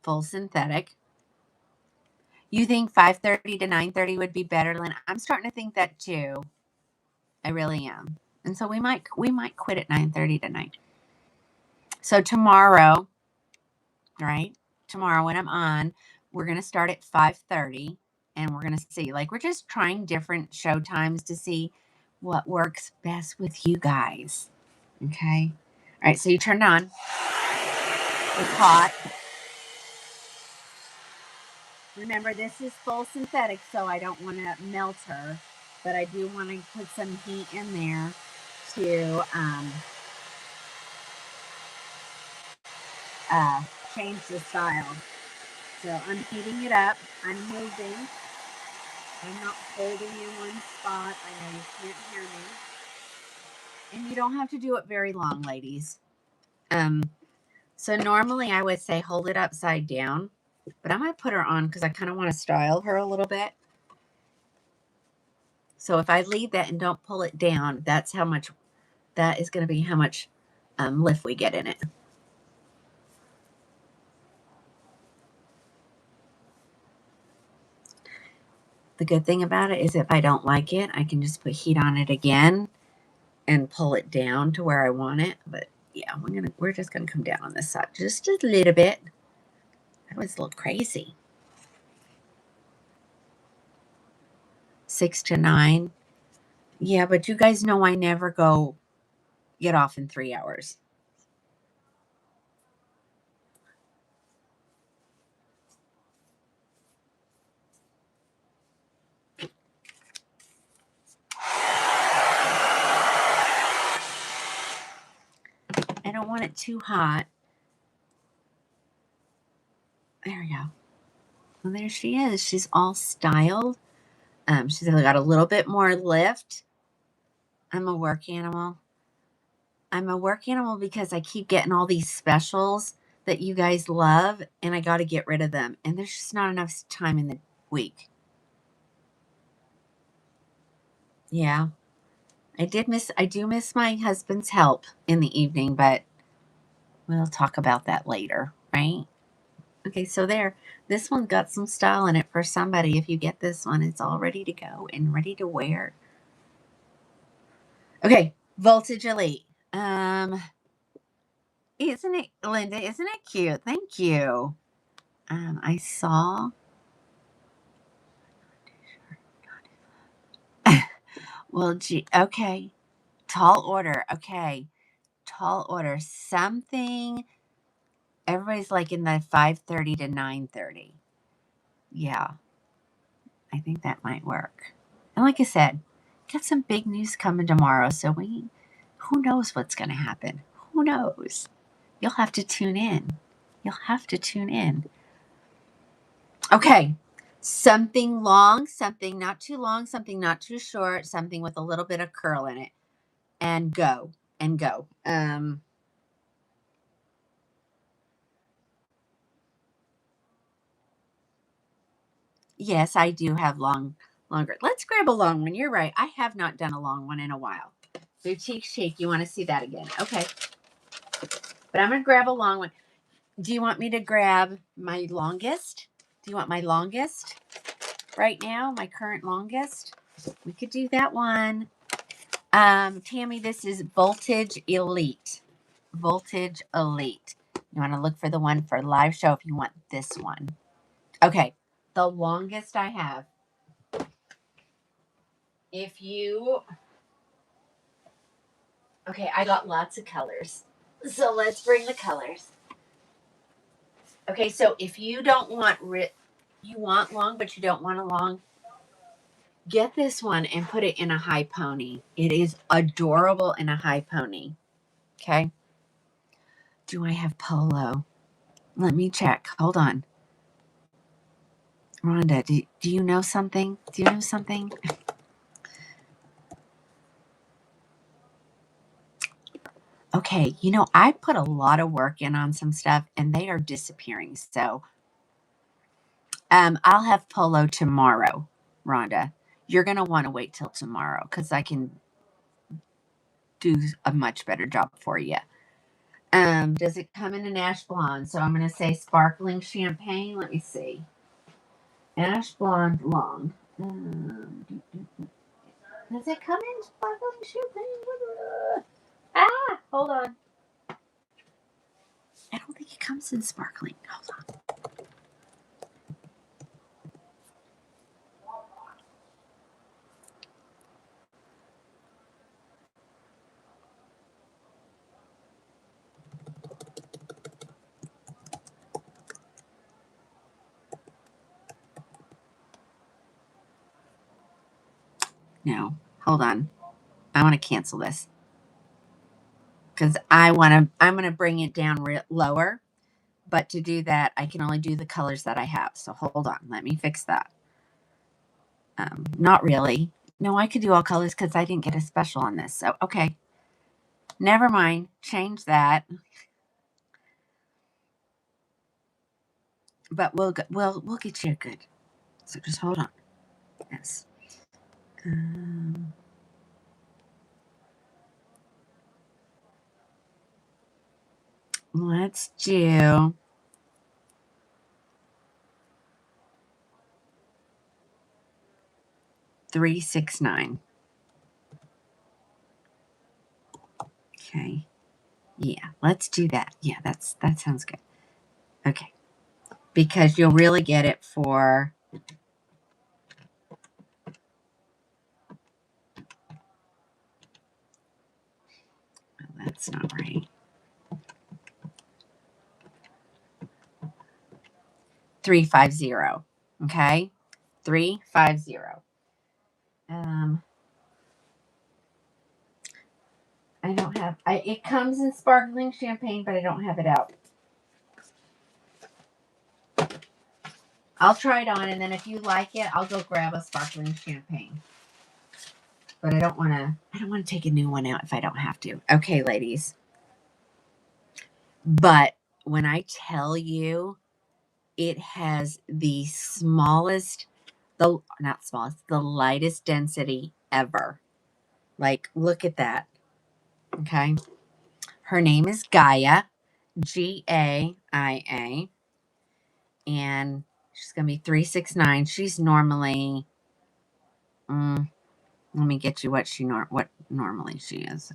full synthetic. You think 5:30 to 9:30 would be better, Lynn? I'm starting to think that too. I really am. And so we might quit at 9:30 tonight. So tomorrow, right? Tomorrow when I'm on, we're going to start at 5:30 and we're going to see, like, we're just trying different show times to see what works best with you guys. Okay. All right. So you turn it on. It's hot. Remember, this is full synthetic, so I don't want to melt her, but I do want to put some heat in there to change the style. So I'm heating it up. I'm moving. I'm not holding in one spot. I know you can't hear me. And you don't have to do it very long, ladies. So normally I would say hold it upside down, but I'm going to put her on because I kind of want to style her a little bit. So if I leave that and don't pull it down, that's how much, that is going to be how much lift we get in it. The good thing about it is if I don't like it, I can just put heat on it again and pull it down to where I want it. But yeah, we're just gonna come down on this side just a little bit. That was a little crazy. 6 to 9. Yeah, but you guys know I never get off in 3 hours. I don't want it too hot. There we go. Well, there she is. She's all styled. She's got a little bit more lift. I'm a work animal. I'm a work animal because I keep getting all these specials that you guys love, and I got to get rid of them. And there's just not enough time in the week. Yeah. I do miss my husband's help in the evening, but we'll talk about that later, right? Okay, so there. This one got some style in it for somebody. If you get this one, it's all ready to go and ready to wear. Okay, Voltage Elite. Isn't it, Linda? Isn't it cute? Thank you. I saw. Well, gee, okay. Tall order. Okay, tall order. Something. Everybody's like in the 5:30 to 9:30. Yeah, I think that might work. And like I said, got some big news coming tomorrow. So who knows what's going to happen? Who knows? You'll have to tune in. You'll have to tune in. Okay. Something long, something not too long, something not too short, something with a little bit of curl in it. And go. And go. Yes, I do have longer. Let's grab a long one. You're right. I have not done a long one in a while. Boutique Shake. You want to see that again? Okay. But I'm going to grab a long one. Do you want me to grab my longest? Do you want my longest right now? My current longest? We could do that one. Tammy, this is Voltage Elite. Voltage Elite. You want to look for the one for live show if you want this one. Okay. The longest I have. If you... Okay, I got lots of colors. So let's bring the colors. Okay, so if you don't want... you want long, but you don't want a long... Get this one and put it in a high pony. It is adorable in a high pony. Okay. Do I have polo? Let me check. Hold on. Rhonda, do you know something? Do you know something? Okay. You know, I put a lot of work in on some stuff and they are disappearing. So I'll have polo tomorrow, Rhonda. You're going to want to wait till tomorrow because I can do a much better job for you. Does it come in an ash blonde? So I'm going to say sparkling champagne. Let me see. Ash blonde long. Does it come in sparkling champagne? Hold on. I don't think it comes in sparkling. Hold on. No, hold on. I want to cancel this because I'm going to bring it down lower. But to do that, I can only do the colors that I have. So hold on. Let me fix that. Not really. No, I could do all colors because I didn't get a special on this. So, okay. Never mind. Change that. But we'll get you good. So just hold on. Yes. Let's do 369. Okay. Yeah, let's do that. Yeah, that sounds good. Okay. Because you'll really get it for that's not right. 350. Okay. 350. I don't have it comes in sparkling champagne, but I don't have it out. I'll try it on, and then if you like it, I'll go grab a sparkling champagne. But I don't want to take a new one out if I don't have to. Okay, ladies. But when I tell you it has the smallest, the not smallest, the lightest density ever. Like, look at that. Okay. Her name is Gaia, Gaia, and she's going to be 369. She's normally, let me get you what normally she is.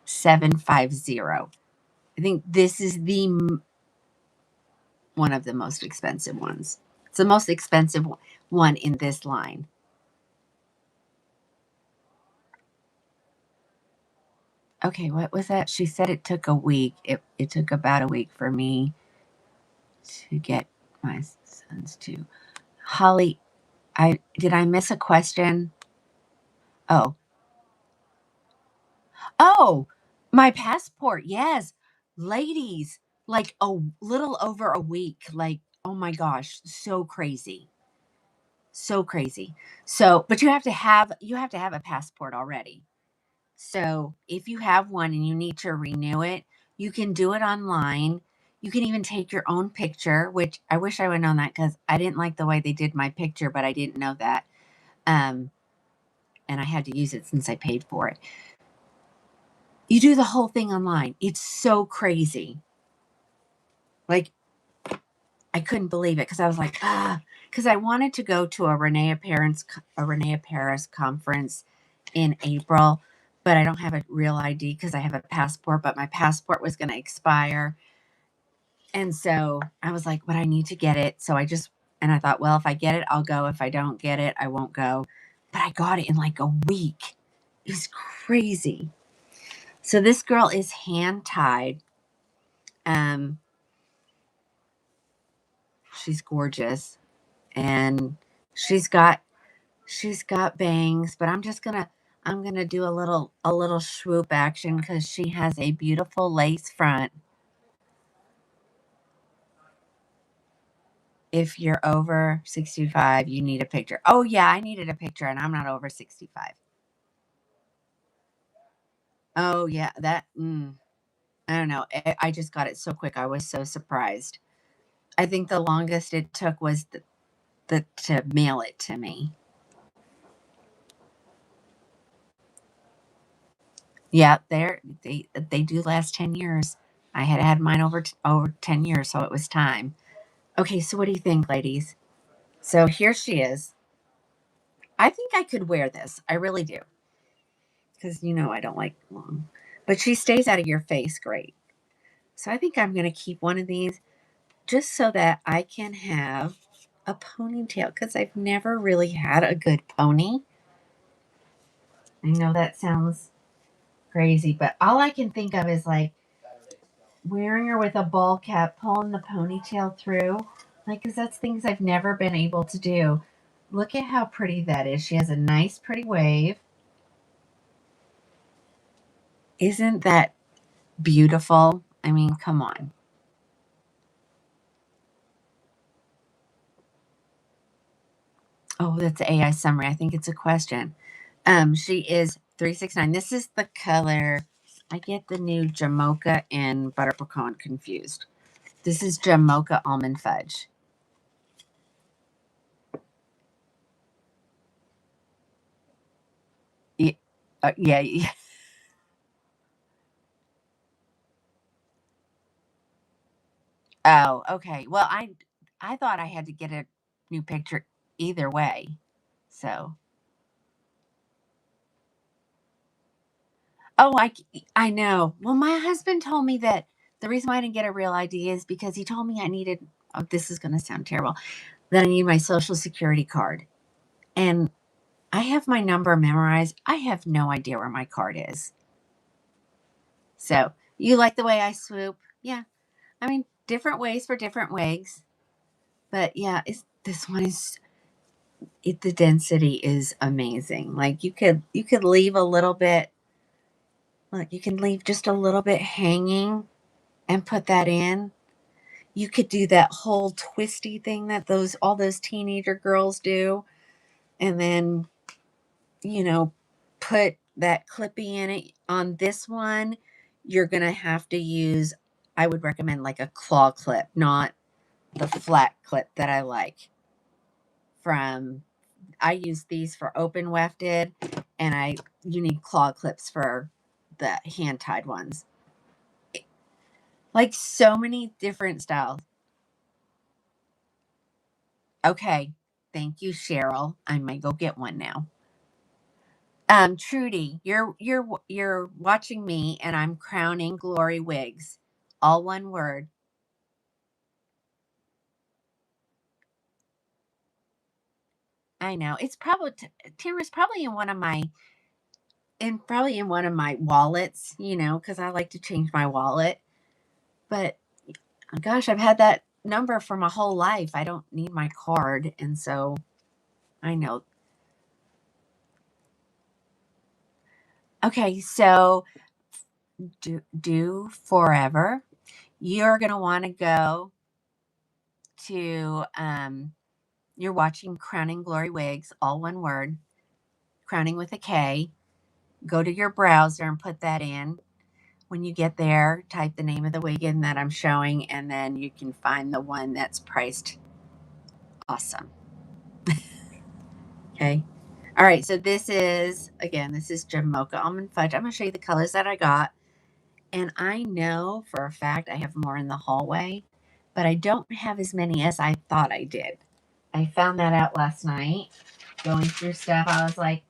750. I think this is one of the most expensive ones. It's the most expensive one in this line. Okay, what was that? She said it took a week. It took about a week for me to get my sons to. Holly, I miss a question? Oh. Oh, my passport. Yes. Ladies, like a little over a week. Like, oh my gosh, so crazy. So crazy. So, but you have to have a passport already. So, if you have one and you need to renew it, you can do it online. You can even take your own picture, which I wish I would have known that because I didn't like the way they did my picture, but I didn't know that. Um, and I had to use it since I paid for it. You do the whole thing online. It's so crazy. Like, I couldn't believe it because I was like, because I wanted to go to a Renee Paris conference in April, but I don't have a real ID because I have a passport, but my passport was going to expire. And so I was like, but I need to get it. And I thought, well, if I get it, I'll go. If I don't get it, I won't go. But I got it in like a week. It was crazy. So this girl is hand tied. Um, she's gorgeous. And she's got bangs, but I'm gonna do a little swoop action because she has a beautiful lace front. If you're over 65, you need a picture. Oh yeah, I needed a picture and I'm not over 65. Oh yeah, I don't know. I just got it so quick. I was so surprised. I think the longest it took was to mail it to me. Yeah, they do last 10 years. I had mine over 10 years, so it was time. Okay, so what do you think, ladies? So here she is. I think I could wear this. I really do. Because I don't like long. But she stays out of your face great. So I think I'm going to keep one of these just so that I can have a ponytail because I've never really had a good pony. I know that sounds crazy, but all I can think of is like wearing her with a ball cap, pulling the ponytail through. Like, because that's things I've never been able to do. Look at how pretty that is. She has a nice, pretty wave. Isn't that beautiful? I mean, come on. Oh, that's the AI summary. I think it's a question. She is 369. This is the color. I get the new jamoka and butter pecan confused. This is jamoka almond fudge. Yeah. Yeah. Oh, okay. Well, I thought I had to get a new picture either way. So, oh, I know. Well, my husband told me that the reason why I didn't get a real ID is because he told me I needed. Oh, this is going to sound terrible. That I need my social security card, and I have my number memorized. I have no idea where my card is. So, you like the way I swoop? Yeah. I mean, different ways for different wigs, but yeah, this one is the density is amazing. Like you could leave a little bit, like you can leave just a little bit hanging and put that in. You could do that whole twisty thing that those all those teenager girls do, and then you know put that clippy in it. On this one, you're gonna have to use. I would recommend like a claw clip, not the flat clip that I like from. I use these for open wefted, and you need claw clips for the hand tied ones. Like so many different styles. Okay, thank you, Cheryl. I might go get one now. Trudy, you're watching me, and I'm crowning Glory Wigs, all one word. I know it's probably Tamara's probably in one of my wallets, because I like to change my wallet. But gosh, I've had that number for my whole life. I don't need my card, and so I know. Okay, so do forever. You're gonna want to go to you're watching Crowning Glory Wigs, all one word, crowning with a K. Go to your browser and put that in. When you get there, type the name of the wig in that I'm showing, and then you can find the one that's priced awesome. Okay. All right. So this is jamoka almond fudge. I'm going to show you the colors that I got. And I know for a fact I have more in the hallway, but I don't have as many as I thought I did. I found that out last night going through stuff. I was like,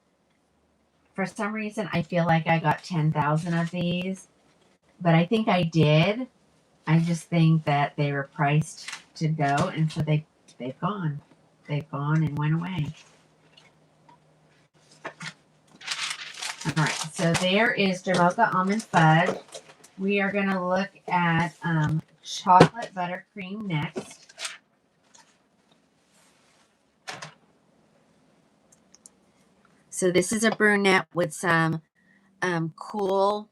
for some reason, I feel like I got 10,000 of these, but I think I did. I just think that they were priced to go, and so they've gone. They've gone and went away. All right, so there is jamoka almond fudge. We are going to look at chocolate buttercream next. So this is a brunette with some cool,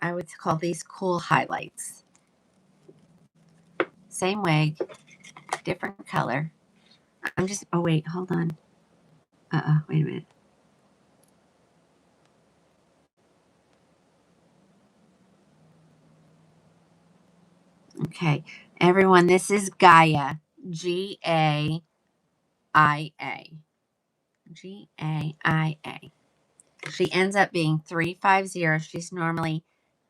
I would call these cool highlights. Same wig, different color. Oh wait, hold on. Wait a minute. Okay, everyone, this is Gaia. Gaia. Gaia. She ends up being 350. She's normally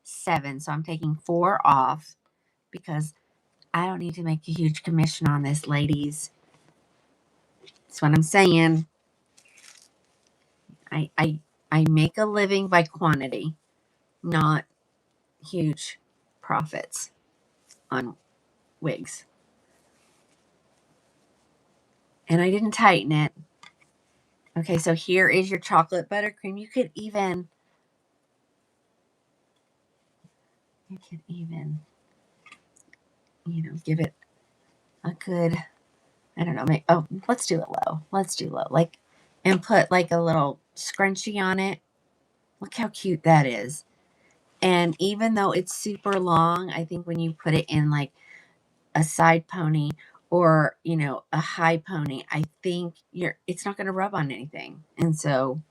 7, so I'm taking 4 off because I don't need to make a huge commission on this, ladies. That's what I'm saying. I I I make a living by quantity, not huge profits on wigs. And I didn't tighten it. Okay, so here is your chocolate buttercream. You could even, give it a good, I don't know, let's do it low. Let's do low. Like, and put like a little scrunchie on it. Look how cute that is. And even though it's super long, I think when you put it in like a side pony or, a high pony, I think it's not going to rub on anything. And so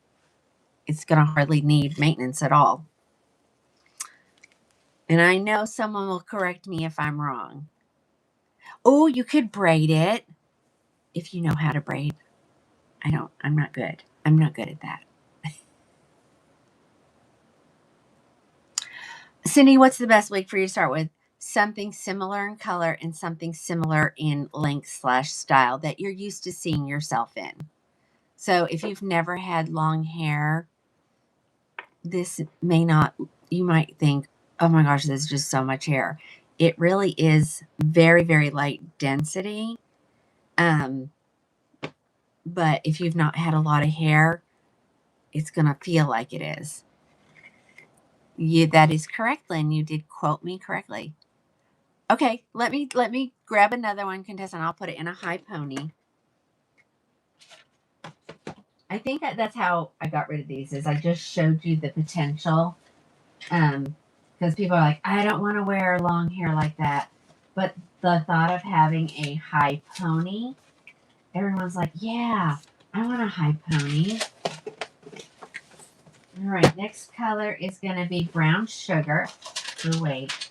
it's going to hardly need maintenance at all. And I know someone will correct me if I'm wrong. Oh, you could braid it if you know how to braid. I'm not good. I'm not good at that. Cindy, what's the best wig for you to start with? Something similar in color and something similar in length/style that you're used to seeing yourself in. So if you've never had long hair, this may not, you might think, oh my gosh, there's just so much hair. It really is very, very light density. But if you've not had a lot of hair, it's going to feel like it is. That is correct, Lynn. You did quote me correctly. Okay, let me grab another one, contestant. I'll put it in a high pony. I think that's how I got rid of these, is I just showed you the potential. Because people are like, I don't want to wear long hair like that. But the thought of having a high pony, everyone's like, yeah, I want a high pony. All right, next color is going to be brown sugar. Oh, wait.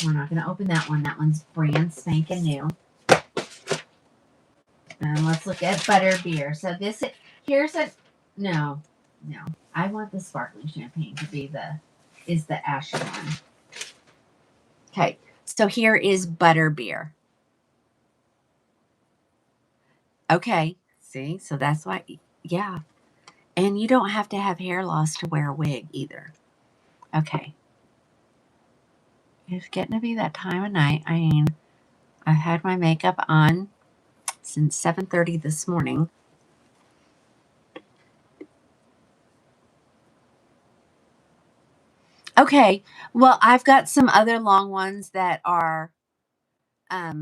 We're not going to open that one. That one's brand spanking new. And let's look at butter beer. So here's no. I want the sparkling champagne to be the ashy one. Okay, so here is butter beer. Okay, see, so that's why, yeah. And you don't have to have hair loss to wear a wig either. Okay. It's getting to be that time of night. I mean, I've had my makeup on since 7:30 this morning. Okay, well, I've got some other long ones that are a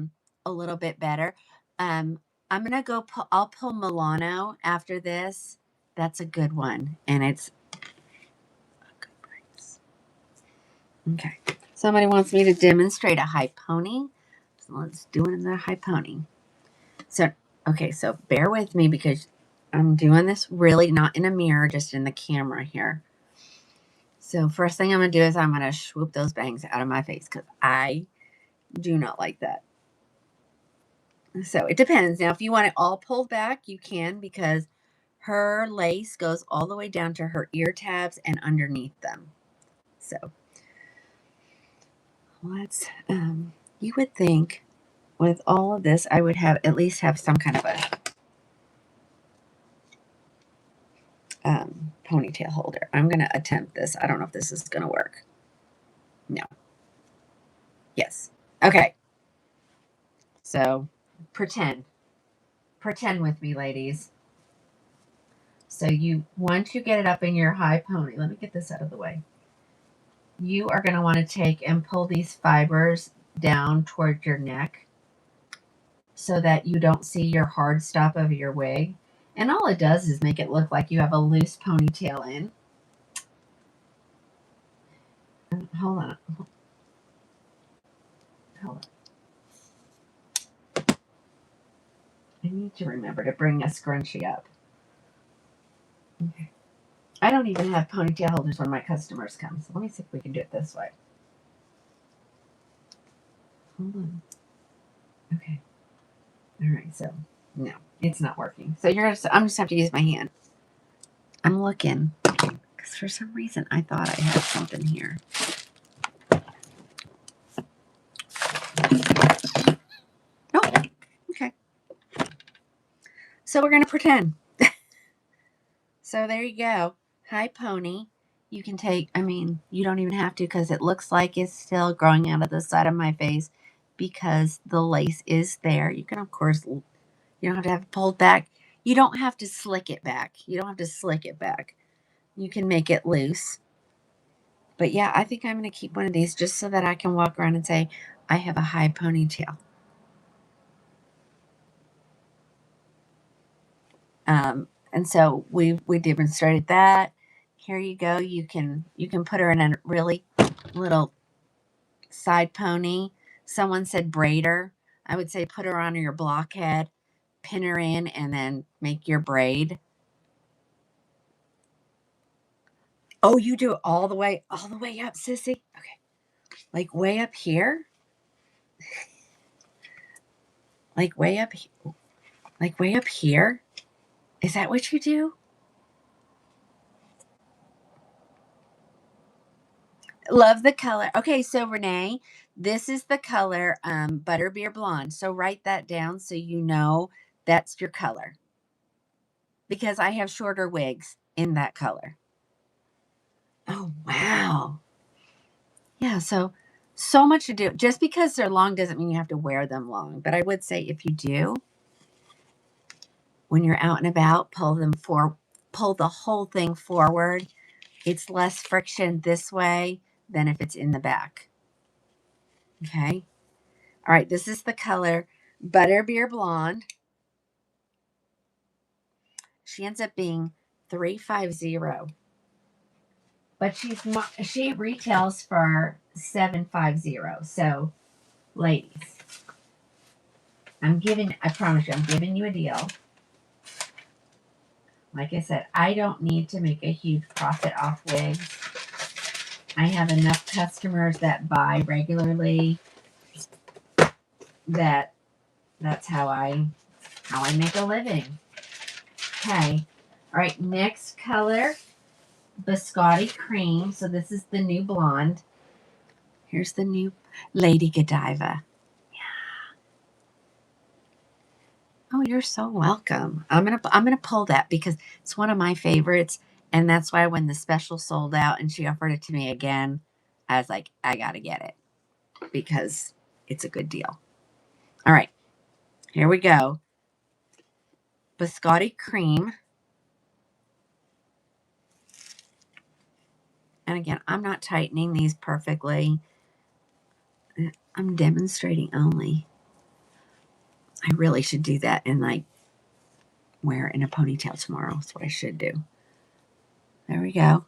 little bit better. I'm gonna go. I'll pull Milano after this. That's a good one, and it's a good price. Okay, somebody wants me to demonstrate a high pony, so let's do it in the high pony. So okay, so bear with me because I'm doing this really not in a mirror, just in the camera here. So first thing I'm gonna do is I'm gonna swoop those bangs out of my face because I do not like that. So it depends. Now, if you want it all pulled back, you can, because her lace goes all the way down to her ear tabs and underneath them. So let's, you would think with all of this, I would have at least have some kind of a ponytail holder. I'm going to attempt this. I don't know if this is going to work. No. Yes. Okay. So pretend with me, ladies. So once you get it up in your high pony, let me get this out of the way. You are going to want to take and pull these fibers down toward your neck so that you don't see your hard stop of your wig. And all it does is make it look like you have a loose ponytail in. Hold on. I need to remember to bring a scrunchie up. Okay. I don't even have ponytail holders when my customers come. So let me see if we can do it this way. Hold on. Okay. All right. So no, it's not working. So I'm just have to use my hand. I'm looking because for some reason I thought I had something here. Oh, okay. So we're gonna pretend. So there you go. High pony. You can take, I mean, you don't even have to because it looks like it's still growing out of the side of my face because the lace is there. You can, of course, you don't have to have it pulled back. You don't have to slick it back. You don't have to slick it back. You can make it loose. But yeah, I think I'm going to keep one of these just so that I can walk around and say, I have a high ponytail. And so we demonstrated that. Here you go. You can put her in a really little side pony. Someone said braider. I would say put her on your blockhead, pin her in, and then make your braid. Oh, you do it all the way up, sissy? Okay. Like way up here? Like way up here? Is that what you do? Love the color. Okay, so Renee, this is the color Butterbeer Blonde. So write that down so you know that's your color. Because I have shorter wigs in that color. Oh, wow. Yeah, so much to do. Just because they're long doesn't mean you have to wear them long. But I would say if you do, when you're out and about, pull the whole thing forward. It's less friction this way than if it's in the back. Okay. All right. This is the color Butterbeer Blonde. She ends up being 350, but she retails for 750. So, ladies, I promise you, I'm giving you a deal. Like I said, I don't need to make a huge profit off wigs. I have enough customers that buy regularly that that's how I make a living. Okay. All right, next color, Biscotti Cream. So this is the new blonde. Here's the new Lady Godiva. Oh, you're so welcome. I'm gonna pull that because it's one of my favorites, and that's why when the special sold out and she offered it to me again, I was like, I gotta get it because it's a good deal. All right, here we go. Biscotti Cream. And again, I'm not tightening these perfectly. I'm demonstrating only. I really should do that and like wear it in a ponytail tomorrow. That's what I should do. There we go.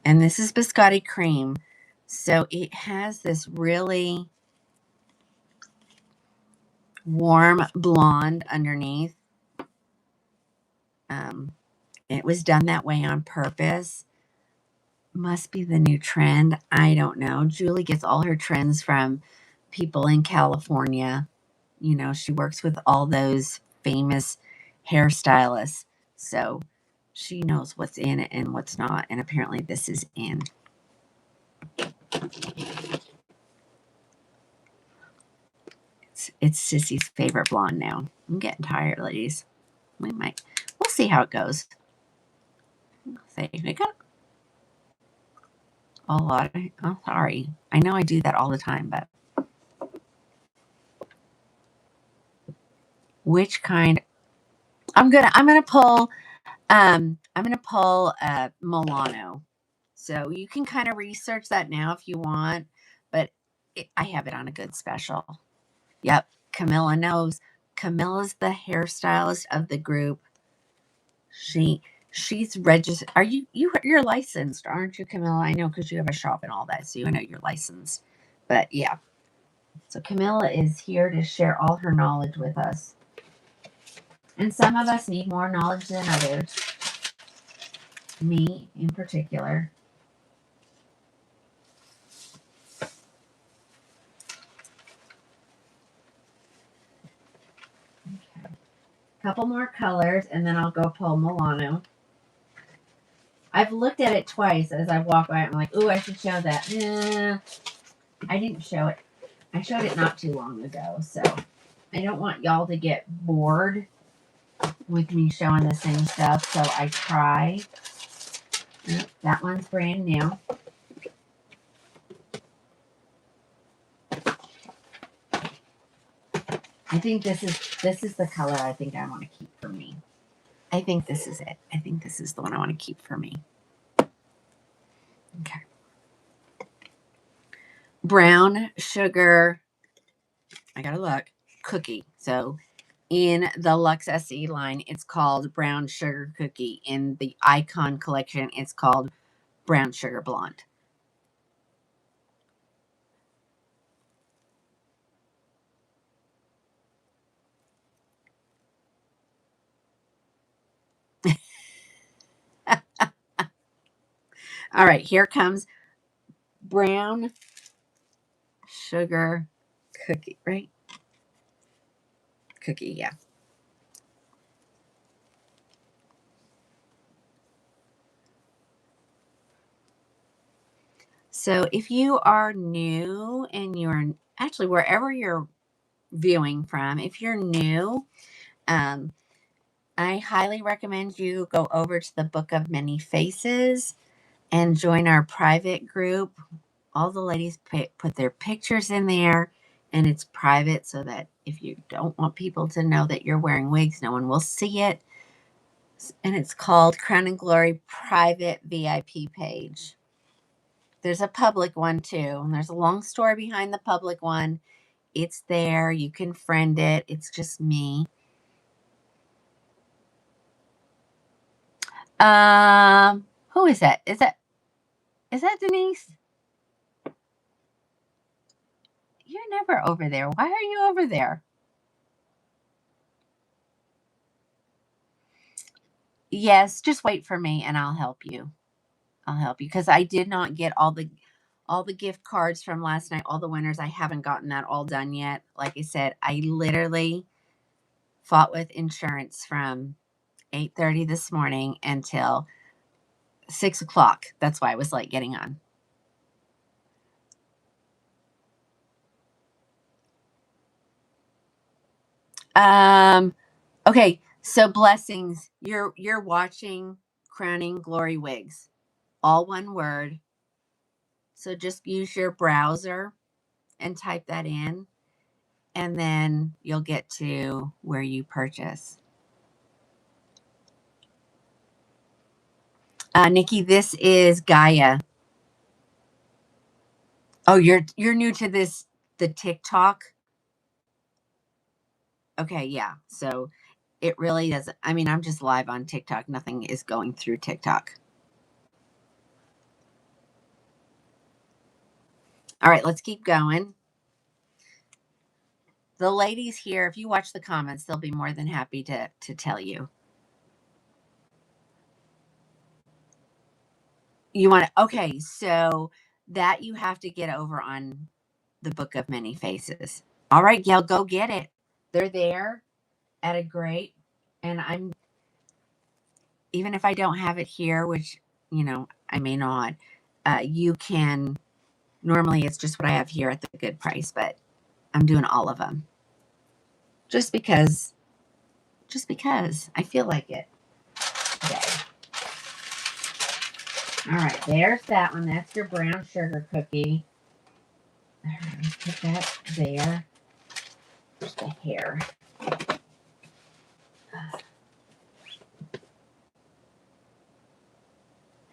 And this is Biscotti Cream. So it has this really warm blonde underneath. It was done that way on purpose. Must be the new trend. I don't know. Julie gets all her trends from people in California. You know, she works with all those famous hairstylists. So she knows what's in it and what's not. And apparently this is in. It's Sissy's favorite blonde now. I'm getting tired, ladies. We'll see how it goes. Say, we got a lot. Oh, sorry. I know I do that all the time, but which kind? I'm gonna pull Milano. So you can kind of research that now if you want, but I have it on a good special. Yep, Camilla knows. Camilla's the hairstylist of the group. She's registered. You're licensed, aren't you, Camilla? I know because you have a shop and all that, so you know you're licensed. But yeah, so Camilla is here to share all her knowledge with us. And some of us need more knowledge than others. Me in particular. Okay. Couple more colors, and then I'll go pull Milano. I've looked at it twice as I walk by. I'm like, ooh, I should show that. Nah, I didn't show it. I showed it not too long ago, so I don't want y'all to get bored with me showing the same stuff. So I try. That one's brand new. I think this is the color I think I want to keep for me. I think this is it. I think this is the one I want to keep for me. Okay. Brown sugar. I gotta look. Cookie. So in the Luxe SE line, it's called Brown Sugar Cookie. In the Icon collection, it's called Brown Sugar Blonde. All right, here comes Brown Sugar Cookie, right? Cookie, yeah. So if you are new and you're actually wherever you're viewing from, if you're new, um, I highly recommend you go over to the Book of Many Faces and join our private group. All the ladies put their pictures in there, and it's private so that if you don't want people to know that you're wearing wigs, no one will see it. And it's called Crowning Glory Private VIP page. There's a public one too, and there's a long story behind the public one. It's there. You can friend it. It's just me. Who is that? Is that Denise? You're never over there. Why are you over there? Yes, just wait for me and I'll help you. I'll help you because I did not get all the gift cards from last night, all the winners. I haven't gotten that all done yet. Like I said, I literally fought with insurance from 8:30 this morning until 6 o'clock. That's why I was late getting on. Okay, so blessings. You're watching Crowning Glory Wigs. All one word. So just use your browser and type that in, and then you'll get to where you purchase. Nikki, this is Gaia. Oh, you're new to the TikTok. Okay, yeah. So it really doesn't. I mean, I'm just live on TikTok. Nothing is going through TikTok. All right, let's keep going. The ladies here, if you watch the comments, they'll be more than happy to tell you. You want to, okay, so that you have to get over on the Book of Many Faces. All right, Gail, go get it. They're there at a great, and I'm, even if I don't have it here, which, I may not, you can, normally it's just what I have here at the good price, but I'm doing all of them. Just because I feel like it. Okay. All right, there's that one. That's your brown sugar cookie. All right, put that there. There's the hair.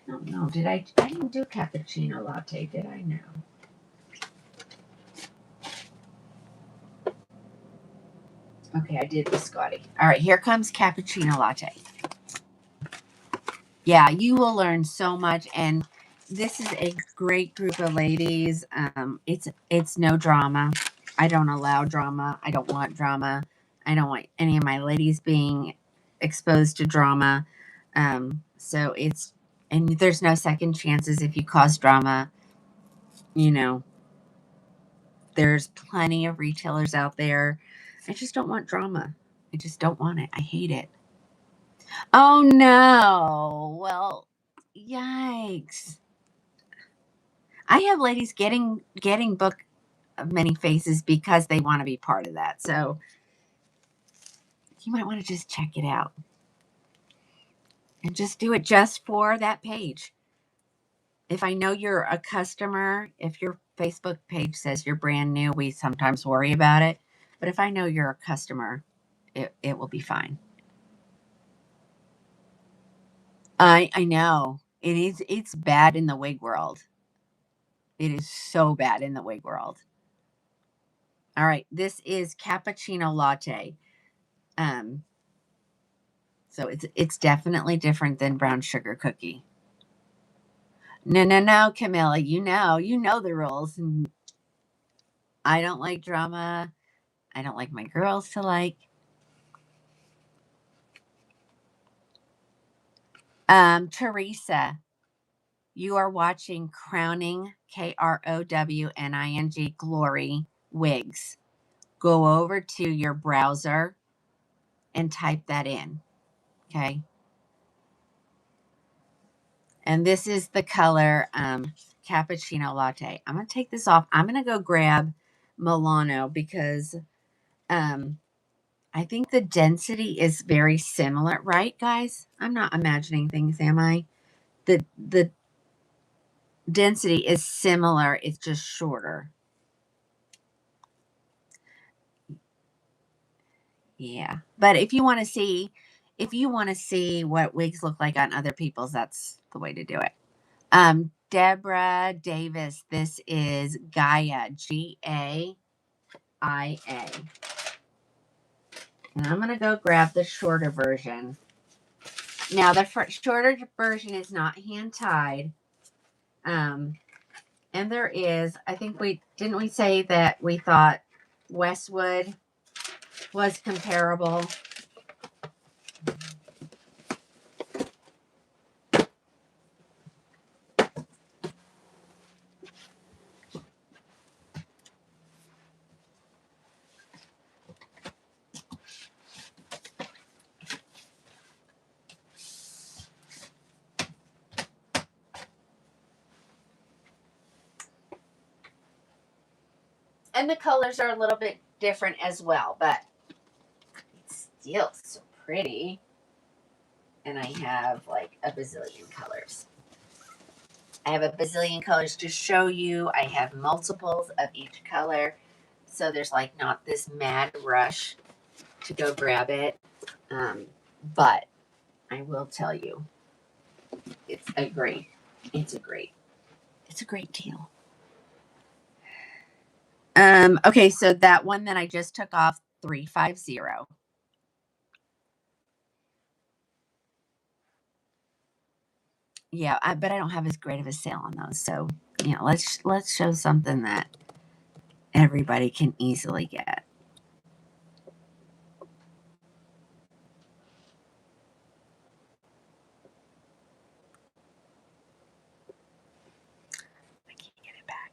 I don't know. I didn't do cappuccino latte, did I? No. Okay, I did biscotti. All right, here comes cappuccino latte. Yeah, you will learn so much, and this is a great group of ladies. It's no drama. I don't allow drama. I don't want drama. I don't want any of my ladies being exposed to drama. So and there's no second chances if you cause drama. You know, there's plenty of retailers out there. I just don't want drama. I just don't want it. I hate it. Oh no. Well, yikes. I have ladies getting Book of Many Faces because they want to be part of that. So you might want to just check it out and just do it just for that page. If I know you're a customer, if your Facebook page says you're brand new, we sometimes worry about it. But if I know you're a customer, it will be fine. I know. It's bad in the wig world. It is so bad in the wig world. All right, this is cappuccino latte. Um, so it's definitely different than brown sugar cookie. No, no, no, Camilla, you know the rules. I don't like drama. I don't like my girls to like. Teresa, you are watching Crowning Krowning Glory Wigs. Go over to your browser and type that in. Okay. And this is the color cappuccino latte. I'm going to take this off. I'm going to go grab Milano because I think the density is very similar, right, guys? I'm not imagining things, am I? The density is similar. It's just shorter. Yeah. But if you want to see what wigs look like on other people's, that's the way to do it. Deborah Davis, this is Gaia, Gaia. And I'm going to go grab the shorter version. Now, the shorter version is not hand-tied. And there is, I think didn't we say that we thought Westwood was comparable? And the colors are a little bit different as well, but it's still so pretty. And I have like a bazillion colors. I have a bazillion colors to show you. I have multiples of each color. So there's like not this mad rush to go grab it. But I will tell you, it's a great deal. Okay, so that one that I just took off, 350. Yeah, but I don't have as great of a sale on those. So, let's show something that everybody can easily get. I can't get it back.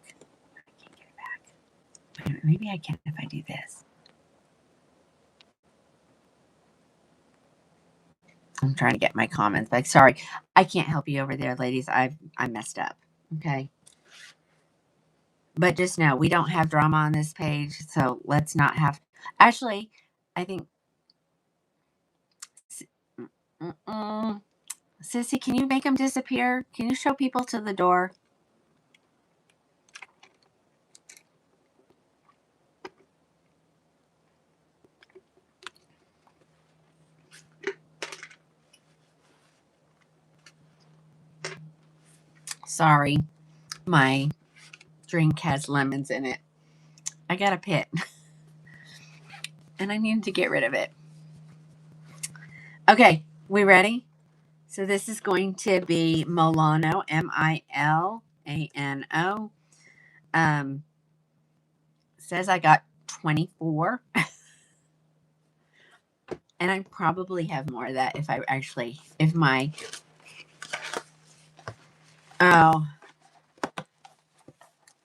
Maybe I can if I do this. I'm trying to get my comments back. Sorry, I can't help you over there, ladies. I messed up. Okay. But just know we don't have drama on this page, so let's not have. Actually, I think. Sissy, can you make them disappear? Can you show people to the door? Sorry, my drink has lemons in it. I got a pit, and I needed to get rid of it. Okay, we ready? So this is going to be Milano, Milano. Says I got 24. And I probably have more of that if my, oh,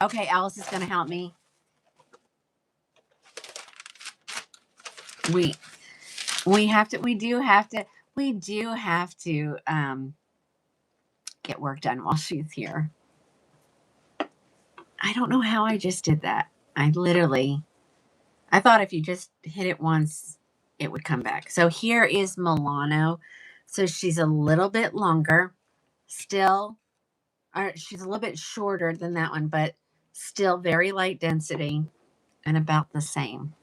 okay, Alice is going to help me. We do have to get work done while she's here. I don't know how I just did that. I thought if you just hit it once, it would come back. So here is Milano. So she's a little bit longer. Still, she's a little bit shorter than that one, but still very light density and about the same.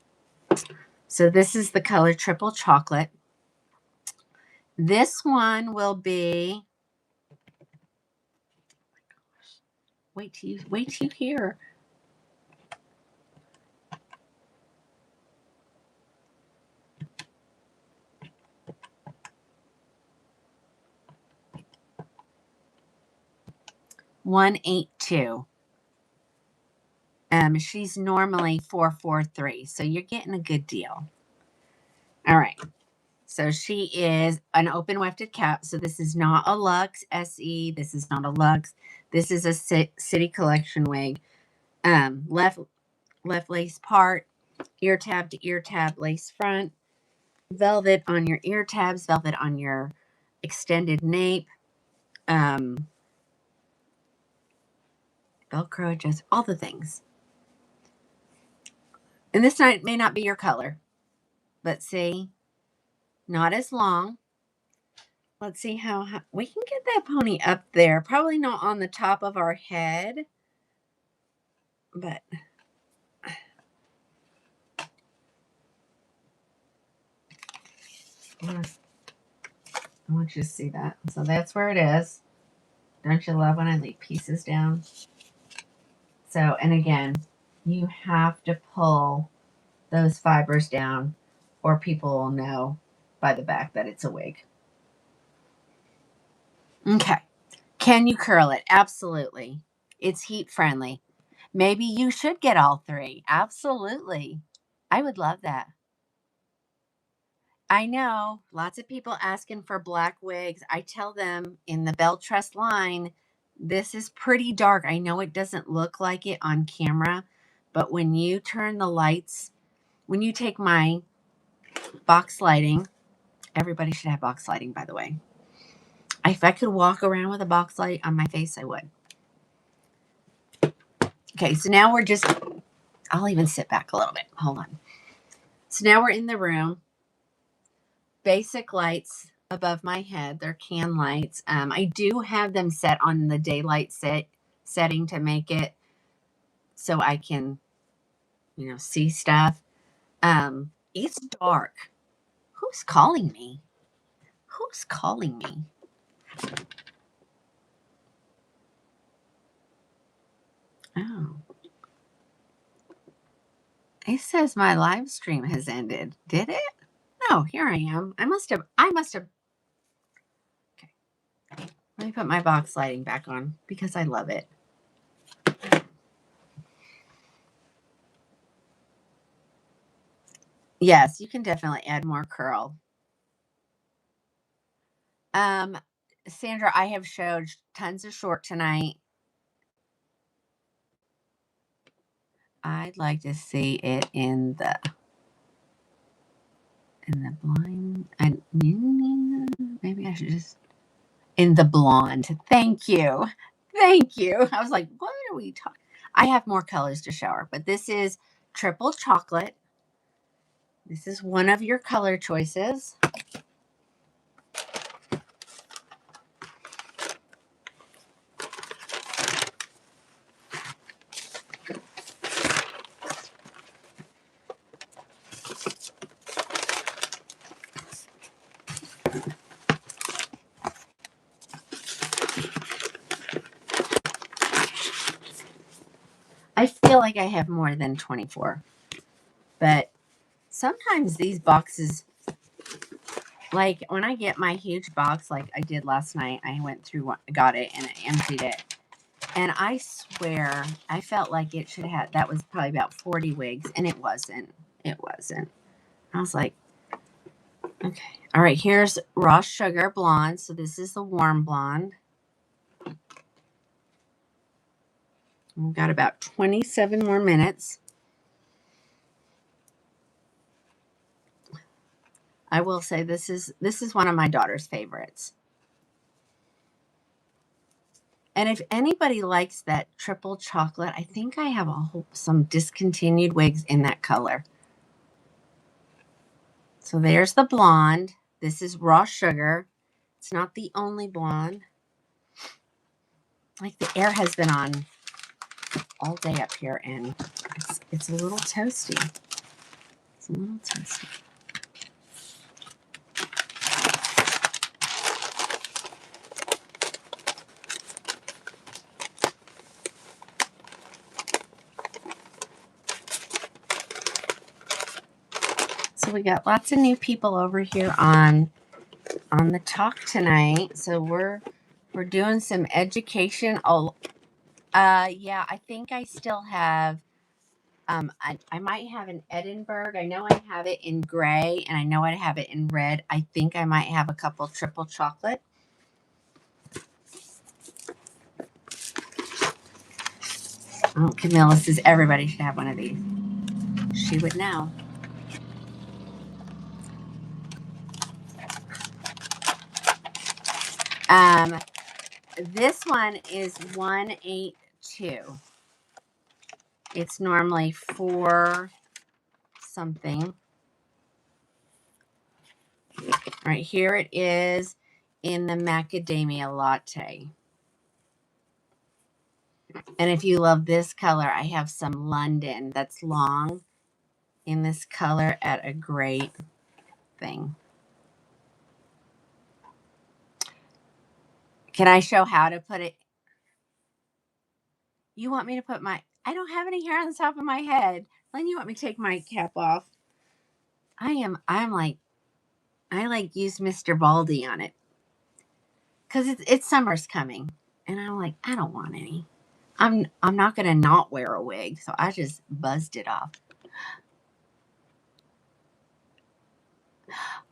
So this is the color Triple Chocolate. This one will be, wait till you hear. $182. She's normally $443, so you're getting a good deal. All right. So she is an open wefted cap. So this is not a Luxe SE. This is not a Luxe. This is a City Collection wig. Left lace part, ear tab to ear tab, lace front, velvet on your ear tabs, velvet on your extended nape. Velcro adjust, all the things. And this may not be your color, but see, not as long. Let's see how we can get that pony up there. Probably not on the top of our head, but I want you to see that. So that's where it is. Don't you love when I leave pieces down? So, and again, you have to pull those fibers down or people will know by the back that it's a wig. Okay. Can you curl it? Absolutely. It's heat friendly. Maybe you should get all three. Absolutely. I would love that. I know lots of people asking for black wigs. I tell them in the Bell Trust line, this is pretty dark. I know it doesn't look like it on camera, but when you turn the lights, when you take my box lighting, everybody should have box lighting, by the way. If I could walk around with a box light on my face, I would. Okay, so now we're just, I'll even sit back a little bit. Hold on. So now we're in the room. Basic lights above my head. They're can lights. I do have them set on the daylight setting to make it so I can, see stuff. It's dark. Who's calling me? Who's calling me? Oh. It says my live stream has ended. Did it? No, here I am. I must have. Okay. Let me put my box lighting back on because I love it. Yes, you can definitely add more curl. Sandra, I have showed tons of short tonight. I'd like to see it in the blind. And maybe I should just in the blonde. Thank you. Thank you. I was like, what are we talking? I have more colors to show her, but this is triple chocolate. This is one of your color choices. I feel like I have more than 24, but sometimes these boxes, like when I get my huge box, like I did last night, I went through, got it and I emptied it. And I swear, I felt like it should have, that was probably about 40 wigs, and it wasn't. It wasn't. I was like, okay. All right, here's raw sugar blonde. So this is the warm blonde. We've got about 27 more minutes. I will say this is one of my daughter's favorites. And if anybody likes that triple chocolate, I think I have some discontinued wigs in that color. So there's the blonde. This is raw sugar. It's not the only blonde. Like the air has been on all day up here, and it's a little toasty. It's a little toasty. So we got lots of new people over here on the talk tonight. So we're doing some education. Oh, yeah, I think I still have. I might have an Edinburgh. I know I have it in gray, and I know I have it in red. I think I might have a couple triple chocolate. Oh, Camilla says everybody should have one of these. She would know. This one is 1/8 2. It's normally 4 something. Right here it is in the macadamia latte. And if you love this color, I have some London that's long in this color at a great thing. Can I show how to put it? You want me to put my, I don't have any hair on the top of my head. Len, you want me to take my cap off? I like use Mr. Baldy on it. Because it's summer's coming. And I'm like, I don't want any. I'm not gonna not wear a wig. So I just buzzed it off.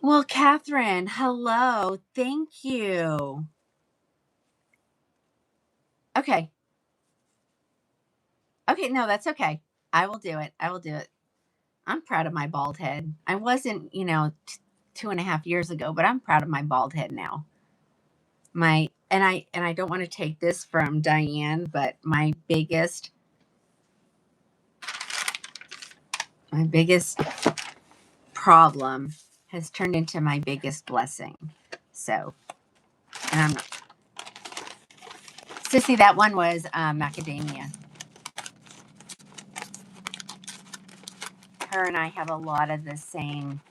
Well, Catherine, hello. Thank you. Okay. Okay, no, that's okay. I will do it. I will do it. I'm proud of my bald head. I wasn't, 2.5 years ago, but I'm proud of my bald head now. I don't want to take this from Diane, but my biggest problem has turned into my biggest blessing. So, and I'm not. Sissy, that one was macadamia. Her and I have a lot of the same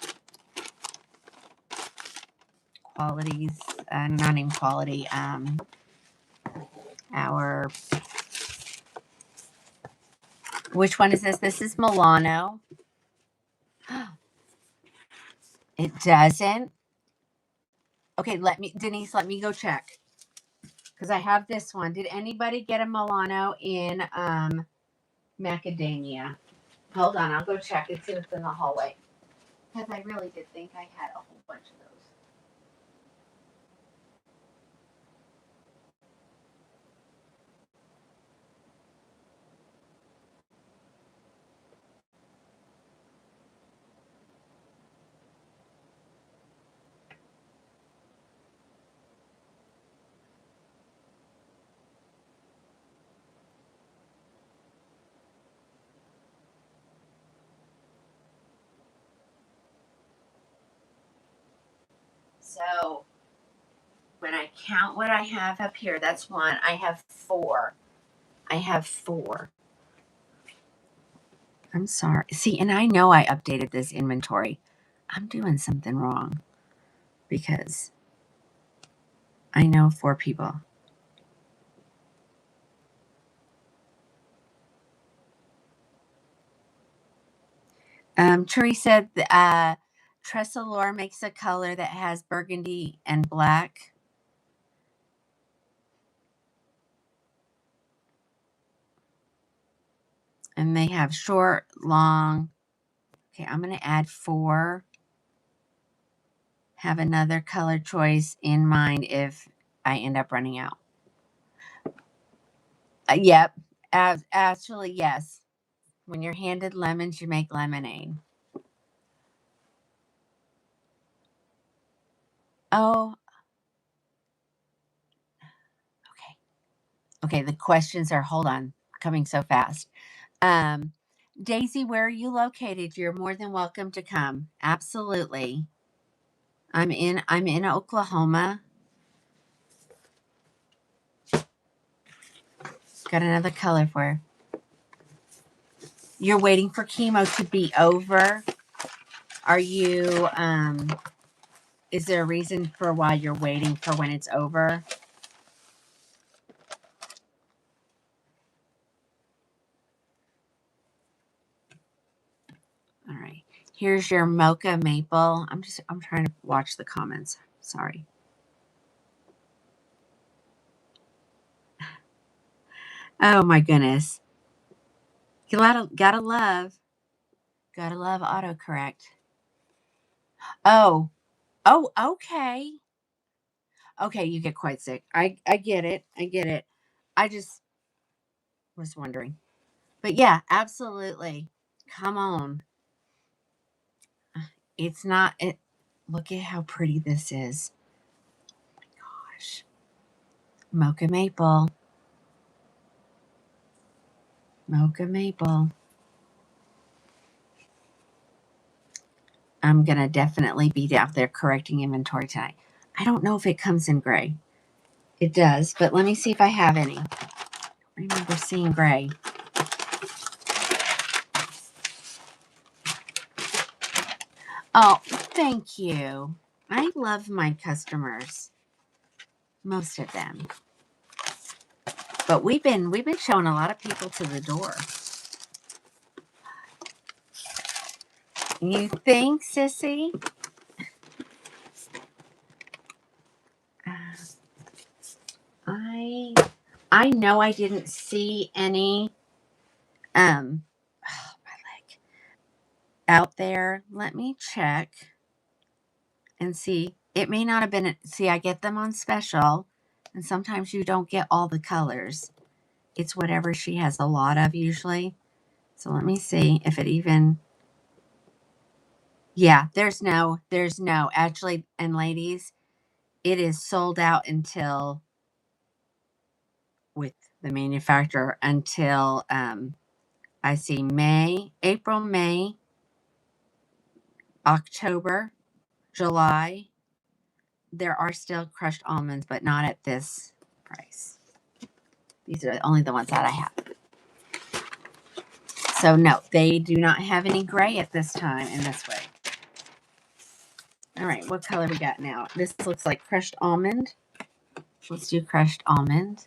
qualities. Not even quality. Which one is this? This is Milano. It doesn't. Okay, Denise, let me go check. Because I have this one. Did anybody get a Milano in macadamia? Hold on, I'll go check. It's in the hallway. Because I really did think I had a whole bunch of those. So when I count what I have up here, that's 1. I have 4. I'm sorry. See, and I know I updated this inventory. I'm doing something wrong because I know 4 people. Tree said Tressalore makes a color that has burgundy and black. And they have short, long. Okay, I'm going to add 4. Have another color choice in mind if I end up running out. Yep. Actually, yes. When you're handed lemons, you make lemonade. Oh. Okay. Okay, the questions are, hold on, coming so fast. Daisy, where are you located? You're more than welcome to come. Absolutely. I'm in Oklahoma. Got another color for her. You're waiting for chemo to be over. Are you is there a reason for why you're waiting for when it's over? All right. Here's your mocha maple. I'm trying to watch the comments. Sorry. Oh my goodness. You gotta love autocorrect. Oh, okay. Okay, you get quite sick. I get it. I get it. I just was wondering. But yeah, absolutely. Come on. It's not it. Look at how pretty this is. Oh my gosh. Mocha maple. Mocha maple. I'm going to definitely be out there correcting inventory tonight. I don't know if it comes in gray. It does, but let me see if I have any. I remember seeing gray. Oh, thank you. I love my customers. Most of them. But we've been showing a lot of people to the door. You think, sissy? I know I didn't see any my leg out there. Let me check and see. It may not have been. See, I get them on special, and sometimes you don't get all the colors. It's whatever she has a lot of usually. So let me see if it even. Yeah, there's no. Actually, and ladies, it is sold out until with the manufacturer until I see April, May, October, July. There are still crushed almonds, but not at this price. These are only the ones that I have. So no, they do not have any gray at this time in this way. All right, what color we got now? This looks like crushed almond. Let's do crushed almond.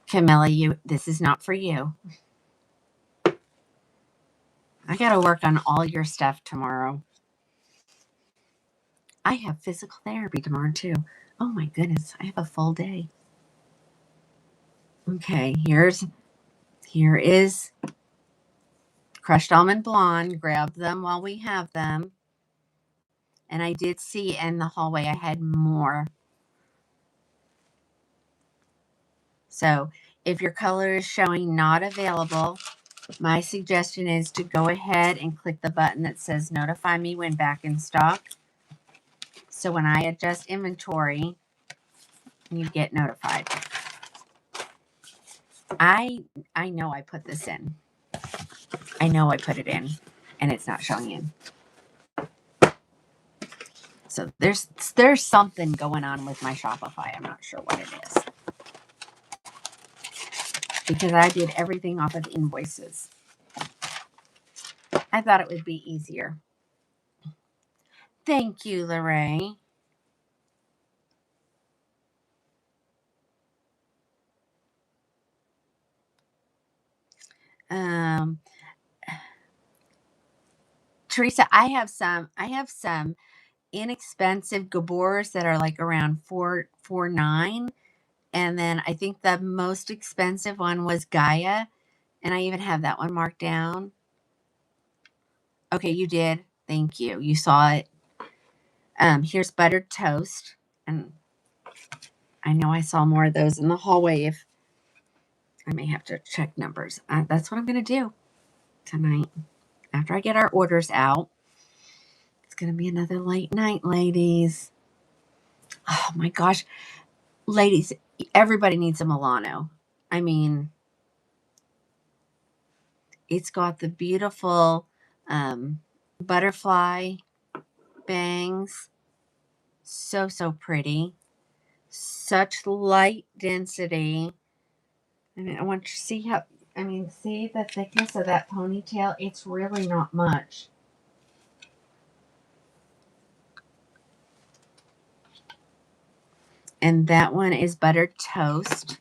Camilla, this is not for you. I got to work on all your stuff tomorrow. I have physical therapy tomorrow too. Oh my goodness, I have a full day. Okay, here is crushed almond blonde. Grab them while we have them. And I did see in the hallway I had more. So if your color is showing not available, my suggestion is to go ahead and click the button that says notify me when back in stock. So when I adjust inventory, you get notified. I know I put this in. I know I put it in and it's not showing in. So there's something going on with my Shopify. I'm not sure what it is. Because I did everything off of invoices. I thought it would be easier. Thank you, Lorraine. Teresa, I have some inexpensive Gabors that are like around $4.49. And then I think the most expensive one was Gaia. And I even have that one marked down. Okay, you did. Thank you. You saw it. Here's buttered toast. And I know I saw more of those in the hallway. If I may have to check numbers. That's what I'm going to do tonight. After I get our orders out. It's going to be another late night, ladies. Oh my gosh. Ladies, everybody needs a Milano. I mean, it's got the beautiful butterfly bangs. So pretty. Such light density. I mean, I want you to see how, see the thickness of that ponytail. It's really not much. And that one is buttered toast.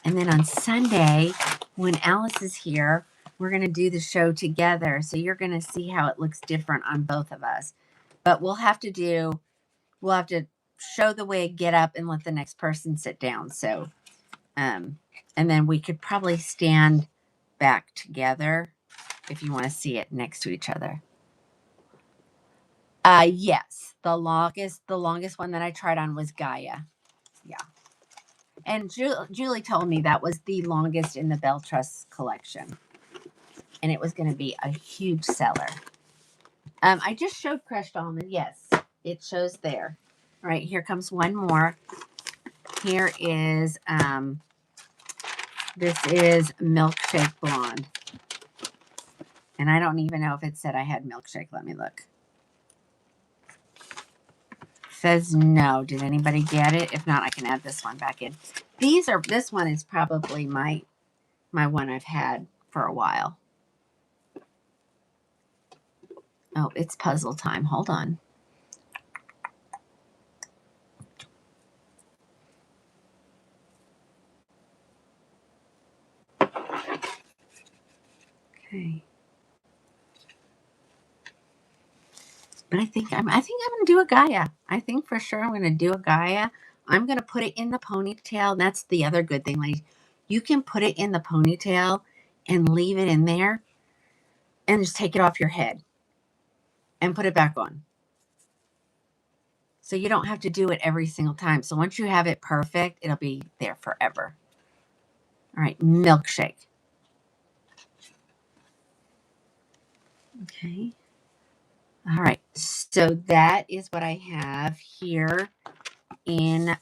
And then on Sunday, when Alice is here, we're going to do the show together. So you're going to see how it looks different on both of us. But we'll have to show the wig, get up, and let the next person sit down. So, and then we could probably stand back together if you want to see it next to each other. Yes. The longest one that I tried on was Gaia. Yeah. And Julie told me that was the longest in the Belle Trust collection. And it was going to be a huge seller. I just showed crushed almond. Yes, it shows there. All right, here comes one more. here is, this is Milkshake Blonde. And I don't even know if it said I had Milkshake. Let me look. Says no. Did anybody get it? If not, I can add this one back in. This one is probably my one I've had for a while. Oh, it's puzzle time. Hold on. Okay. But I think I'm going to do a Gaia. I think for sure I'm going to do a Gaia. I'm going to put it in the ponytail. That's the other good thing. Like, you can put it in the ponytail and leave it in there and just take it off your head and put it back on. So you don't have to do it every single time. So once you have it perfect, it'll be there forever. All right, Milkshake. Okay. All right, so that is what I have here in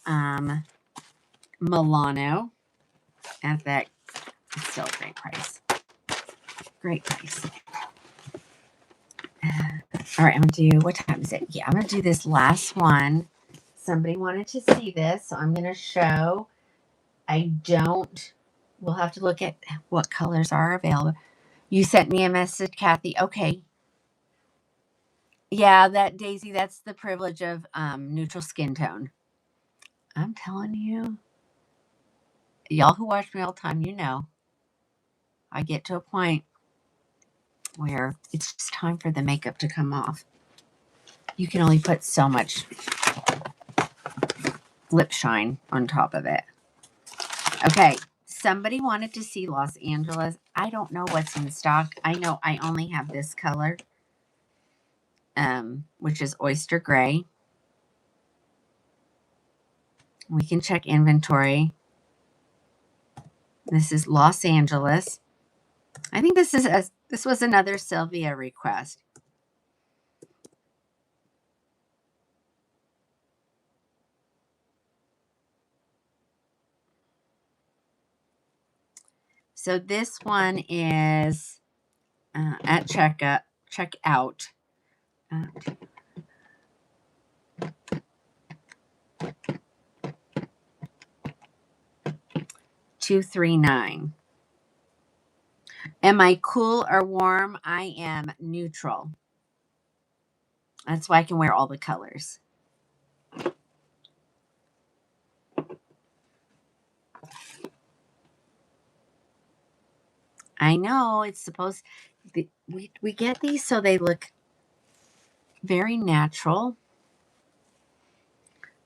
Milano at that. It's still a great price. Great price. All right, I'm going to do, what time is it? Yeah, I'm going to do this last one. Somebody wanted to see this, so I'm going to show. We'll have to look at what colors are available. You sent me a message, Kathy. Okay. Yeah, that Daisy, that's the privilege of neutral skin tone. I'm telling you, y'all who watch me all the time, you know, I get to a point where it's just time for the makeup to come off. You can only put so much lip shine on top of it. Okay, somebody wanted to see Los Angeles. I don't know what's in stock. I know I only have this color, which is Oyster Gray. We can check inventory. This is Los Angeles. I think this was another Sylvia request. So this one is at checkout. $239. Am I cool or warm? I am neutral. That's why I can wear all the colors. I know it's supposed. We get these so they look very natural.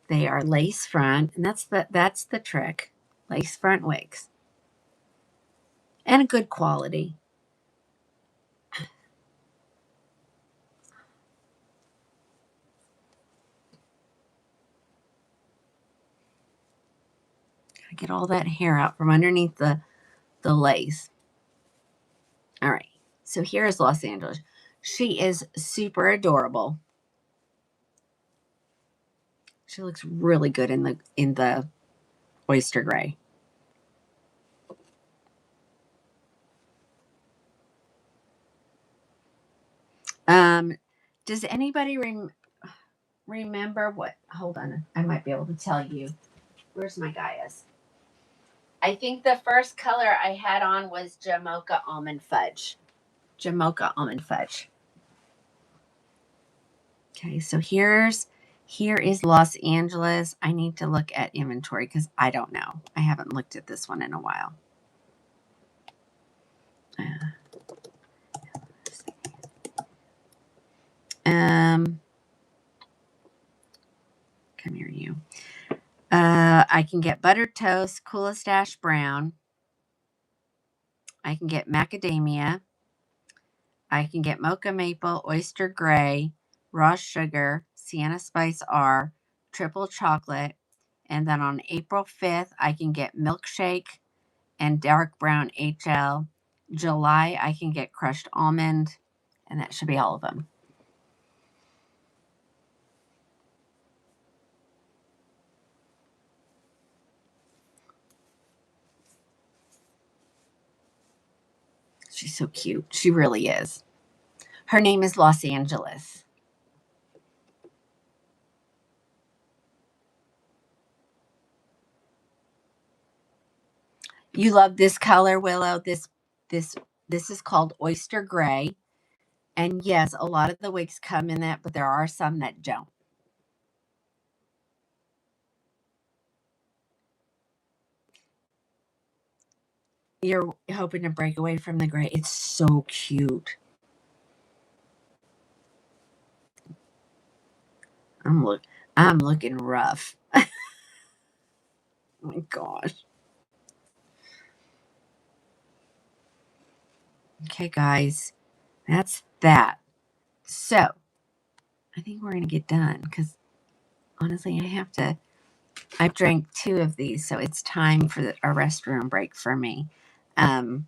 They are lace front, and that's the trick. Lace front wigs, and a good quality. Gotta get all that hair out from underneath the lace. All right, so here is Los Angeles. She is super adorable. She looks really good in the oyster gray. Does anybody remember what? Hold on, I might be able to tell you. Where's my Gaias? I think the first color I had on was Jamoka Almond Fudge. Jamoka Almond Fudge. Okay, so here is Los Angeles. I need to look at inventory because I don't know. I haven't looked at this one in a while. Come here, you. I can get buttered toast, coolest ash brown. I can get macadamia. I can get mocha maple, oyster gray, raw sugar, Sienna spice R, triple chocolate. And then on April 5th, I can get milkshake and dark brown HL. July, I can get crushed almond. And that should be all of them. She's so cute. She really is. Her name is Los Angeles. You love this color, Willow. This is called Oyster Gray. And yes, a lot of the wigs come in that, but there are some that don't. You're hoping to break away from the gray. It's so cute. I'm looking rough. Oh my gosh. Okay, guys. That's that. So I think we're gonna get done because honestly I've drank 2 of these, so it's time for a restroom break for me. And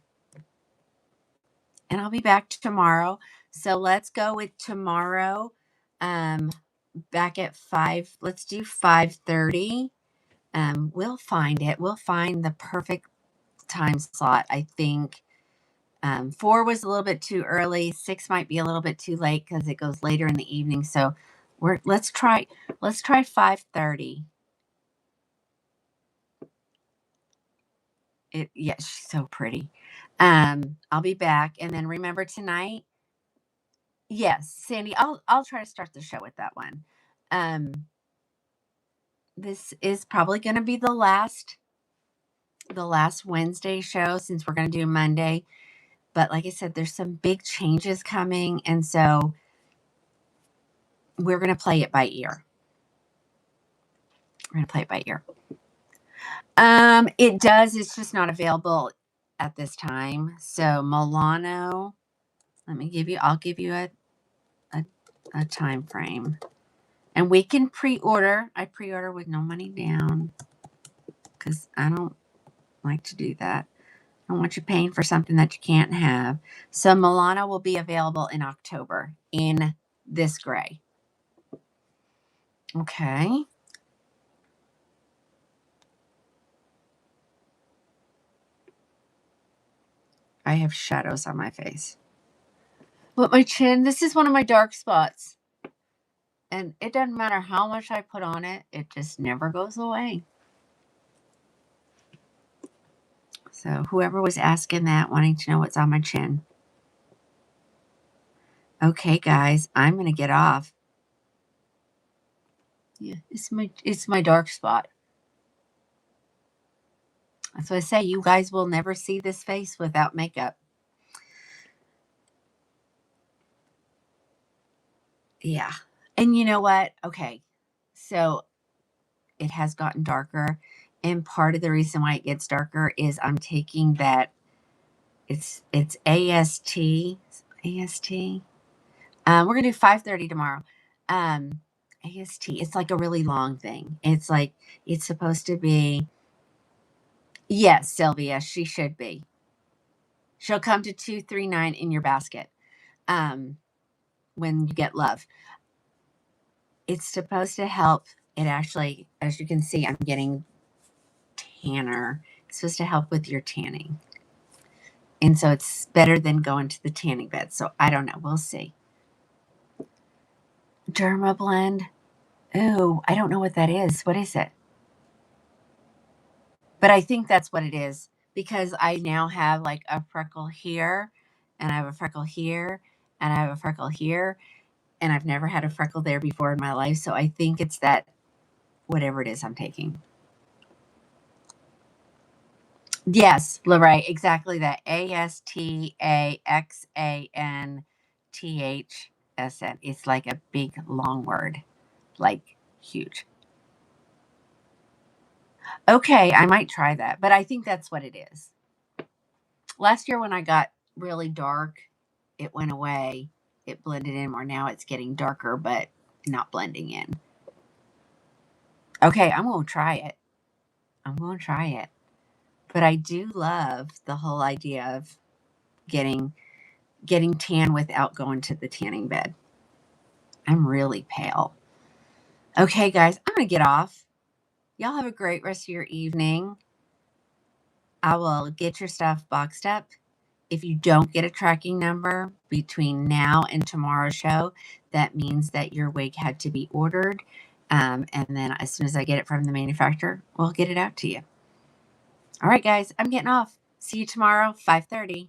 I'll be back tomorrow. So let's go with tomorrow. Back at 5. Let's do 5:30. We'll find it. We'll find the perfect time slot. I think 4 was a little bit too early. 6 might be a little bit too late because it goes later in the evening. So let's try 5:30. Yeah, she's so pretty. I'll be back, and then remember tonight. Yes, Sandy. I'll try to start the show with that one. This is probably going to be the last Wednesday show since we're going to do Monday. But like I said, there's some big changes coming, and so we're going to play it by ear. We're going to play it by ear. It does. It's just not available at this time. So Milano, I'll give you a time frame. And we can pre-order. I pre-order with no money down because I don't like to do that. I don't want you paying for something that you can't have. So Milano will be available in October in this gray. Okay. I have shadows on my face. But my chin, this is one of my dark spots. And it doesn't matter how much I put on it, it just never goes away. So whoever was asking that, wanting to know what's on my chin. Okay, guys, I'm going to get off. Yeah, it's my dark spot. That's what I say. You guys will never see this face without makeup. Yeah. And you know what? Okay. So it has gotten darker. And part of the reason why it gets darker is I'm taking that it's AST. AST. We're gonna do 5:30 tomorrow. AST. It's like a really long thing. It's supposed to be. Yes, Sylvia, she should be. She'll come to 239 in your basket. When you get love. It's supposed to help. It actually, as you can see, I'm getting tanner. It's supposed to help with your tanning. And so it's better than going to the tanning bed. So I don't know. We'll see. Derma blend. Oh, I don't know what that is. What is it? But I think that's what it is because I now have like a freckle here, and I have a freckle here, and I have a freckle here, and I've never had a freckle there before in my life. So I think it's that whatever it is I'm taking. Yes, Lorraine, exactly that. ASTAXANTHSN. It's like a big long word, like huge. Okay, I might try that, but I think that's what it is. Last year when I got really dark, it went away. It blended in more. Now it's getting darker, but not blending in. Okay, I'm going to try it. I'm going to try it. But I do love the whole idea of getting tan without going to the tanning bed. I'm really pale. Okay, guys, I'm going to get off. Y'all have a great rest of your evening. I will get your stuff boxed up If you don't get a tracking number between now and tomorrow's show, that means that your wig had to be ordered. And then as soon as I get it from the manufacturer, we'll get it out to you. All right, guys, I'm getting off. See you tomorrow, 5:30.